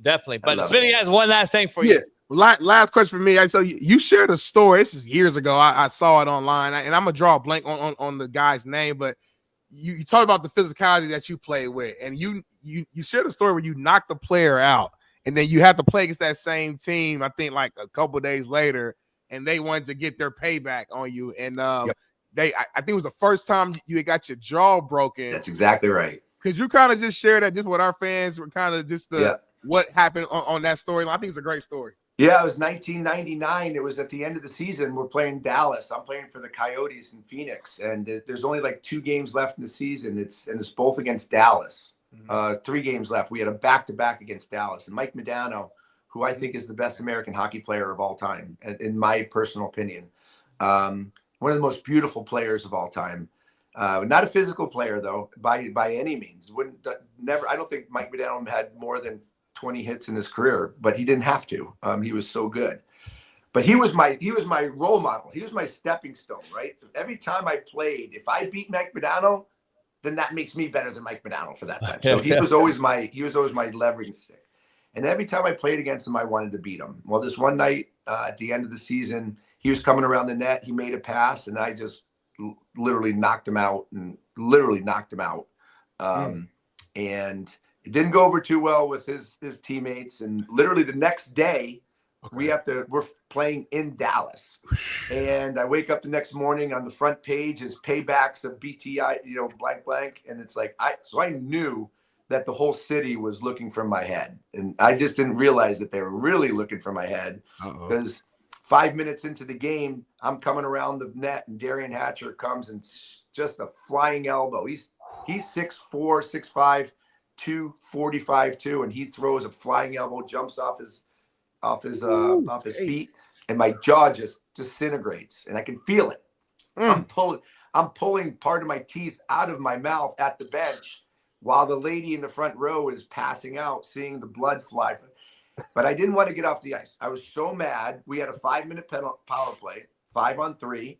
Definitely. But Smitty has one last thing for you. Last question for me. So you shared a story. This is years ago. I saw it online, and I'm gonna draw a blank on the guy's name. But you talked about the physicality that you played with, and you shared a story where you knocked the player out, and then you had to play against that same team. I think like a couple days later. And they wanted to get their payback on you. And I think it was the first time you had got your jaw broken. That's exactly right. Because you kind of just shared that just with our fans, were kind of just what happened on that story. I think it's a great story. Yeah, it was 1999. It was at the end of the season. We're playing Dallas. I'm playing for the Coyotes in Phoenix. And there's only like 2 games left in the season. It's both against Dallas. 3 games left. We had a back-to-back against Dallas. And Mike Medano, who I think is the best American hockey player of all time, in my personal opinion. One of the most beautiful players of all time. Not a physical player, though, by any means. I don't think Mike Medano had more than 20 hits in his career, but he didn't have to. He was so good. But he was my role model. He was my stepping stone, right? Every time I played, if I beat Mike Medano, then that makes me better than Mike Medano for that time. So he was always my leveraging stick. And every time I played against him, I wanted to beat him. Well, this one night at the end of the season, he was coming around the net. He made a pass, and I just literally knocked him out. And it didn't go over too well with his teammates. And literally the next day, we're playing in Dallas. And I wake up the next morning, on the front page is paybacks of BTI, blank blank. And it's like I knew that the whole city was looking for my head. And I just didn't realize that they were really looking for my head, because 5 minutes into the game, I'm coming around the net, and Darian Hatcher comes and just a flying elbow. He's 6'4", 6'5", 245 too, and he throws a flying elbow, jumps off his feet, and my jaw just disintegrates, and I can feel it. I'm pulling part of my teeth out of my mouth at the bench, while the lady in the front row is passing out, seeing the blood fly. But I didn't want to get off the ice. I was so mad. We had a 5-minute power play, 5-on-3.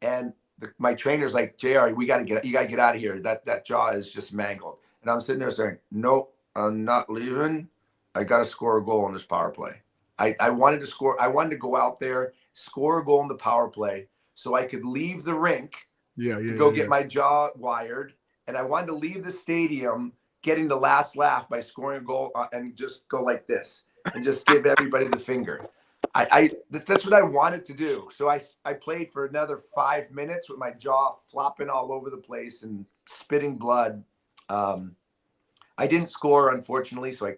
And my trainer's like, JR, you got to get out of here. That jaw is just mangled. And I'm sitting there saying, no, I'm not leaving. I got to score a goal on this power play. I wanted to score. I wanted to go out there, score a goal in the power play so I could leave the rink to go get my jaw wired. And I wanted to leave the stadium getting the last laugh by scoring a goal and just go like this and just give everybody the finger. That's what I wanted to do. So I played for another 5 minutes with my jaw flopping all over the place and spitting blood. I didn't score, unfortunately, so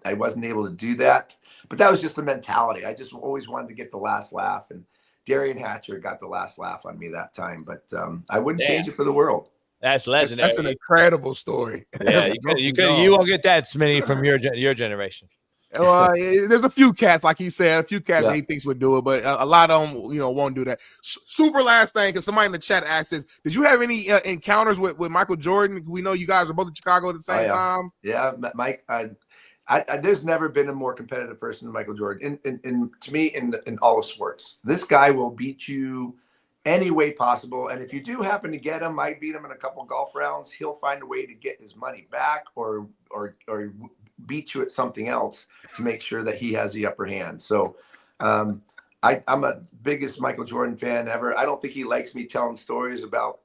I wasn't able to do that. But that was just the mentality. I just always wanted to get the last laugh. And Darian Hatcher got the last laugh on me that time. But I wouldn't change it for the world. That's legendary. That's an incredible story. Yeah, you won't get that, Smitty, from your generation. Well, there's a few cats, like he said, a few cats he thinks would do it, but a lot of them, won't do that. Super last thing, because somebody in the chat asked this: did you have any encounters with Michael Jordan? We know you guys are both in Chicago at the same time. Yeah, Mike. There's never been a more competitive person than Michael Jordan. To me, in all of sports, this guy will beat you any way possible. And if you do happen to get him, I beat him in a couple golf rounds. He'll find a way to get his money back or beat you at something else to make sure that he has the upper hand. So I'm a biggest Michael Jordan fan ever. I don't think he likes me telling stories about,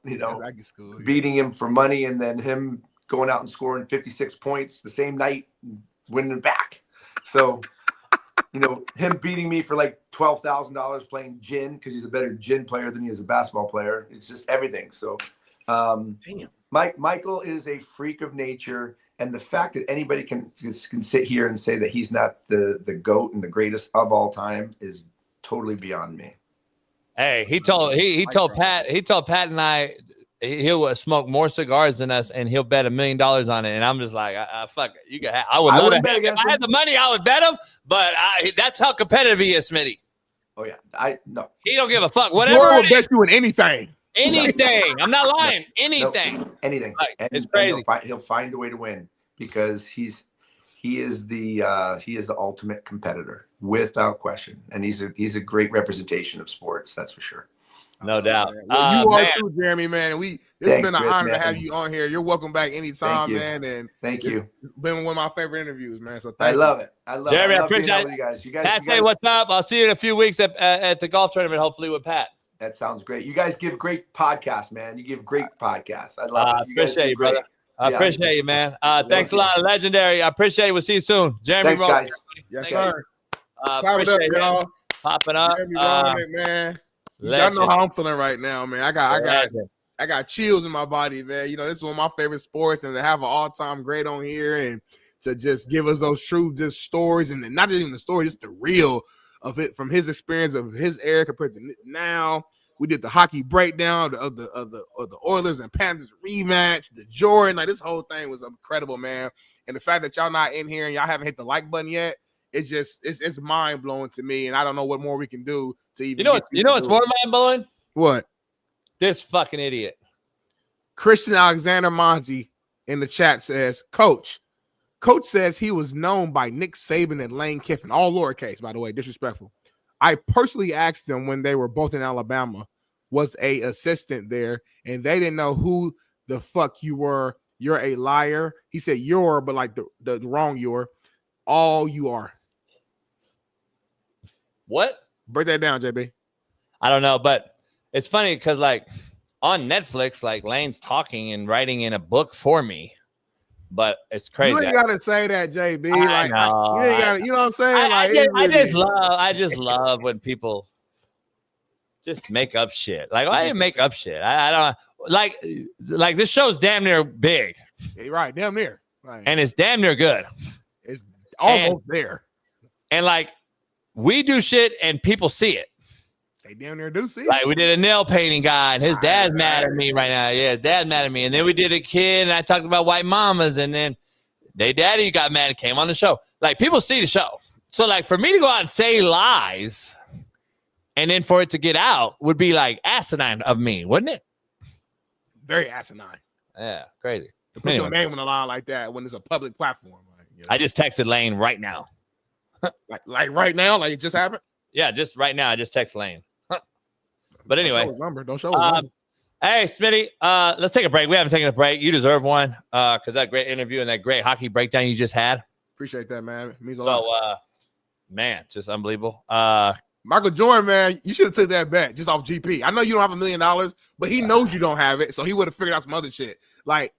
beating him for money and then him going out and scoring 56 points the same night, winning back. So, him beating me for like $12,000 playing gin because he's a better gin player than he is a basketball player. It's just everything. So, Michael is a freak of nature. And the fact that anybody can sit here and say that he's not the GOAT and the greatest of all time is totally beyond me. Hey, he told Pat and I he'll smoke more cigars than us and he'll bet $1 million on it. And I'm just like, fuck it. You can I would love to bet if I had the money, I would bet him, but that's how competitive he is, Smitty. Oh yeah. No. He don't give a fuck. Whatever. Will bet you in anything. Anything. I'm not lying. Anything. No, anything. Like, it's crazy. He'll find a way to win because he is the ultimate competitor without question. And he's a great representation of sports. That's for sure. No doubt. Well, you are too, Jeremy, man. This has been an honor to have man. you on here. You're welcome back anytime, man. And thank you. Been one of my favorite interviews, man. So I love it. I love Jeremy, it. I appreciate you guys. Pat, say what's up. I'll see you in a few weeks at the golf tournament, hopefully with Pat. That sounds great. You guys give great podcasts, man. You give great podcasts. I love it. You guys appreciate do you, great. brother. I appreciate you, man. Thanks a lot. Legendary. I appreciate it. We'll see you soon. Jeremy Thanks, Roenick. guys. Yes, sir. Appreciate it up, y'all. Popping up. Jeremy Roenick, man. Y'all know how I'm feeling right now, man. I got chills in my body, man. This is one of my favorite sports, and to have an all-time great on here and to just give us those true just stories, and not even the story, just the real of it from his experience of his era compared to now. We did the hockey breakdown of the Oilers and Panthers rematch, the Jordan. Like, this whole thing was incredible, man. And the fact that y'all not in here and y'all haven't hit the like button yet, it's mind blowing to me. And I don't know what more we can do to even. You know what's more mind blowing? What? This fucking idiot. Christian Alexander Monzi in the chat says, Coach says he was known by Nick Saban and Lane Kiffin, all lowercase, by the way, disrespectful. I personally asked them when they were both in Alabama, was a assistant there, and they didn't know who the fuck you were. You're a liar. He said you're, but like the wrong you're. All you are. What? Break that down, JB. I don't know, but it's funny because like on Netflix, like Lane's talking and writing in a book for me. But it's crazy. You ain't gotta say that, JB. I know. You ain't gotta, you know what I'm saying? I just love when people just make up shit. Like, why do you make up shit? I don't like this show's damn near big. Yeah, right, damn near. Right. And it's damn near good. It's almost there. And like we do shit and people see it. They damn near do see it. Like we did a nail painting guy and his dad's mad at me right now. Yeah, his dad's mad at me. And then we did a kid and I talked about white mamas and then they daddy got mad and came on the show. Like people see the show. So like for me to go out and say lies and then for it to get out would be like asinine of me, wouldn't it? Very asinine. Yeah, crazy. To put your name on the line like that when it's a public platform. Like, I just texted Lane right now. like right now? Like it just happened? Yeah, just right now. I just text Lane. But anyway, don't show his number. Hey, Smitty, let's take a break. We haven't taken a break. You deserve one because that great interview and that great hockey breakdown you just had. Appreciate that, man. It means a lot. So, man, just unbelievable. Michael Jordan, man, you should have took that bet just off GP. I know you don't have $1 million, but he knows you don't have it, so he would have figured out some other shit. Like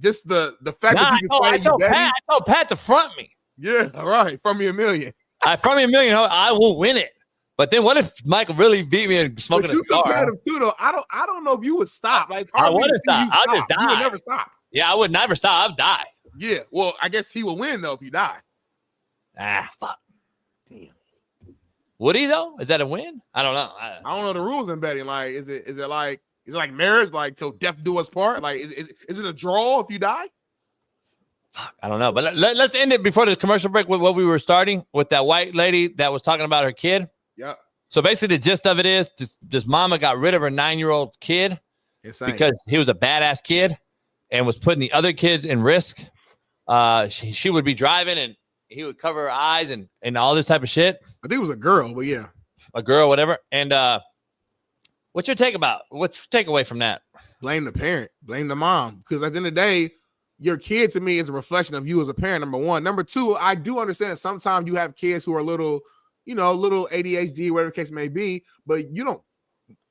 just the fact that you can say I told Pat to front me. Yeah, all right, from me $1 million. From me $1 million, I will win it. But then what if Michael really beat me and smoking a cigar? Too, though. I don't know if you would stop. Like, it's hard I wouldn't stop. I'll just die. You would never stop. Yeah, I would never stop. I'd die. Yeah. Well, I guess he will win though if you die. Fuck. Damn. Would he though? Is that a win? I don't know. I don't know the rules in betting. Like, is it like marriage? Like till death do us part? Like, is it a draw if you die? Fuck, I don't know. But let's end it before the commercial break with what we were starting with that white lady that was talking about her kid. Yeah. So basically, the gist of it is this mama got rid of her 9-year-old kid because he was a badass kid and was putting the other kids in risk. She would be driving and he would cover her eyes and all this type of shit. I think it was a girl, but yeah, a girl, whatever. And what's your take away from that? Blame the parent, blame the mom, because at the end of the day, your kid to me is a reflection of you as a parent, number one. Number two, I do understand that sometimes you have kids who are little ADHD, whatever the case may be, but you don't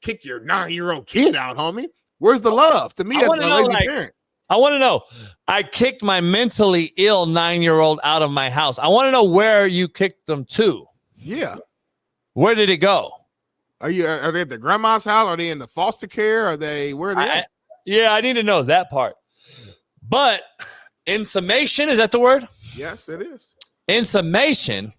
kick your 9-year-old kid out, homie. Where's the love? To me, that's a lazy parent. I want to know. I kicked my mentally ill 9-year-old out of my house. I want to know where you kicked them to. Yeah. Where did it go? Are they at their grandma's house? Are they in the foster care? Where are they at? Yeah, I need to know that part. But in summation, is that the word? Yes, it is. In summation,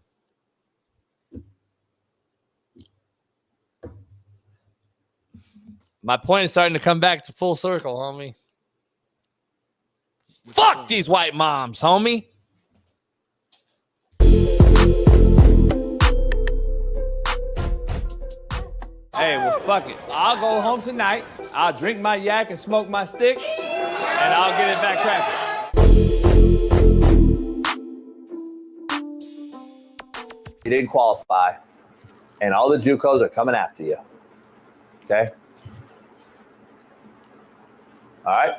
my point is starting to come back to full circle, homie. Fuck these white moms, homie. Hey, well, fuck it. I'll go home tonight. I'll drink my yak and smoke my stick, and I'll get it back cracking. You didn't qualify, and all the JUCOs are coming after you. Okay? All right?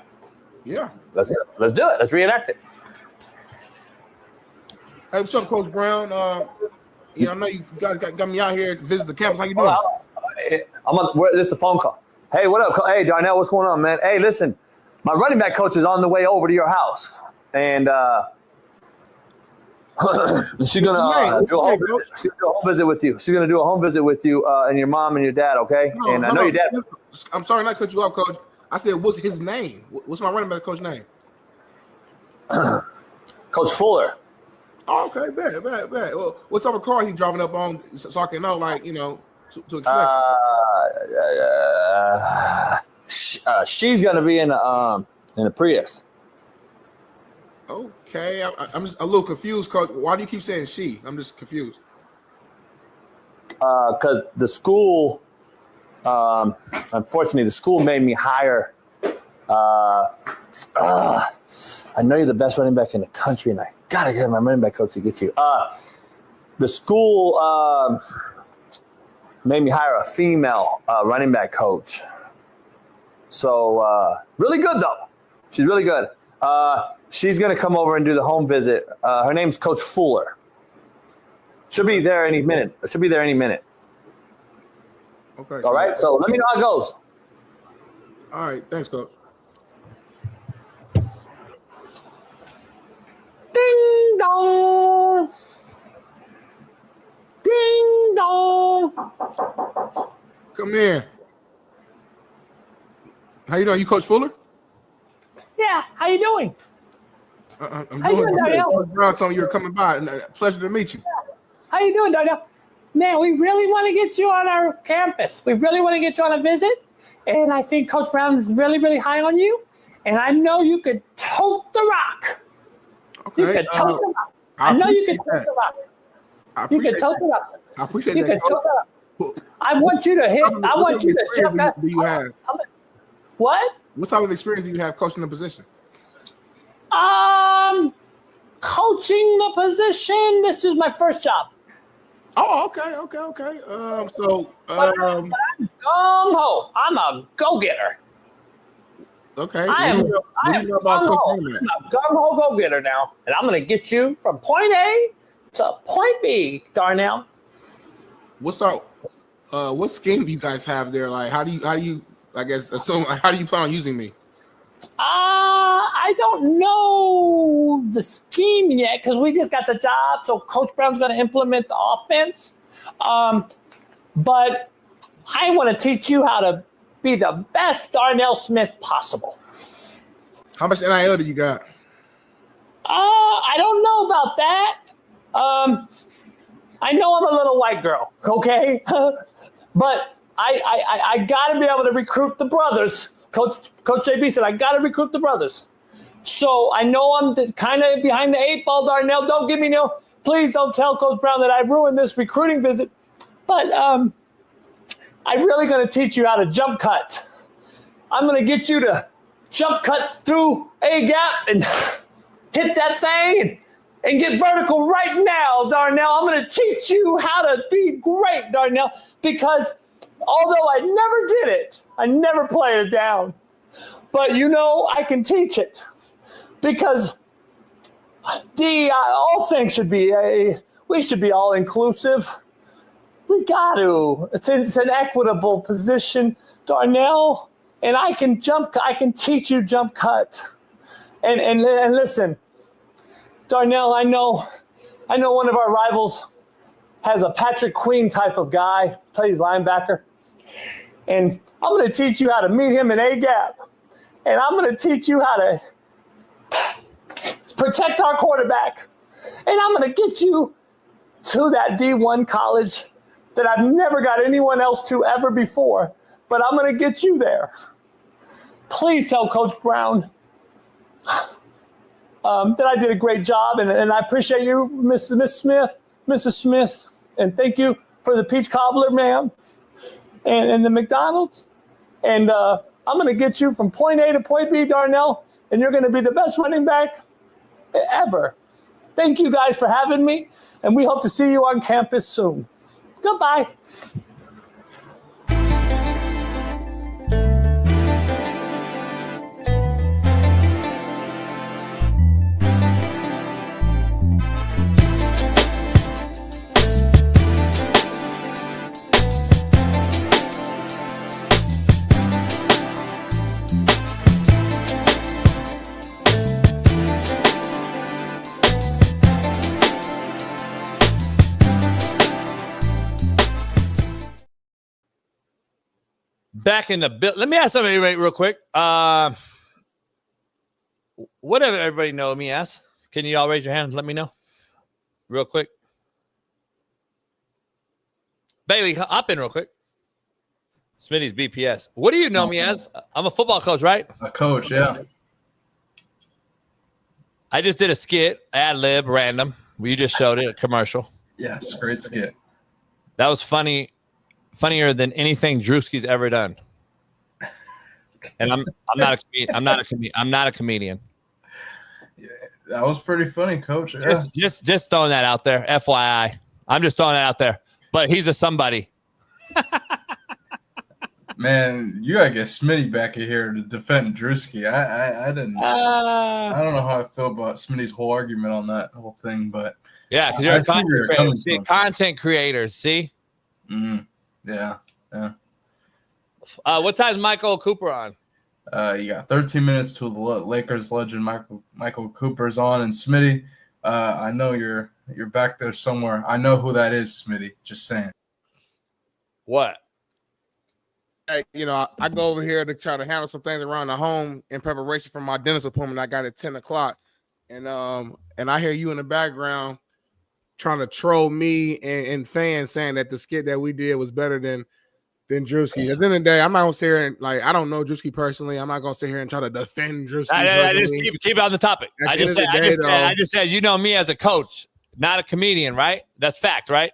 Yeah. Let's do it. Let's reenact it. Hey, what's up, Coach Brown? I know you guys got me out here to visit the campus. How you doing? This is a phone call. Hey, what up? Hey, Darnell, what's going on, man? Hey, listen, my running back coach is on the way over to your house, and she's gonna do a home visit with you. She's gonna do a home visit with you and your mom and your dad. Okay? And I know your dad. I'm sorry not to cut you off, Coach. I said, what's his name? What's my running back coach's name? Coach Fuller. Oh, okay, bad. Well, what type of car he driving up on so I can know, to expect? She's gonna be in a Prius. Okay, I'm just a little confused, Coach. Why do you keep saying she? I'm just confused. Because the school, unfortunately, the school made me hire. I know you're the best running back in the country, and I gotta get my running back coach to get you. The school made me hire a female running back coach. So really good though. She's really good. She's gonna come over and do the home visit. Her name's Coach Fuller. She'll be there any minute. Okay. All right. So let me know how it goes. All right. Thanks, Coach. Ding dong. Ding dong. Come in. How you doing? You Coach Fuller? Yeah. How you doing? I'm How you doing, Darnell? Coach Brown told me you were coming by. Pleasure to meet you. How you doing, Darnell? Man, we really want to get you on our campus. We really want to get you on a visit. And I think Coach Brown is really, really high on you. And I know you could tote the rock. Okay. You could tote the rock. I know you could tote the rock. You could tote the rock. I appreciate you that. Could tote the rock. I want you to hit. I want you to jump that. Do you have? What? What type of experience do you have coaching the position? Coaching the position. This is my first job. Oh, okay. But I'm gung-ho. I'm a go-getter. Okay. I am a gung-ho go-getter now. And I'm going to get you from point A to point B, Darnell. What scheme do you guys have there? Like, how do you I guess assume how do you plan on using me? I don't know the scheme yet because we just got the job. So Coach Brown's going to implement the offense. But I want to teach you how to be the best Darnell Smith possible. How much NIL do you got? I don't know about that. I know I'm a little white girl, okay? But I got to be able to recruit the brothers. Coach JB said, I got to recruit the brothers. So I know I'm kind of behind the 8 ball, Darnell. Don't give me please don't tell Coach Brown that I ruined this recruiting visit. But I'm really going to teach you how to jump cut. I'm going to get you to jump cut through a gap and hit that thing and get vertical right now, Darnell. I'm going to teach you how to be great, Darnell, because although I never did it, I never played it down. But I can teach it. because all things should be we should be all inclusive. We got to. It's an equitable position, Darnell, and I can teach you jump cut. And listen, Darnell, I know one of our rivals has a Patrick Queen type of guy, plays linebacker. And I'm going to teach you how to meet him in A-gap. And I'm going to teach you how to protect our quarterback. And I'm going to get you to that D1 college that I've never got anyone else to ever before. But I'm going to get you there. Please tell Coach Brown that I did a great job. And I appreciate you, Mrs. Smith. And thank you for the peach cobbler, ma'am. And the McDonald's. And I'm going to get you from point A to point B, Darnell, and you're going to be the best running back ever. Thank you guys for having me, and we hope to see you on campus soon. Goodbye. Back in the bill. Let me ask somebody real quick. What did everybody know? Me ask. Can you all raise your hands? Let me know, real quick. Bailey, hop in real quick. Smitty's BPS. What do you know me as? I'm a football coach, right? A coach, yeah. I just did a skit, ad lib, random. You just showed it, a commercial. Yes, great skit. That was funny. Funnier than anything Drewski's ever done. And I'm not a comedian. Yeah, that was pretty funny, Coach. Yeah. Just throwing that out there, FYI. I'm just throwing that out there. But he's a somebody. Man, you gotta get Smitty back in here to defend Drewski. I didn't. I don't know how I feel about Smitty's whole argument on that whole thing, but yeah, because you're a content creator. See, content creators. See. Mm-hmm. Yeah. What time's Michael Cooper on? You got 13 minutes to the Lakers legend Michael Cooper's on, and Smitty. I know you're back there somewhere. I know who that is, Smitty. Just saying. What? Hey, I go over here to try to handle some things around the home in preparation for my dentist appointment I got at 10 o'clock, and I hear you in the background trying to troll me and fans saying that the skit that we did was better than Drewski. At the end of the day, I'm not gonna sit here and I don't know Drewski personally. I'm not gonna sit here and try to defend Drewski. I just keep it on the topic. I just said you know me as a coach, not a comedian, right? That's fact, right?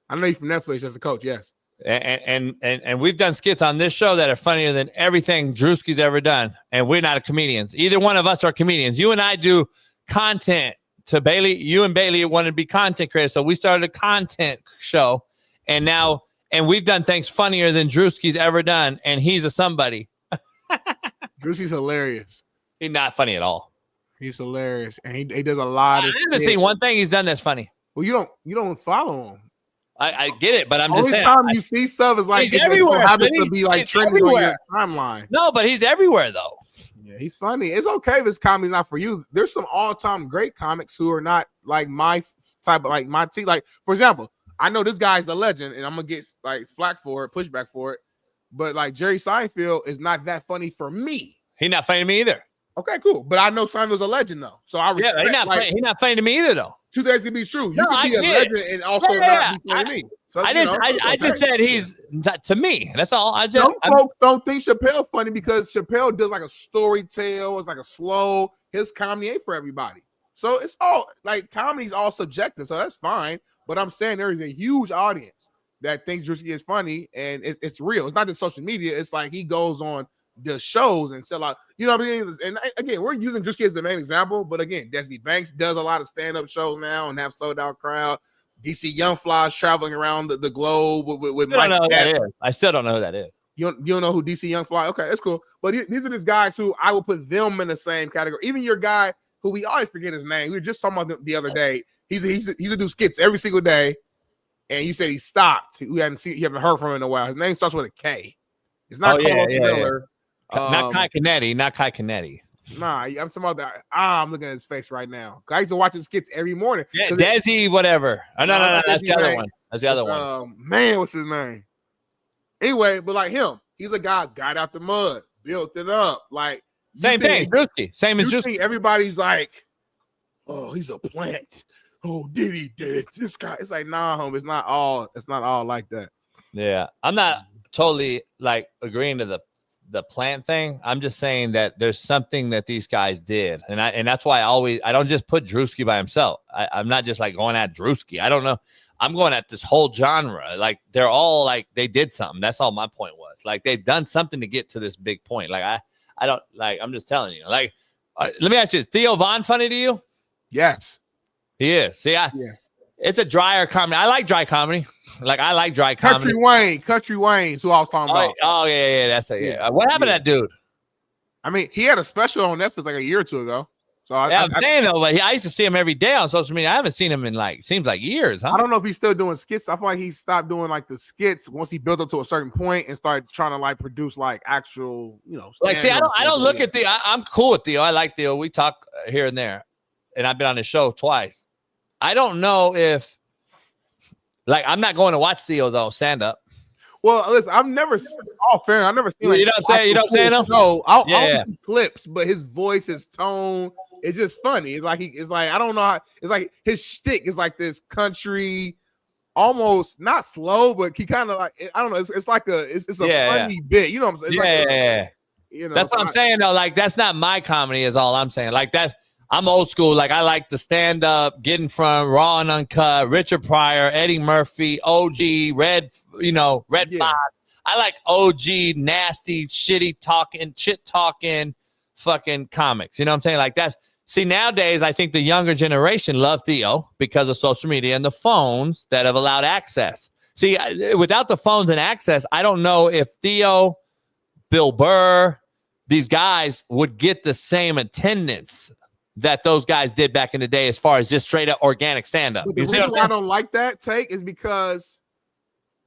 I know you from Netflix as a coach, yes. And we've done skits on this show that are funnier than everything Drewski's ever done, and we're not comedians. Either one of us are comedians. You and I do content. To Bailey, you and Bailey wanted to be content creators, so we started a content show, and we've done things funnier than Drewski's ever done, and he's a somebody. Drewski's hilarious. He's not funny at all. He's hilarious, and he does a lot of. I haven't seen one thing he's done that's funny. Well, you don't follow him. I get it, but I'm just saying. Only time you see stuff is like he's everywhere. Happens to be like trending on your timeline. No, but he's everywhere though. Yeah, he's funny. It's okay if his comedy's not for you. There's some all-time great comics who are not like my type of my team. Like, for example, I know this guy's the legend, and I'm gonna get flack for it, pushback for it. But like Jerry Seinfeld is not that funny for me. He's not funny to me either. Okay, cool. But I know Seinfeld's a legend though, so I respect. Yeah, he's not funny to me either though. Two things can be true. You can be a legend and also not be funny to me. So, I just said he's not to me. That's all. Some folks don't think Chappelle funny because Chappelle does like a story tale. It's like a slow. His comedy ain't for everybody. So it's all like comedy's all subjective. So that's fine. But I'm saying there is a huge audience that thinks Drewski is funny, and it's real. It's not just social media. It's like he goes on the shows and sell out. You know what I mean? And again, we're using Drewski as the main example. But again, Destiny Banks does a lot of stand-up shows now and have sold out crowd. DC Young Flies traveling around the globe with Mike. I still don't know who that is. You don't know who DC Young Fly? Okay, that's cool. But these are just guys who I would put them in the same category. Even your guy who we always forget his name. We were just talking about the other day. He's a do skits every single day, and you said he stopped. You haven't heard from him in a while. His name starts with a K. It's not Carlos Miller. Not Kai Kinetti. Not Kai Kinetti. Nah, I'm talking about that. I'm looking at his face right now. I used to watch his skits every morning. Yeah, Desi, whatever. Oh, no. That's the other one. That's the other one. Man, what's his name? Anyway, but like him, he's a guy got out the mud, built it up. Like same thing, Drewski. Same as Drewski. Everybody's like, oh, he's a plant. Oh, did it? This guy. It's like, nah, home. It's not all like that. Yeah, I'm not totally like agreeing to the plant thing. I'm just saying that there's something that these guys did, and that's why I don't just put Drewski by himself. I'm not just like going at Drewski. I don't know. I'm going at this whole genre. Like they're all like they did something. That's all my point was. Like they've done something to get to this big point. Like I don't like. I'm just telling you. Like let me ask you, Theo Von funny to you? Yes, he is. See, it's a drier comedy. I like dry comedy. Like I like dry comedy. Country Wayne's who I was talking about. Oh yeah, that's it. Yeah. What happened to that dude? I mean, he had a special on Netflix like a year or two ago. So I'm saying though, but I used to see him every day on social media. I haven't seen him in seems like years. Huh? I don't know if he's still doing skits. I feel like he stopped doing like the skits once he built up to a certain point and started trying to like produce like actual, Like, see, I don't look at Theo. I'm cool with Theo. I like Theo. We talk here and there, and I've been on his show twice. I don't know if, like, I'm not going to watch Theo though. Stand up. Well, listen, I've never seen I've never seen like, you know what I'm saying? You know what I'm saying? No, I'll see clips, but his voice, his tone, it's just funny. It's like I don't know how. It's like his shtick is like this country, almost not slow, but he kind of like I don't know. It's like it's a funny bit. You know what I'm saying? That's what I'm saying though. Like that's not my comedy. Is all I'm saying. Like that. I'm old school. Like I like the stand up, getting from Raw and Uncut, Richard Pryor, Eddie Murphy, OG, Red 5. I like OG, nasty, shit talking, fucking comics. You know what I'm saying? Like that's. See, nowadays, I think the younger generation love Theo because of social media and the phones that have allowed access. See, without the phones and access, I don't know if Theo, Bill Burr, these guys would get the same attendance that those guys did back in the day as far as just straight up organic stand-up. The reason why I don't like that take is because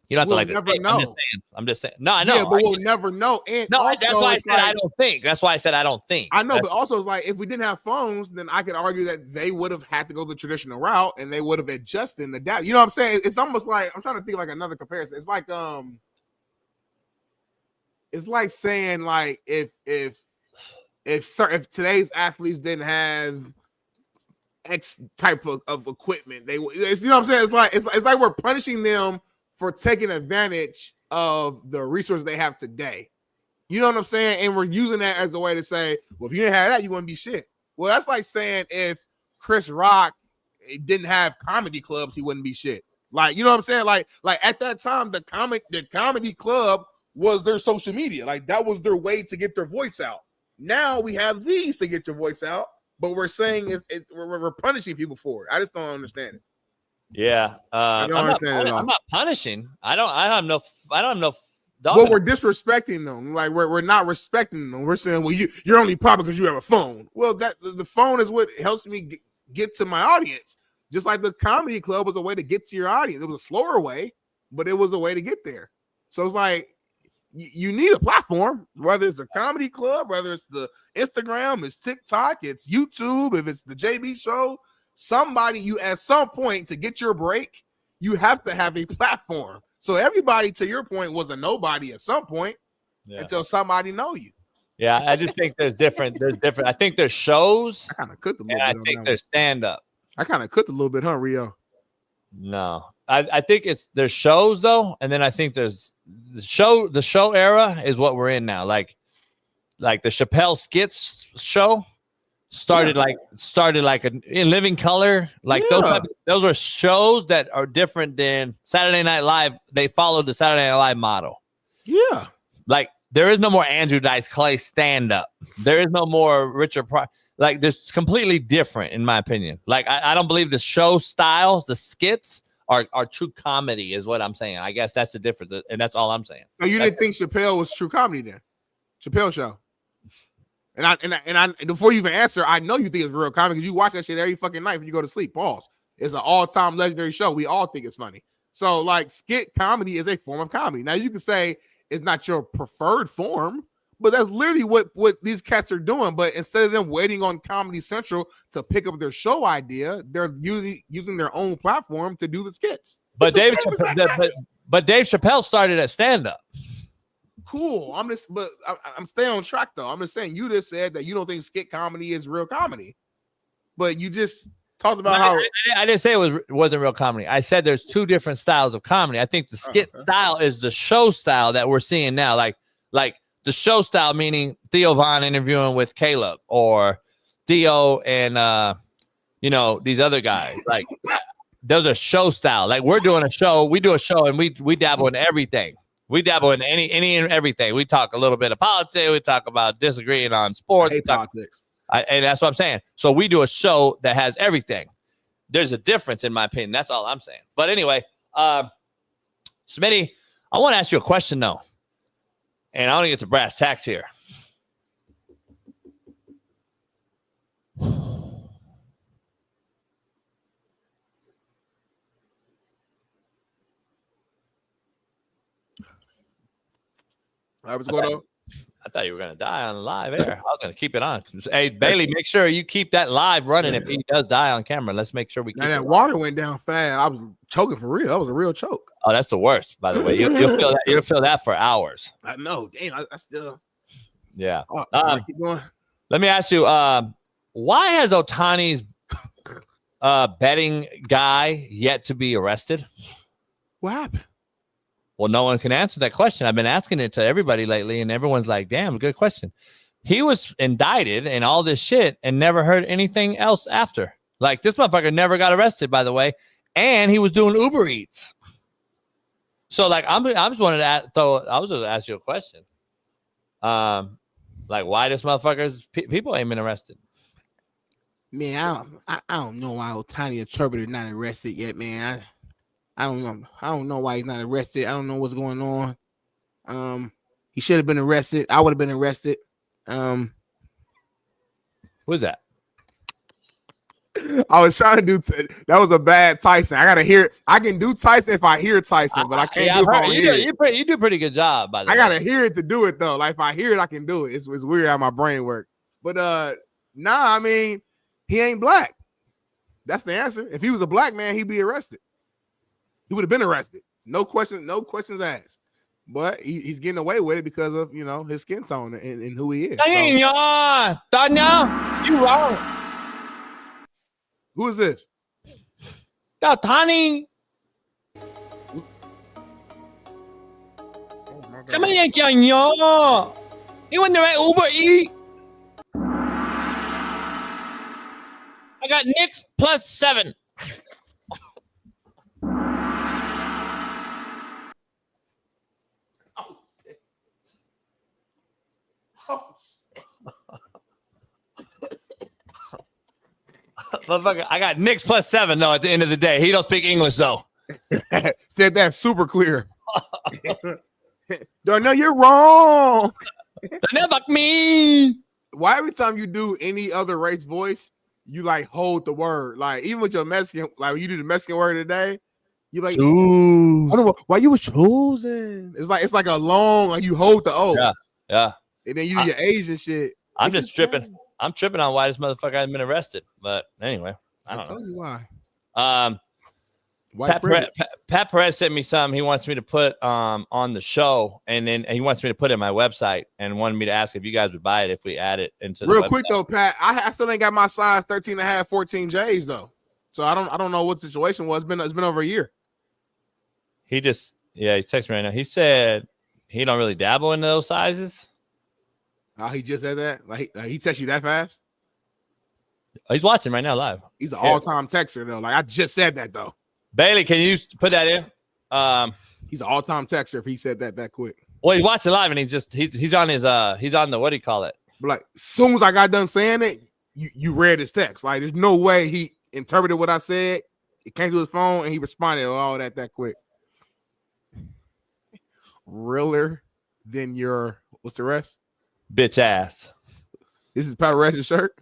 you don't have to like never that. know. I'm just saying. No, I know. Yeah, but we'll never know. And no, also, that's why I said I don't think. That's why I said I don't think. I know, but also it's like if we didn't have phones, then I could argue that they would have had to go the traditional route and they would have adjusted and adapted. You know what I'm saying? It's almost like I'm trying to think like another comparison. It's like saying like if today's athletes didn't have X type of equipment, you know what I'm saying? It's like we're punishing them for taking advantage of the resources they have today. You know what I'm saying? And we're using that as a way to say, well, if you didn't have that, you wouldn't be shit. Well, that's like saying if Chris Rock didn't have comedy clubs, he wouldn't be shit. Like, you know what I'm saying? Like at that time, the comedy club was their social media. Like that was their way to get their voice out. Now we have these to get your voice out, but we're saying we're punishing people for it. I just don't understand it. Yeah, I'm not punishing. I don't have no. Well, we're disrespecting them. Like we're not respecting them. We're saying, well, you're only popular because you have a phone. Well, that the phone is what helps me get to my audience. Just like the comedy club was a way to get to your audience. It was a slower way, but it was a way to get there. So it's like you need a platform, whether it's a comedy club, whether it's the Instagram, it's TikTok, it's YouTube, if it's the JB show. Somebody, you at some point to get your break, you have to have a platform. So everybody, to your point, was a nobody at some point until somebody know you. Yeah, I just think there's different. I think there's shows. I kind of cooked a little bit. I think there's stand up. I kind of cooked a little bit, huh, Rio? No, I think there's shows though, and then I think there's the show era is what we're in now. Like the Chappelle Skits show. Started like in Living Color, like those are shows that are different than Saturday Night Live. They followed the Saturday Night Live model. Yeah, like there is no more Andrew Dice Clay stand up. There is no more Richard Pryor. Like this completely different in my opinion. Like I don't believe the show styles, the skits are true comedy is what I'm saying. I guess that's the difference, and that's all I'm saying. So you didn't think Chappelle was true comedy then? Chappelle show. And I before you even answer, I know you think it's real comedy because you watch that shit every fucking night when you go to sleep. Pause. It's an all-time legendary show. We all think it's funny. So like skit comedy is a form of comedy. Now you can say it's not your preferred form, but that's literally what these cats are doing. But instead of them waiting on Comedy Central to pick up their show idea, they're using their own platform to do the skits. But Dave Chappelle started at stand-up. Cool. I'm staying on track though. I'm just saying you just said that you don't think skit comedy is real comedy, but you just talked about how I didn't say it wasn't real comedy. I said there's two different styles of comedy. I think the skit style is the show style that we're seeing now, like the show style, meaning Theo Von interviewing with Caleb or Theo and these other guys. Like those are show style. Like we're doing a show, we do a show, and we dabble in everything. We dabble in any and everything. We talk a little bit of politics. We talk about disagreeing on sports. Politics. And that's what I'm saying. So we do a show that has everything. There's a difference, in my opinion. That's all I'm saying. But anyway, Smitty, I want to ask you a question, though. And I want to get to brass tacks here. What's going on? I thought you were going to die on live air. I was going to keep it on. Hey, Bailey, make sure you keep that live running if he does die on camera. Let's make sure we keep that water went down fast. I was choking for real. That was a real choke. Oh, that's the worst, by the way. You'll feel that for hours. I know. Damn, I still. Yeah. Keep going. Let me ask you, why has Ohtani's betting guy yet to be arrested? What happened? Well, no one can answer that question. I've been asking it to everybody lately, and everyone's like, damn, good question. He was indicted and all this shit and never heard anything else after. Like, this motherfucker never got arrested, by the way, and he was doing Uber Eats. So, like, I just wanted to I was going to ask you a question. Like, why this motherfucker's people ain't been arrested? Man, I don't know why Ohtani interpreter not arrested yet, man. I don't know. I don't know why he's not arrested. I don't know what's going on. He should have been arrested. I would have been arrested. Who's that? I was trying to do that was a bad Tyson. I gotta hear. I can do Tyson if I hear Tyson, but I can't do it if I don't hear it. You do a pretty good job, by the way. I gotta hear it to do it though. Like if I hear it, I can do it. It's weird how my brain works. But nah, I mean, he ain't black. That's the answer. If he was a black man, he'd be arrested. He would have been arrested. No questions asked. But he's getting away with it because of his skin tone and who he is. Darnell, you wrong. Who is this? Ohtani. Somebody he went to Uber Eats. I got Knicks +7. Motherfucker, I got Knicks +7 though. At the end of the day, he don't speak English though. Said that super clear. Darnell, you're wrong. Darnell, fuck me. Why every time you do any other race voice, you like hold the word? Like even with your Mexican, like when you do the Mexican word today, you like choose. I don't know why you was choosing. It's like a long, like you hold the O. Yeah. And then you do your Asian shit. I'm just tripping. I'm tripping on why this motherfucker hasn't been arrested. But anyway, I don't know. Tell you why. Pat Perez sent me something he wants me to put on the show, and then he wants me to put it in my website and wanted me to ask if you guys would buy it if we add it into the real website. Quick though, Pat, I still ain't got my size 13.5, 14 J's though. So I don't know what the situation was. It's been over a year. He's texting me right now. He said he don't really dabble in those sizes. Oh, he just said that? Like he texted you that fast? He's watching right now live. He's an all-time texter though. Like I just said that though. Bailey, can you put that in? He's an all-time texter if he said that quick. Well, he's watching live and he's on his he's on the what do you call it? But like as soon as I got done saying it, you read his text. Like there's no way he interpreted what I said It came to his phone and he responded to all that quick. Realer than your what's the rest? Bitch ass. This is Pat Rest's shirt.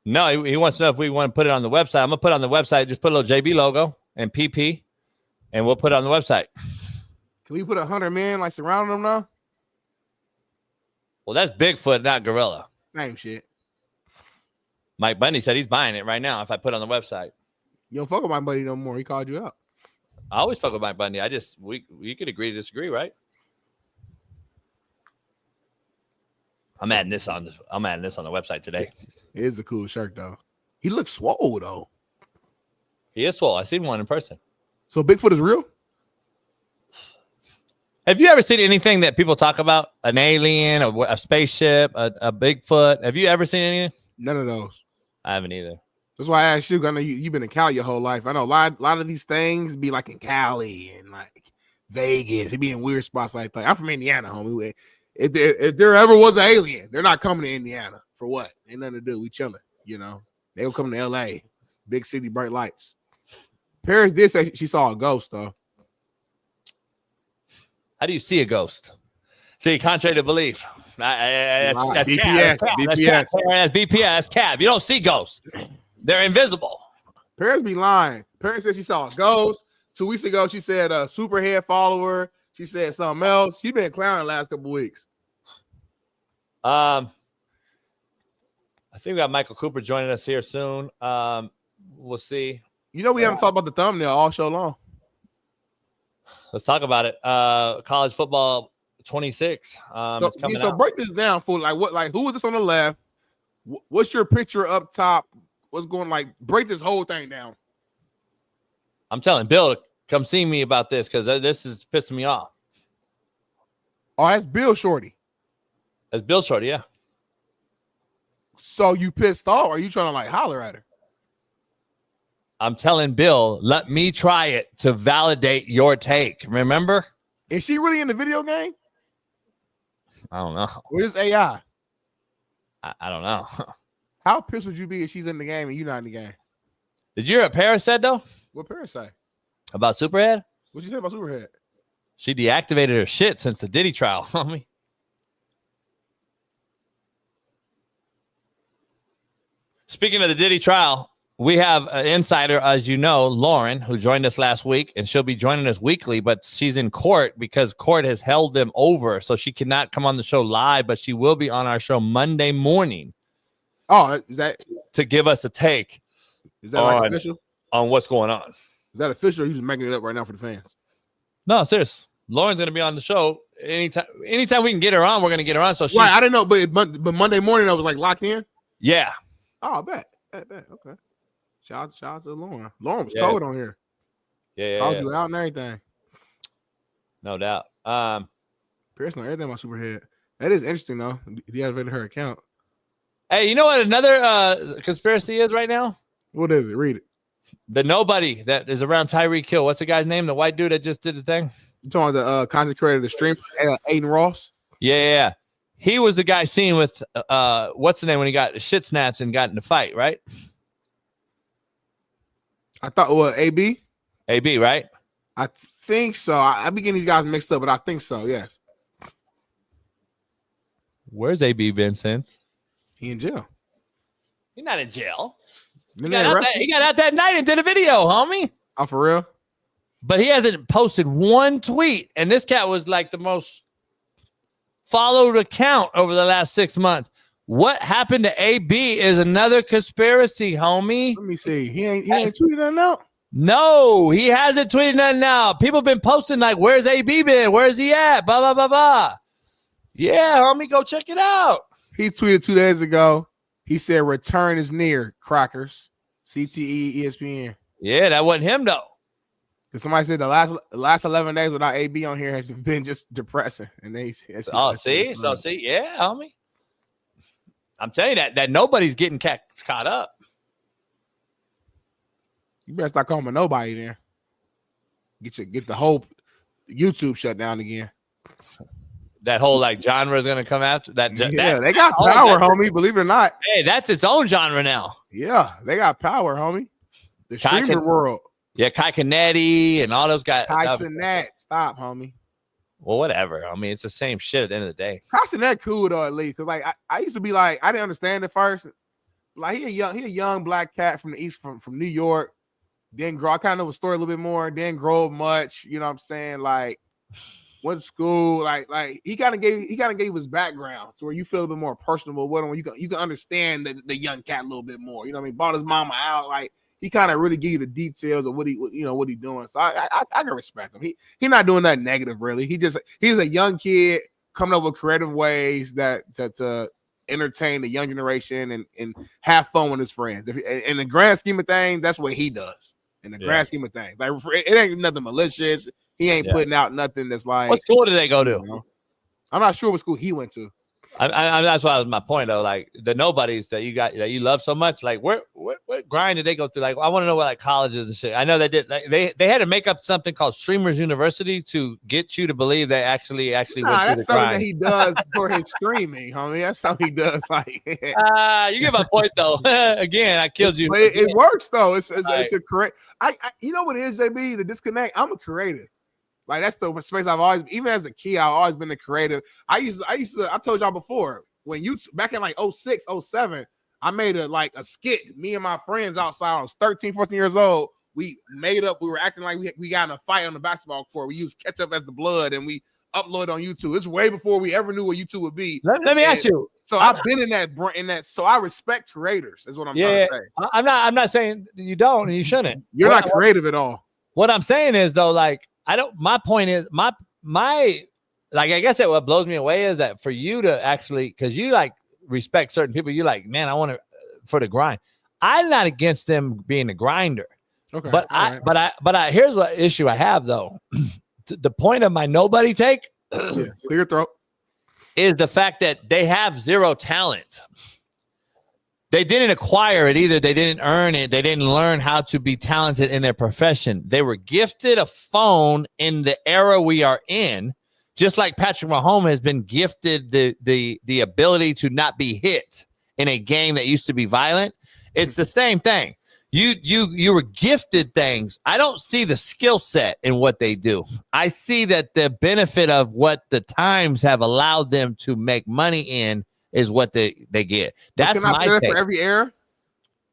No, he wants to know if we want to put it on the website. I'm gonna put it on the website. Just put a little JB logo and PP, and we'll put it on the website. Can we put 100 men like surrounding them now? Well, that's Bigfoot, not gorilla. Same shit. Mike Bundy said he's buying it right now if I put it on the website. You don't fuck with my buddy no more. He called you out. I always fuck with Mike Bundy. We could agree to disagree, right? I'm adding this on the website today. It is a cool shirt though. He looks swole though. He is swole. I seen one in person. So Bigfoot is real? Have you ever seen anything that people talk about? An alien, a spaceship, a Bigfoot? Have you ever seen anything? None of those. I haven't either. That's why I asked you. I know you've been in Cali your whole life. I know a lot of these things be like in Cali and like Vegas. It be in weird spots like that. I'm from Indiana, homie. If there ever was an alien, they're not coming to Indiana. For what? Ain't nothing to do. We chilling, you know. They'll come to LA. Big city, bright lights. Paris did say she saw a ghost, though. How do you see a ghost? See, contrary to belief. That's BPS. BPS. That's BPS. That's cab. You don't see ghosts. They're invisible. Paris be lying. Paris said she saw a ghost. 2 weeks ago, she said a superhead follower. She said something else. She been clowning the last couple weeks. I think we got Michael Cooper joining us here soon. We'll see. You know we haven't talked about the thumbnail all show long. Let's talk about it. College football 26. So break this down for who is this on the left? What's your picture up top? What's going break this whole thing down. I'm telling Bill to come see me about this because this is pissing me off. Oh, that's Bill Shorty. That's Bill Shorty, yeah. So you pissed off, or are you trying to holler at her? I'm telling Bill, let me try it to validate your take. Remember? Is she really in the video game? I don't know. Where's AI? I don't know. How pissed would you be if she's in the game and you're not in the game? Did you hear what Paris said, though? What Paris say? About Superhead? What'd you say about Superhead? She deactivated her shit since the Diddy trial, homie. Speaking of the Diddy trial, we have an insider, as you know, Lauren, who joined us last week, and she'll be joining us weekly, but she's in court because court has held them over, so she cannot come on the show live, but she will be on our show Monday morning. Oh, is that to give us a take? Is that official? On what's going on? Is that official? Or you just making it up right now for the fans? No, serious. Lauren's going to be on the show anytime we can get her on. We're going to get her on. So she, right, I didn't know, but Monday morning I was locked in. Yeah. Oh, I bet. Okay. Shout out to Lauren. Lauren was cold on here. Yeah. Called you out and everything. No doubt. Paris knows everything about Superhead. That is interesting though. Deactivated her account. Hey, you know what another conspiracy is right now? What is it? Read it. The nobody that is around Tyreek Hill. What's the guy's name? The white dude that just did the thing? You talking about the content creator of the stream, Aiden Ross? Yeah. He was the guy seen with what's the name when he got shit snatched and got in the fight, right? I thought AB? AB, right? I think so. I be getting these guys mixed up, but I think so, yes. Where's AB been since? He in jail. He's not in jail. He got out that night and did a video, homie. Oh, for real? But he hasn't posted one tweet. And this cat was like the most followed account over the last 6 months. What happened to AB is another conspiracy, homie. Let me see. He ain't tweeted nothing out? No, he hasn't tweeted nothing out. People been posting like, where's AB been? Where's he at? Blah, blah, blah, blah. Yeah, homie, go check it out. He tweeted 2 days ago. He said, return is near, crackers. CTE, ESPN. Yeah, that wasn't him, though. Because somebody said the last 11 days without AB on here has been just depressing. And they see, yeah, homie. I'm telling you that nobody's getting caught up. You better start calling nobody then. Get the whole YouTube shut down again. That whole genre is gonna come after that. They got power, homie. Believe it or not. Hey, that's its own genre now. Yeah, they got power, homie. The streamer world. Yeah, Kai Canetti and all those guys. Kai Cenat, stop, homie. Well, whatever. I mean, it's the same shit at the end of the day. Kai Cenat cool though, at least, because like I used to be like, I didn't understand at first. Like he a young black cat from the East, from New York. Didn't grow. I kind of know the story a little bit more. Didn't grow up much. You know what I'm saying? Like went to school. Like he kind of gave his background to where you feel a little bit more personable with him. You can understand the young cat a little bit more. You know what I mean? Bought his mama out. Like he kind of really give you the details of what he doing. So I can respect him. He not doing nothing negative really. He's a young kid coming up with creative ways that to entertain the young generation and have fun with his friends. In the grand scheme of things, that's what he does. In the grand scheme of things, like it ain't nothing malicious. He ain't putting out nothing that's like. What school did they go to? You know? I'm not sure what school he went to. That's why was my point though. Like the nobodies that you got that you love so much. Like what grind did they go through? Like I want to know what like colleges and shit. I know they did. Like, they had to make up something called Streamers University to get you to believe they actually went through that's the something grind. that he does for his streaming, homie. That's how he does. Like you get my point though. Again, I killed you. But it works though. It's Right. a correct. I you know what it is, JB? The disconnect. I'm a creative. Like that's the space I've always, even as a kid, I've always been a creative. I told y'all before, when you back in like 06, 07, I made a skit. Me and my friends outside, I was 13, 14 years old. We were acting like we got in a fight on the basketball court. We used ketchup as the blood and we uploaded on YouTube. It's way before we ever knew what YouTube would be. Let me ask you. So I've been in that. So I respect creators, is what I'm trying to say. I'm not saying you don't and you shouldn't. You're not creative at all. What I'm saying is though, like my point is my like I guess that what blows me away is that for you to actually, because you like respect certain people, you like, man, I want to for the grind. I'm not against them being a grinder. Okay. But I here's what issue I have though. The point of my nobody take clear your throat is the fact that they have zero talent. They didn't acquire it either. They didn't earn it. They didn't learn how to be talented in their profession. They were gifted a phone in the era we are in, just like Patrick Mahomes has been gifted the ability to not be hit in a game that used to be violent. It's the same thing. You were gifted things. I don't see the skill set in what they do. I see that the benefit of what the times have allowed them to make money in is what they get. That's my take. For every era.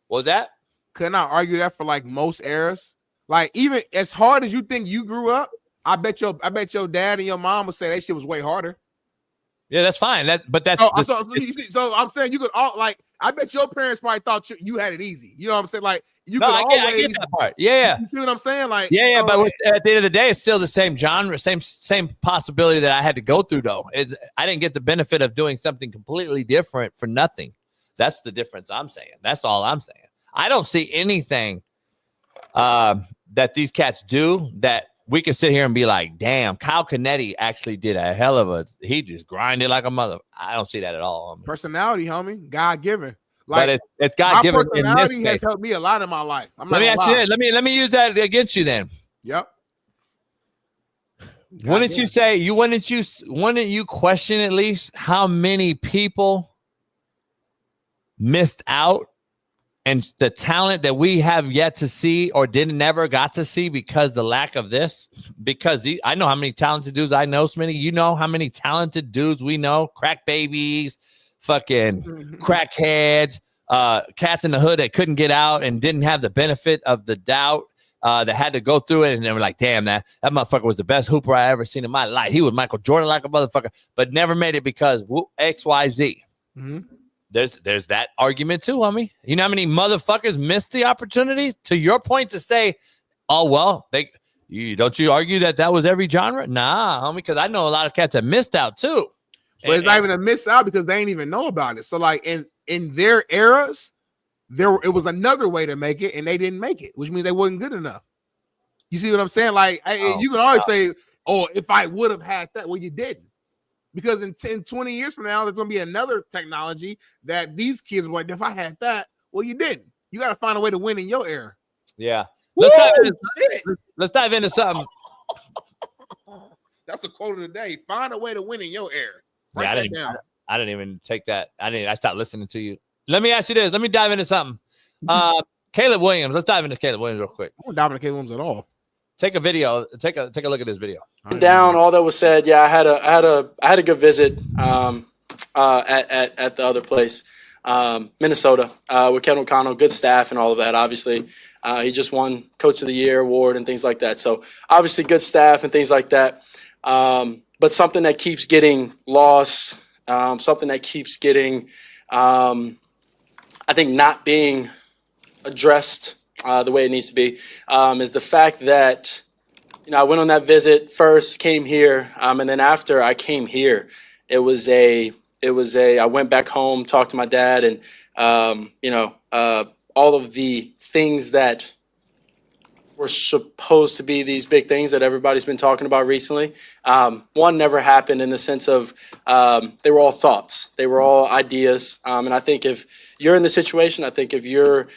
What was that? Couldn't I argue that for like most eras? Like even as hard as you think you grew up, I bet your dad and your mom would say that shit was way harder. Yeah, that's fine. So I'm saying you could all like. I bet your parents probably thought you had it easy. You know what I'm saying? Like you could always. I get that part. Yeah. You see what I'm saying? Like but at the end of the day, it's still the same genre, same possibility that I had to go through. Though I didn't get the benefit of doing something completely different for nothing. That's the difference I'm saying. That's all I'm saying. I don't see anything that these cats do that we can sit here and be like, damn, Kyle Canetti actually did a hell of he just grinded like a mother. I don't see that at all. Homie. Personality, homie, God given. Like but it's God given. My personality has helped me a lot in my life. Let me use that against you then. Yep. Wouldn't you question at least how many people missed out and the talent that we have yet to see or never got to see because the lack of this? Because I know how many talented dudes I know, Smitty. You know how many talented dudes we know, crack babies, fucking crackheads, cats in the hood that couldn't get out and didn't have the benefit of the doubt, that had to go through it. And they were like, damn, that motherfucker was the best hooper I ever seen in my life. He was Michael Jordan like a motherfucker, but never made it because X, Y, Z. Mm-hmm. There's that argument too, homie. You know how many motherfuckers missed the opportunity? To your point, to say, oh well, don't you argue that was every genre? Nah, homie, because I know a lot of cats that missed out too. But it's not even a miss out because they ain't even know about it. So like in their eras, it was another way to make it, and they didn't make it, which means they wasn't good enough. You see what I'm saying? Like you can always say, oh, if I would have had that, well, you didn't. Because in 10, 20 years from now, there's going to be another technology that these kids are like, if I had that, well, you didn't. You got to find a way to win in your era. Yeah. Let's dive into something. That's the quote of the day. Find a way to win in your era. Yeah, I didn't even take that. I stopped listening to you. Let me ask you this. Let me dive into something. Caleb Williams. Let's dive into Caleb Williams real quick. I don't dive into Caleb Williams at all. Take a video. Take a look at this video. Down all that was said. Yeah, I had a good visit at the other place, Minnesota, with Ken O'Connell, good staff and all of that. Obviously, he just won Coach of the Year award and things like that. So obviously, good staff and things like that. But something that keeps getting lost, something that keeps getting, I think, not being addressed the way it needs to be, is the fact that, I went on that visit first, came here, and then after I came here, I went back home, talked to my dad, and all of the things that were supposed to be these big things that everybody's been talking about recently. One never happened, in the sense of they were all thoughts, they were all ideas, and I think if you're in the situation, I think if you're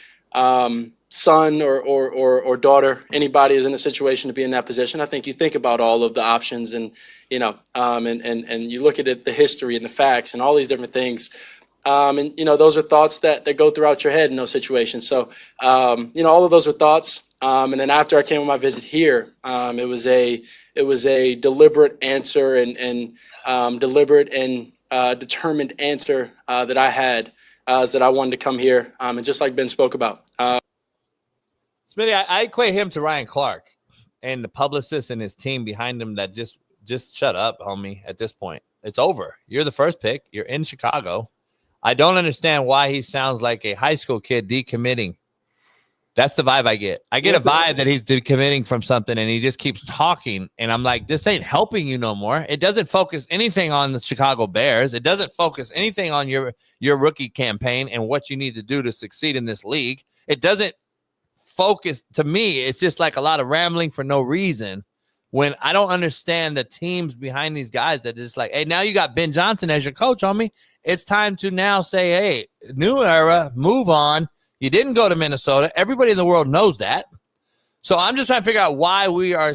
son or daughter, anybody is in a situation to be in that position, I think you think about all of the options, and and you look at it, the history and the facts and all these different things, and those are thoughts that go throughout your head in those situations. So all of those are thoughts, and then after I came on my visit here, it was a deliberate answer and deliberate and determined answer that I had, is that I wanted to come here, and just like Ben spoke about. Smitty, I equate him to Ryan Clark and the publicist and his team behind him that just shut up, homie, at this point. It's over. You're the first pick. You're in Chicago. I don't understand why he sounds like a high school kid decommitting. That's the vibe I get. I get a vibe that he's decommitting from something, and he just keeps talking, and I'm like, this ain't helping you no more. It doesn't focus anything on the Chicago Bears. It doesn't focus anything on your rookie campaign and what you need to do to succeed in this league. It doesn't focus. To me, it's just like a lot of rambling for no reason, when I don't understand the teams behind these guys that just like, hey, now you got Ben Johnson as your coach, homie. It's time to now say, hey, new era, move on. You didn't go to Minnesota. Everybody in the world knows that. So I'm just trying to figure out why we are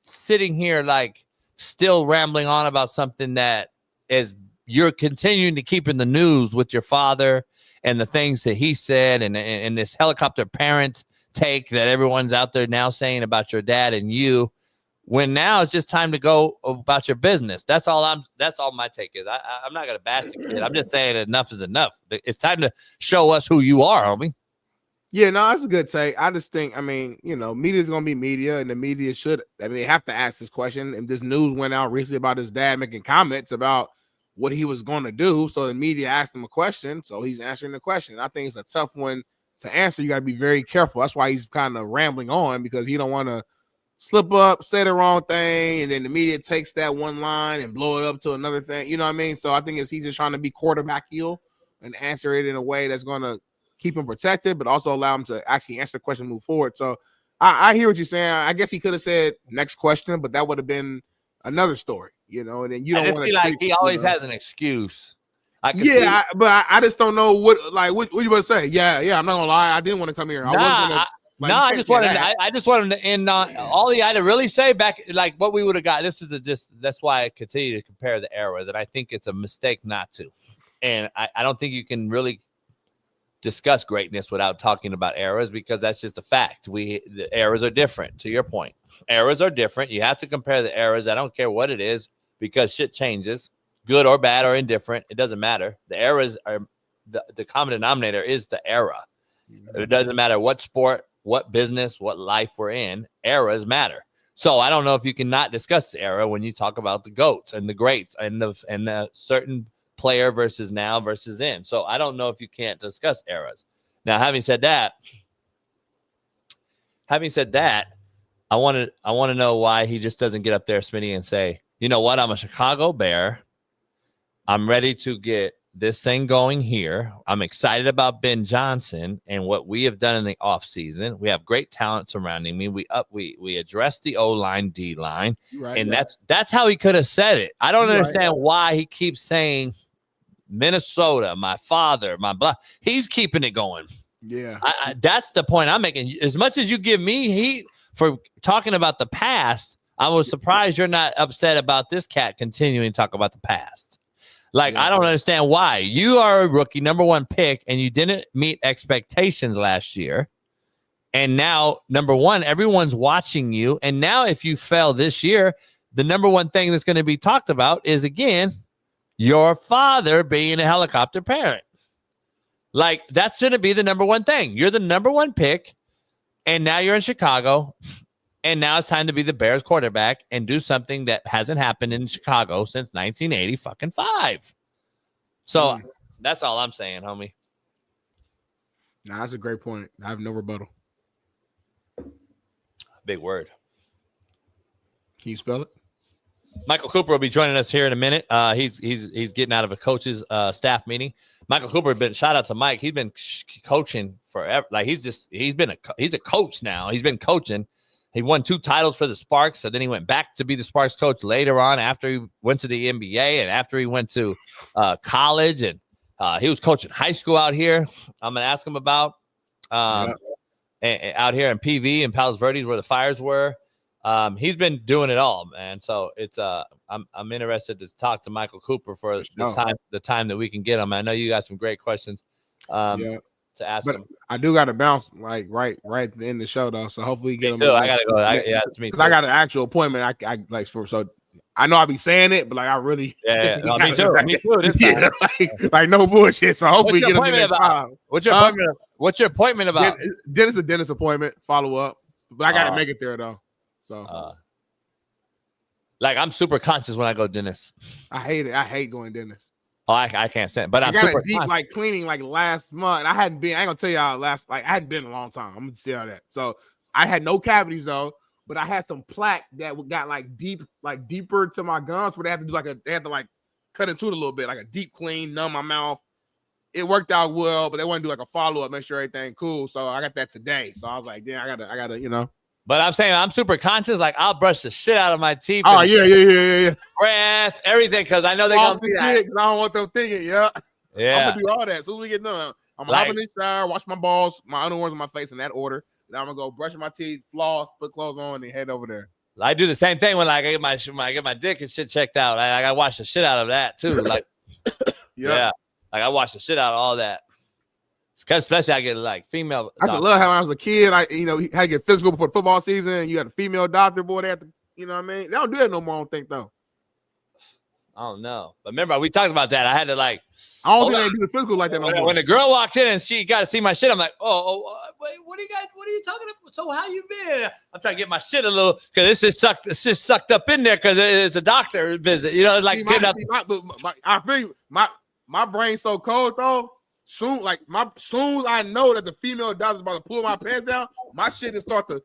sitting here like still rambling on about something that is you're continuing to keep in the news with your father and the things that he said, and this helicopter parent take that everyone's out there now saying about your dad and you, when now it's just time to go about your business. That's all my take is. I'm not going to bash the kid. I'm just saying enough is enough. It's time to show us who you are, homie. Yeah, no, that's a good take. I just think, media is going to be media, and the media they have to ask this question. And this news went out recently about his dad making comments about what he was going to do. So the media asked him a question, so he's answering the question. I think it's a tough one to answer. You got to be very careful. That's why he's kind of rambling on, because he don't want to slip up, say the wrong thing, and then the media takes that one line and blow it up to another thing. You know what I mean? So I think he's just trying to be quarterback heel and answer it in a way that's going to keep him protected, but also allow him to actually answer the question and move forward. So I hear what you're saying. I guess he could have said next question, but that would have been another story, and then you don't want to like he always has an excuse. But I just don't know what you want to say. Yeah, I'm not gonna lie. I didn't want to come here. I just wanted him to end on all he had to really say back, like what we would have got. That's why I continue to compare the eras, and I think it's a mistake not to. And I don't think you can really discuss greatness without talking about eras, because that's just a fact. The eras are different. To your point, eras are different. You have to compare the eras. I don't care what it is, because shit changes, good or bad or indifferent. It doesn't matter. The eras are the common denominator is the era. It doesn't matter what sport, what business, what life we're in. Eras matter. So I don't know if you can not discuss the era when you talk about the GOATs and the greats and the certain player versus now versus then. So I don't know if you can't discuss eras. Now, having said that, I want to know why he just doesn't get up there, Smitty, and say, you know what? I'm a Chicago Bear. I'm ready to get this thing going here. I'm excited about Ben Johnson and what we have done in the offseason. We have great talent surrounding me. We addressed the O-line, D-line, that's how he could have said it. I don't understand why he keeps saying Minnesota, my father, my blah. He's keeping it going. Yeah, that's the point I'm making. As much as you give me heat for talking about the past, I was surprised you're not upset about this cat continuing to talk about the past. I don't understand why. You are a rookie, number one pick, and you didn't meet expectations last year. And now, number one, everyone's watching you. And now if you fail this year, the number one thing that's going to be talked about is, again, your father being a helicopter parent. Like, that's going to be the number one thing. You're the number one pick, and now you're in Chicago, and now it's time to be the Bears quarterback and do something that hasn't happened in Chicago since 1985. So that's all I'm saying, homie. Nah, that's a great point. I have no rebuttal. Big word. Can you spell it? Michael Cooper will be joining us here in a minute. He's getting out of a coach's staff meeting. Michael Cooper has been, shout out to Mike. He's been coaching forever. Like he's a coach now. He's been coaching. He won 2 titles for the Sparks. So then he went back to be the Sparks coach later on after he went to the NBA and after he went to college. And he was coaching high school out here. I'm going to ask him about out here in PV and Palos Verdes where the fires were. He's been doing it all, man. So it's I'm interested to talk to Michael Cooper for the time that we can get him. I know you got some great questions to ask him. I do got to bounce like right at the end of the show though. So hopefully we get him. I gotta go. It's me too. I got an actual appointment. I like so I know I be saying it, but like I really No, me too. Me too. This time. like no bullshit. So hopefully we get him in next time. What's your appointment? What's your appointment about? Dentist appointment, follow up. But I gotta make it there though. So like I'm super conscious when I go dentist. I hate it. I hate going dentist. Oh, I can't stand it. But I'm got super a deep like cleaning like last month. I hadn't been, I ain't gonna tell y'all I hadn't been in a long time. I'm gonna tell that. So I had no cavities though, but I had some plaque that got like deeper to my gums where they had to do they had to like cut into it a little bit, like a deep clean, numb my mouth. It worked out well, but they want to do like a follow-up, make sure everything cool. So I got that today. So I was like, damn, I gotta, you know. But I'm saying I'm super conscious. Like I'll brush the shit out of my teeth. Oh yeah. Breath, everything, because I know they're gonna do that. I don't want them thinking. Yeah. I'm gonna do all that as soon as we get done. I'm gonna hop in the shower, wash my balls, my underwears on my face in that order. Then I'm gonna go brush my teeth, floss, put clothes on, and head over there. I do the same thing when like I get my dick and shit checked out. I gotta wash the shit out of that too. Like yeah, like I wash the shit out of all that. Especially I get like female. I used to love how when I was a kid, had to get physical before the football season. You had a female doctor, boy. They have to, you know what I mean? They don't do that no more, I don't think, though. I don't know. But remember, we talked about that. I had to like. I don't think they do the physical like that no more. When the girl walked in and she got to see my shit, I'm like, wait, what are you talking about? So how you been? I'm trying to get my shit a little, because it's just sucked up in there because it's a doctor visit. You know, it's like I think my brain's so cold, though. Soon as I know that the female doctor's about to pull my pants down, my shit just start to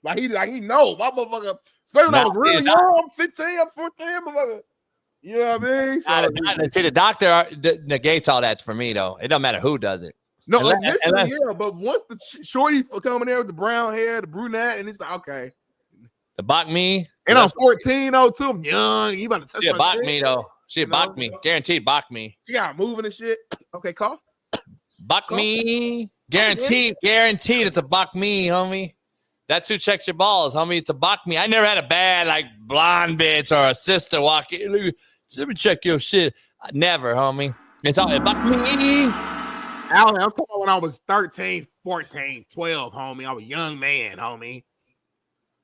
like he know my motherfucker. Especially when I was real young, I'm 15, I'm 14, motherfucker. You know what I mean? So, see, the doctor negates all that for me, though. It don't matter who does it. No, but once the shorty coming there with the brown hair, the brunette, and it's like, okay. The bach me. And I'm 14, though, too. I'm young. You about to touch my bach me, though. She bach me. Guaranteed bach me. She got moving and shit. Okay, cough. Bach me. Guaranteed. Guaranteed it's a bach me, homie. That too checks your balls, homie. It's a bach me. I never had a bad, like, blonde bitch or a sister walk in. Let me check your shit. Never, homie. It's all bach me. Alan, I'm talking about when I was 13, 14, 12, homie. I was a young man, homie.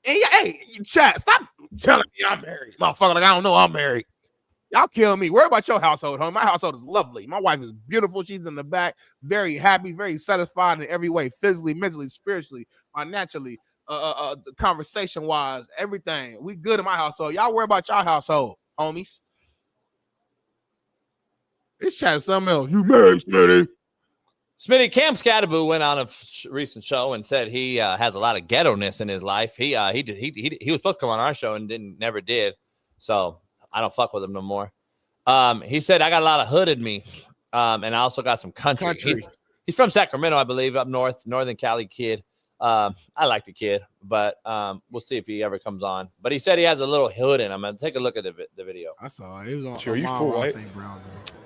And hey, chat, stop telling me I'm married. Motherfucker, like I don't know I'm married. Y'all kill me. Worry about your household, homie. My household is lovely. My wife is beautiful. She's in the back, very happy, very satisfied in every way, physically, mentally, spiritually, financially, conversation-wise, everything. We good in my household. Y'all worry about your household, homies. It's chatting something else. You married, Smitty. Smitty, Cam Scattaboo went on a recent show and said he has a lot of ghetto-ness in his life. He was supposed to come on our show and never did. So I don't fuck with him no more. He said, I got a lot of hood in me. And I also got some country. He's from Sacramento, I believe, up north, Northern Cali kid. I like the kid, but we'll see if he ever comes on. But he said he has a little hood in him. And take a look at the video. I saw it. It was on. Sure, you full white?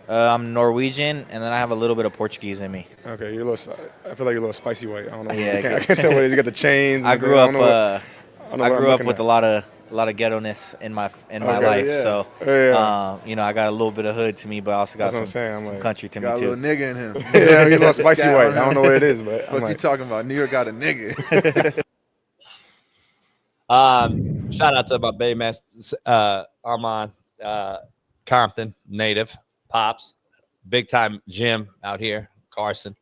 I'm Norwegian, and then I have a little bit of Portuguese in me. Okay, you're a little. I feel like you're a little spicy white. I don't know. Yeah, I can't tell what it is. You got the chains. I grew up with a lot of ghetto-ness in my Okay, life. yeah. So, Yeah. you know, I got a little bit of hood to me, but I also got That's what I'm some, saying. I'm some like, country to me Got a too. little nigga in him. Yeah, he a little spicy Guy white. on I don't him. know what it is, but I'm What you like, talking about? New York got a nigga. Shout out to my baby man, Armand, Compton native, Pops, big time gym out here, Carson.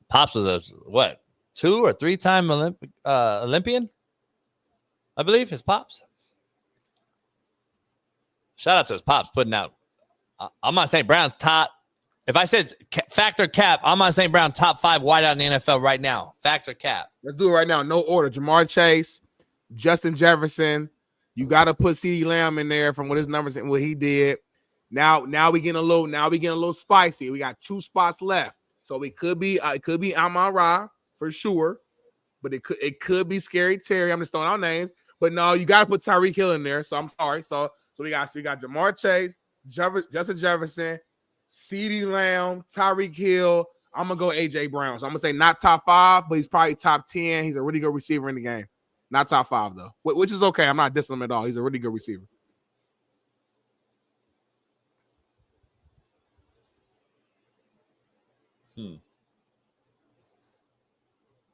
Pops was a 2 or 3 time Olympian, I believe. His Pops. Shout out to his Pops putting out. I'm on St. Brown's top. If I said factor cap, I'm on St. Brown top 5 wideout in the NFL right now. Factor cap. Let's do it right now. No order. Jamar Chase, Justin Jefferson. You got to put CeeDee Lamb in there from what his numbers and what he did. Now we getting a little spicy. We got 2 spots left, so it could be Amon-Ra for sure, but it could be Scary Terry. I'm just throwing out names, but no, you got to put Tyreek Hill in there. So I'm sorry. So we got Jamar Chase, Justin Jefferson, CeeDee Lamb, Tyreek Hill. I'm gonna go AJ Brown. So I'm gonna say not top 5, but he's probably top 10. He's a really good receiver in the game. Not top 5 though, which is okay. I'm not dissing him at all. He's a really good receiver.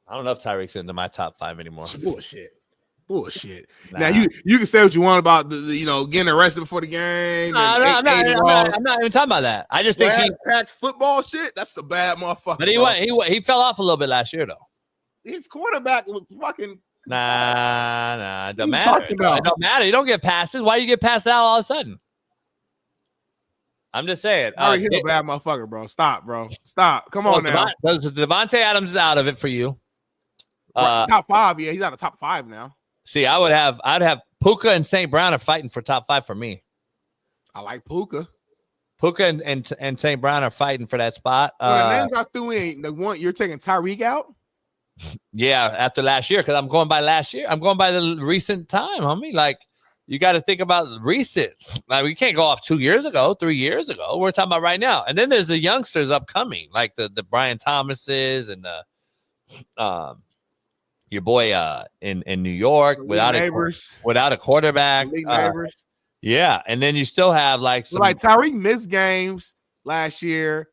I don't know if Tyreek's into my top 5 anymore. Bullshit. Nah. Now you can say what you want about the getting arrested before the game. I'm not even talking about that. I just think he tax football shit. That's the bad motherfucker. But he fell off a little bit last year though. His quarterback was fucking. Nah, it don't you matter. talking about? It don't matter. You don't get passes. Why do you get passed out all of a sudden? I'm just saying. He's a bad motherfucker, bro. Stop, bro. Stop. Come on now. Devontae Adams is out of it for you. Top 5, yeah. He's out of top 5 now. See, I'd have Puka and St. Brown are fighting for top 5 for me. I like Puka. Puka and St. Brown are fighting for that spot. The names I threw in, the one you're taking Tyreek out. Yeah, after last year, because I'm going by last year. I'm going by the recent time, homie. Like, you got to think about recent. Like, we can't go off 2 years ago, 3 years ago. We're talking about right now. And then there's the youngsters upcoming, like the Brian Thomases and the your boy in New York without a quarterback. Yeah, and then you still have like Tyreek missed games last year.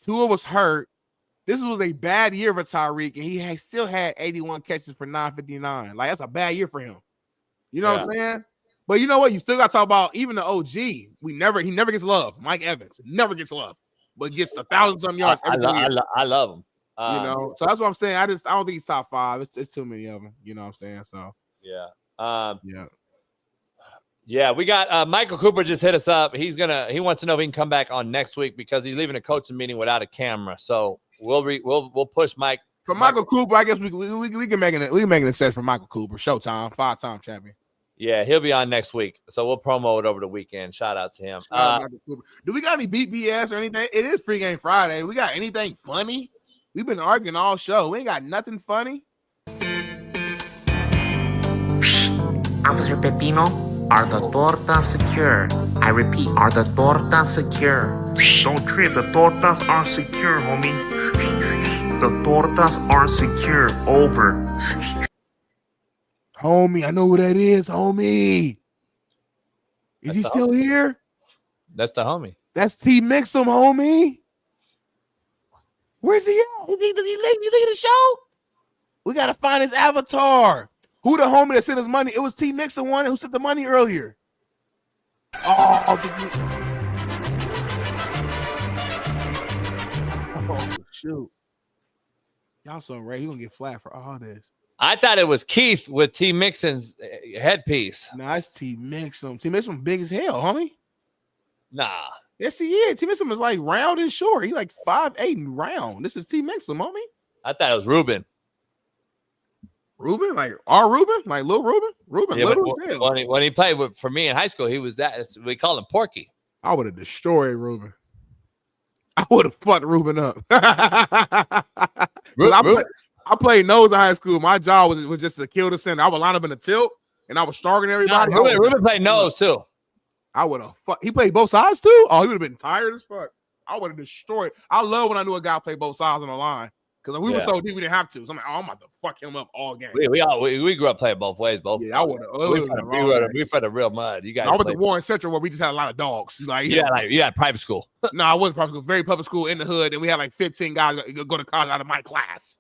Tua was hurt. This was a bad year for Tyreek, and he still had 81 catches for 959. Like, that's a bad year for him. You know what I'm saying? But you know what? You still got to talk about even the OG. He never gets love. Mike Evans never gets love, but gets 1,000-some yards every 2 years. I love him. You know, so that's what I'm saying. I don't think he's top 5. It's too many of them. You know what I'm saying? So yeah. We got Michael Cooper just hit us up. He wants to know if he can come back on next week because he's leaving a coaching meeting without a camera. So we'll push Mike. For Michael Cooper, I guess we can make an exception for Michael Cooper. Showtime, 5-time champion. Yeah, he'll be on next week. So we'll promo it over the weekend. Shout out to him. Do we got any BS or anything? It is pregame Friday. We got anything funny? We've been arguing all show. We ain't got nothing funny. Officer Pepino, are the tortas secure? I repeat, are the tortas secure? Don't trip, the tortas are secure, homie. The tortas are secure. Over. Homie, I know who that is, homie. Is he still here? That's the homie. That's T Mixum, homie. Where's he at? Does he leave the show? We gotta find his avatar. Who the homie that sent us money? It was T Mixum one who sent the money earlier. Oh shoot. Y'all so right. He gonna get flat for all this. I thought it was Keith with T Mixon's headpiece. Nah, it's T Mixum. T Mixum big as hell, homie. Nah. Yes, he is. T Mixum is like round and short. He's like 5'8" and round. This is T Mixum, homie. I thought it was Ruben. Ruben? Like our Ruben? Like Lil Ruben? Ruben, Yeah, little as hell. when he played for me in high school, he was that. We call him Porky. I would have destroyed Ruben. I would have fucked Ruben up. I played nose in high school. My job was just to kill the center. I would line up in the tilt, and I was stronger than everybody. Ruben played nose too. I would have fucked. He played both sides too? Oh, he would have been tired as fuck. I would have destroyed. I love when I knew a guy played both sides on the line because we were so deep we didn't have to. So I'm like, oh, I'm about to fuck him up all game. We grew up playing both ways. Yeah, I would have. We fought the real mud. You guys. I went to Warren Central where we just had a lot of dogs. Like you had private school. No, I wasn't private school. Very public school in the hood, and we had like 15 guys go to college out of my class.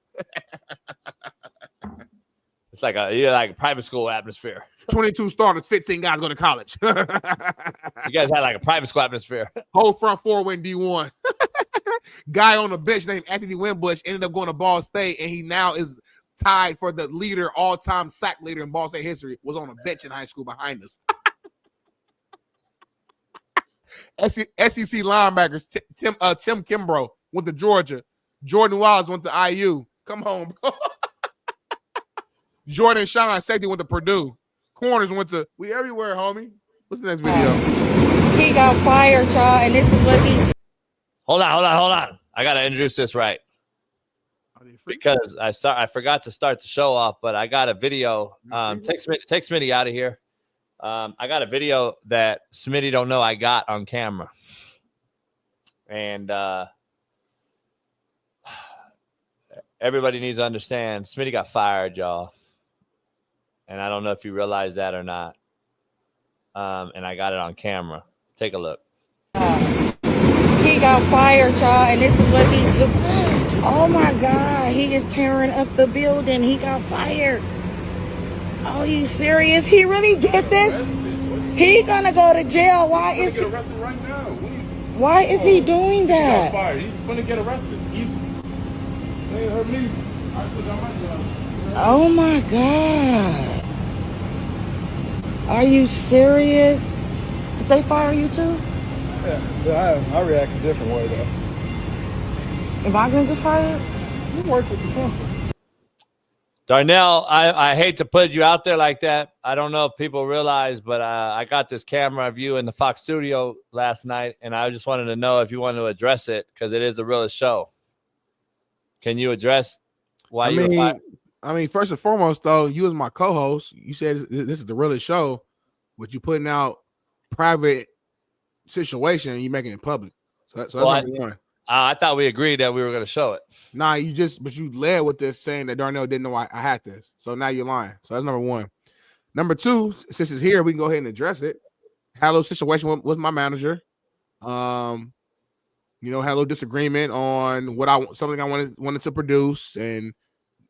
It's like a private school atmosphere. 22 starters, 15 guys go to college. You guys had like a private school atmosphere. Whole front four went D1. Guy on the bench named Anthony Winbush ended up going to Ball State, and he now is tied for the all-time sack leader in Ball State history. Was on a bench in high school behind us. SEC linebackers, Tim Kimbrough went to Georgia. Jordan Wallace went to IU. Come home, bro. Jordan Shaun, safety, went to Purdue. Corners went to, we everywhere, homie. What's the next video? He got fired, y'all, and this is what he... Hold on. I got to introduce this right. Because I forgot to start the show off, but I got a video. Take Smitty out of here. I got a video that Smitty don't know I got on camera. And everybody needs to understand, Smitty got fired, y'all. And I don't know if you realize that or not. And I got it on camera. Take a look. He got fired, y'all, and this is what he's doing. Oh, my God. He is tearing up the building. He got fired. Oh, you serious? He really did this? He gonna go to jail. Why is he? Why is he doing that? He got fired. He's gonna get arrested. They hurt me. I still got my job. Oh my God. Are you serious? Did they fire you too? Yeah, I react a different way though. Am I gonna get fired? You work with the company. Darnell, I hate to put you out there like that. I don't know if people realize, but I got this camera of you in the Fox studio last night, and I just wanted to know if you want to address it because it is the realest show. Can you address why you were fired? I mean, first and foremost, though, you as my co-host, you said this is the realest show, but you putting out private situation and you making it public. So that's number one. I thought we agreed that we were going to show it. Nah, but you led with this saying that Darnell didn't know I had this. So now you're lying. So that's number one. Number two, since it's here, we can go ahead and address it. Had a little situation with my manager. Had a little disagreement on something I wanted to produce, and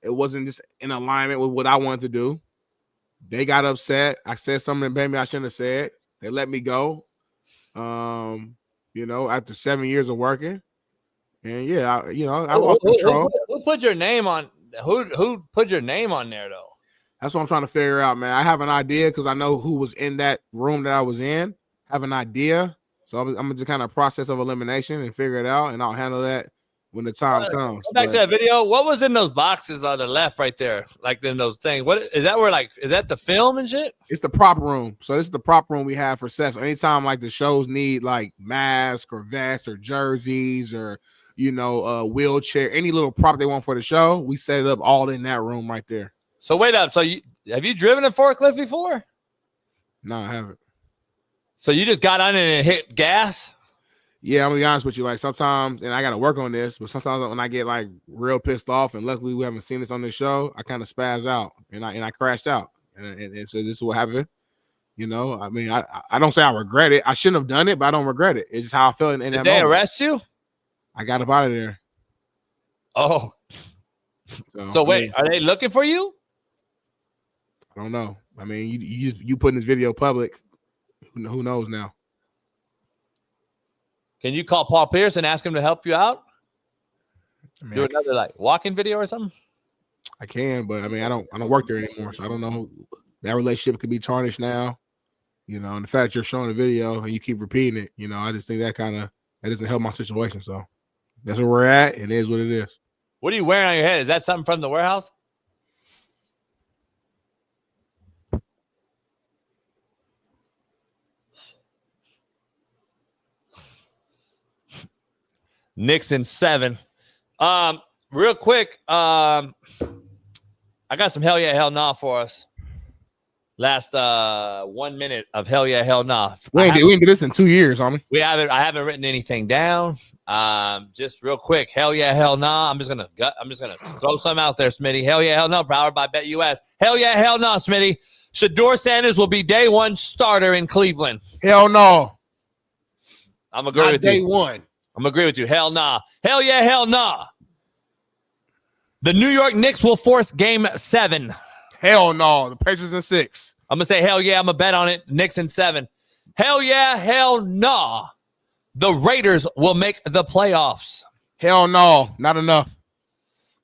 it wasn't just in alignment with what I wanted to do. They got upset. I said something maybe I shouldn't have said. They let me go. After 7 years of working. And I lost control. Who put your name on? Who put your name on there though? That's what I'm trying to figure out, man. I have an idea because I know who was in that room that I was in. I have an idea, so I'm gonna just kind of process of elimination and figure it out, and I'll handle that when the time comes. Go back to that video. What was in those boxes on the left, right there, like in those things? What is that? Is that the film and shit? It's the prop room. So this is the prop room we have for sets. So anytime like the shows need like masks or vests or jerseys or wheelchair, any little prop they want for the show, we set it up all in that room right there. So wait up. So have you driven a forklift before? No, I haven't. So you just got on it and hit gas? Yeah, I'm gonna be honest with you. Like sometimes, and I got to work on this, but sometimes when I get like real pissed off, and luckily we haven't seen this on this show, I kind of spaz out and I crashed out, and so this is what happened. I mean, I don't say I regret it. I shouldn't have done it, but I don't regret it. It's just how I felt in that moment. Did they arrest you? I got up out of there. Oh, so wait, are they looking for you? I don't know. I mean, you putting this video public. Who knows now? Can you call Paul Pierce and ask him to help you out? Do another like walking video or something? I can, but I mean, I don't work there anymore, so I don't know. That relationship could be tarnished now. And the fact that you're showing the video and you keep repeating it, I just think that doesn't help my situation. So that's where we're at, and it is what it is. What are you wearing on your head? Is that something from the warehouse? Nixon 7. Real quick, I got some hell yeah, hell nah for us. Last 1 minute of hell yeah, hell nah. We ain't do this in 2 years, homie. I haven't written anything down. Just real quick, hell yeah, hell nah. I'm just gonna throw some out there, Smitty. Hell yeah, hell no. Powered by BetUS. Hell yeah, hell no, Smitty. Shedeur Sanders will be day one starter in Cleveland. Hell no. I'm agree with day you. One. I'm agree with you. Hell nah. Hell yeah, hell nah. The New York Knicks will force Game 7. Hell no. The Pacers in 6. I'm going to say hell yeah. I'm going to bet on it. Knicks in 7. Hell yeah. Hell nah. The Raiders will make the playoffs. Hell no. Not enough.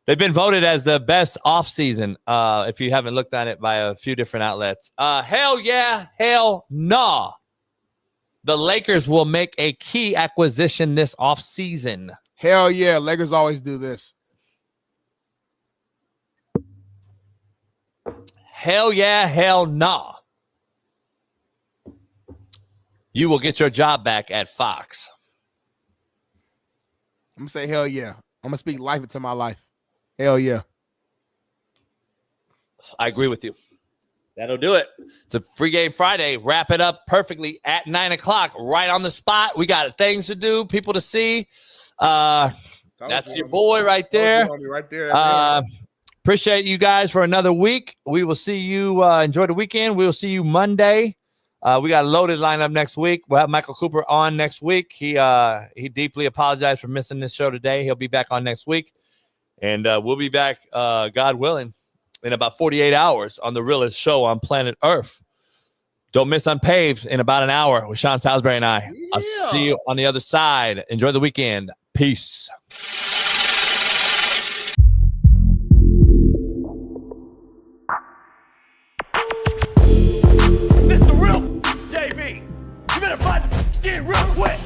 They've been voted as the best offseason, if you haven't looked at it by a few different outlets. Hell yeah. Hell nah. The Lakers will make a key acquisition this offseason. Hell yeah. Lakers always do this. Hell yeah, hell nah. You will get your job back at Fox. I'm going to say hell yeah. I'm going to speak life into my life. Hell yeah. I agree with you. That'll do it. It's a free game Friday. Wrap it up perfectly at 9 o'clock, right on the spot. We got things to do, people to see. That's your boy right there. Right there. Appreciate you guys for another week. We will see you. Enjoy the weekend. We will see you Monday. We got a loaded lineup next week. We'll have Michael Cooper on next week. He deeply apologized for missing this show today. He'll be back on next week. And we'll be back, God willing, in about 48 hours on the realest show on planet Earth. Don't miss Unpaved in about an hour with Shaun Salisbury and I. Yeah. I'll see you on the other side. Enjoy the weekend. Peace. This the real JB. You better find the skin real quick.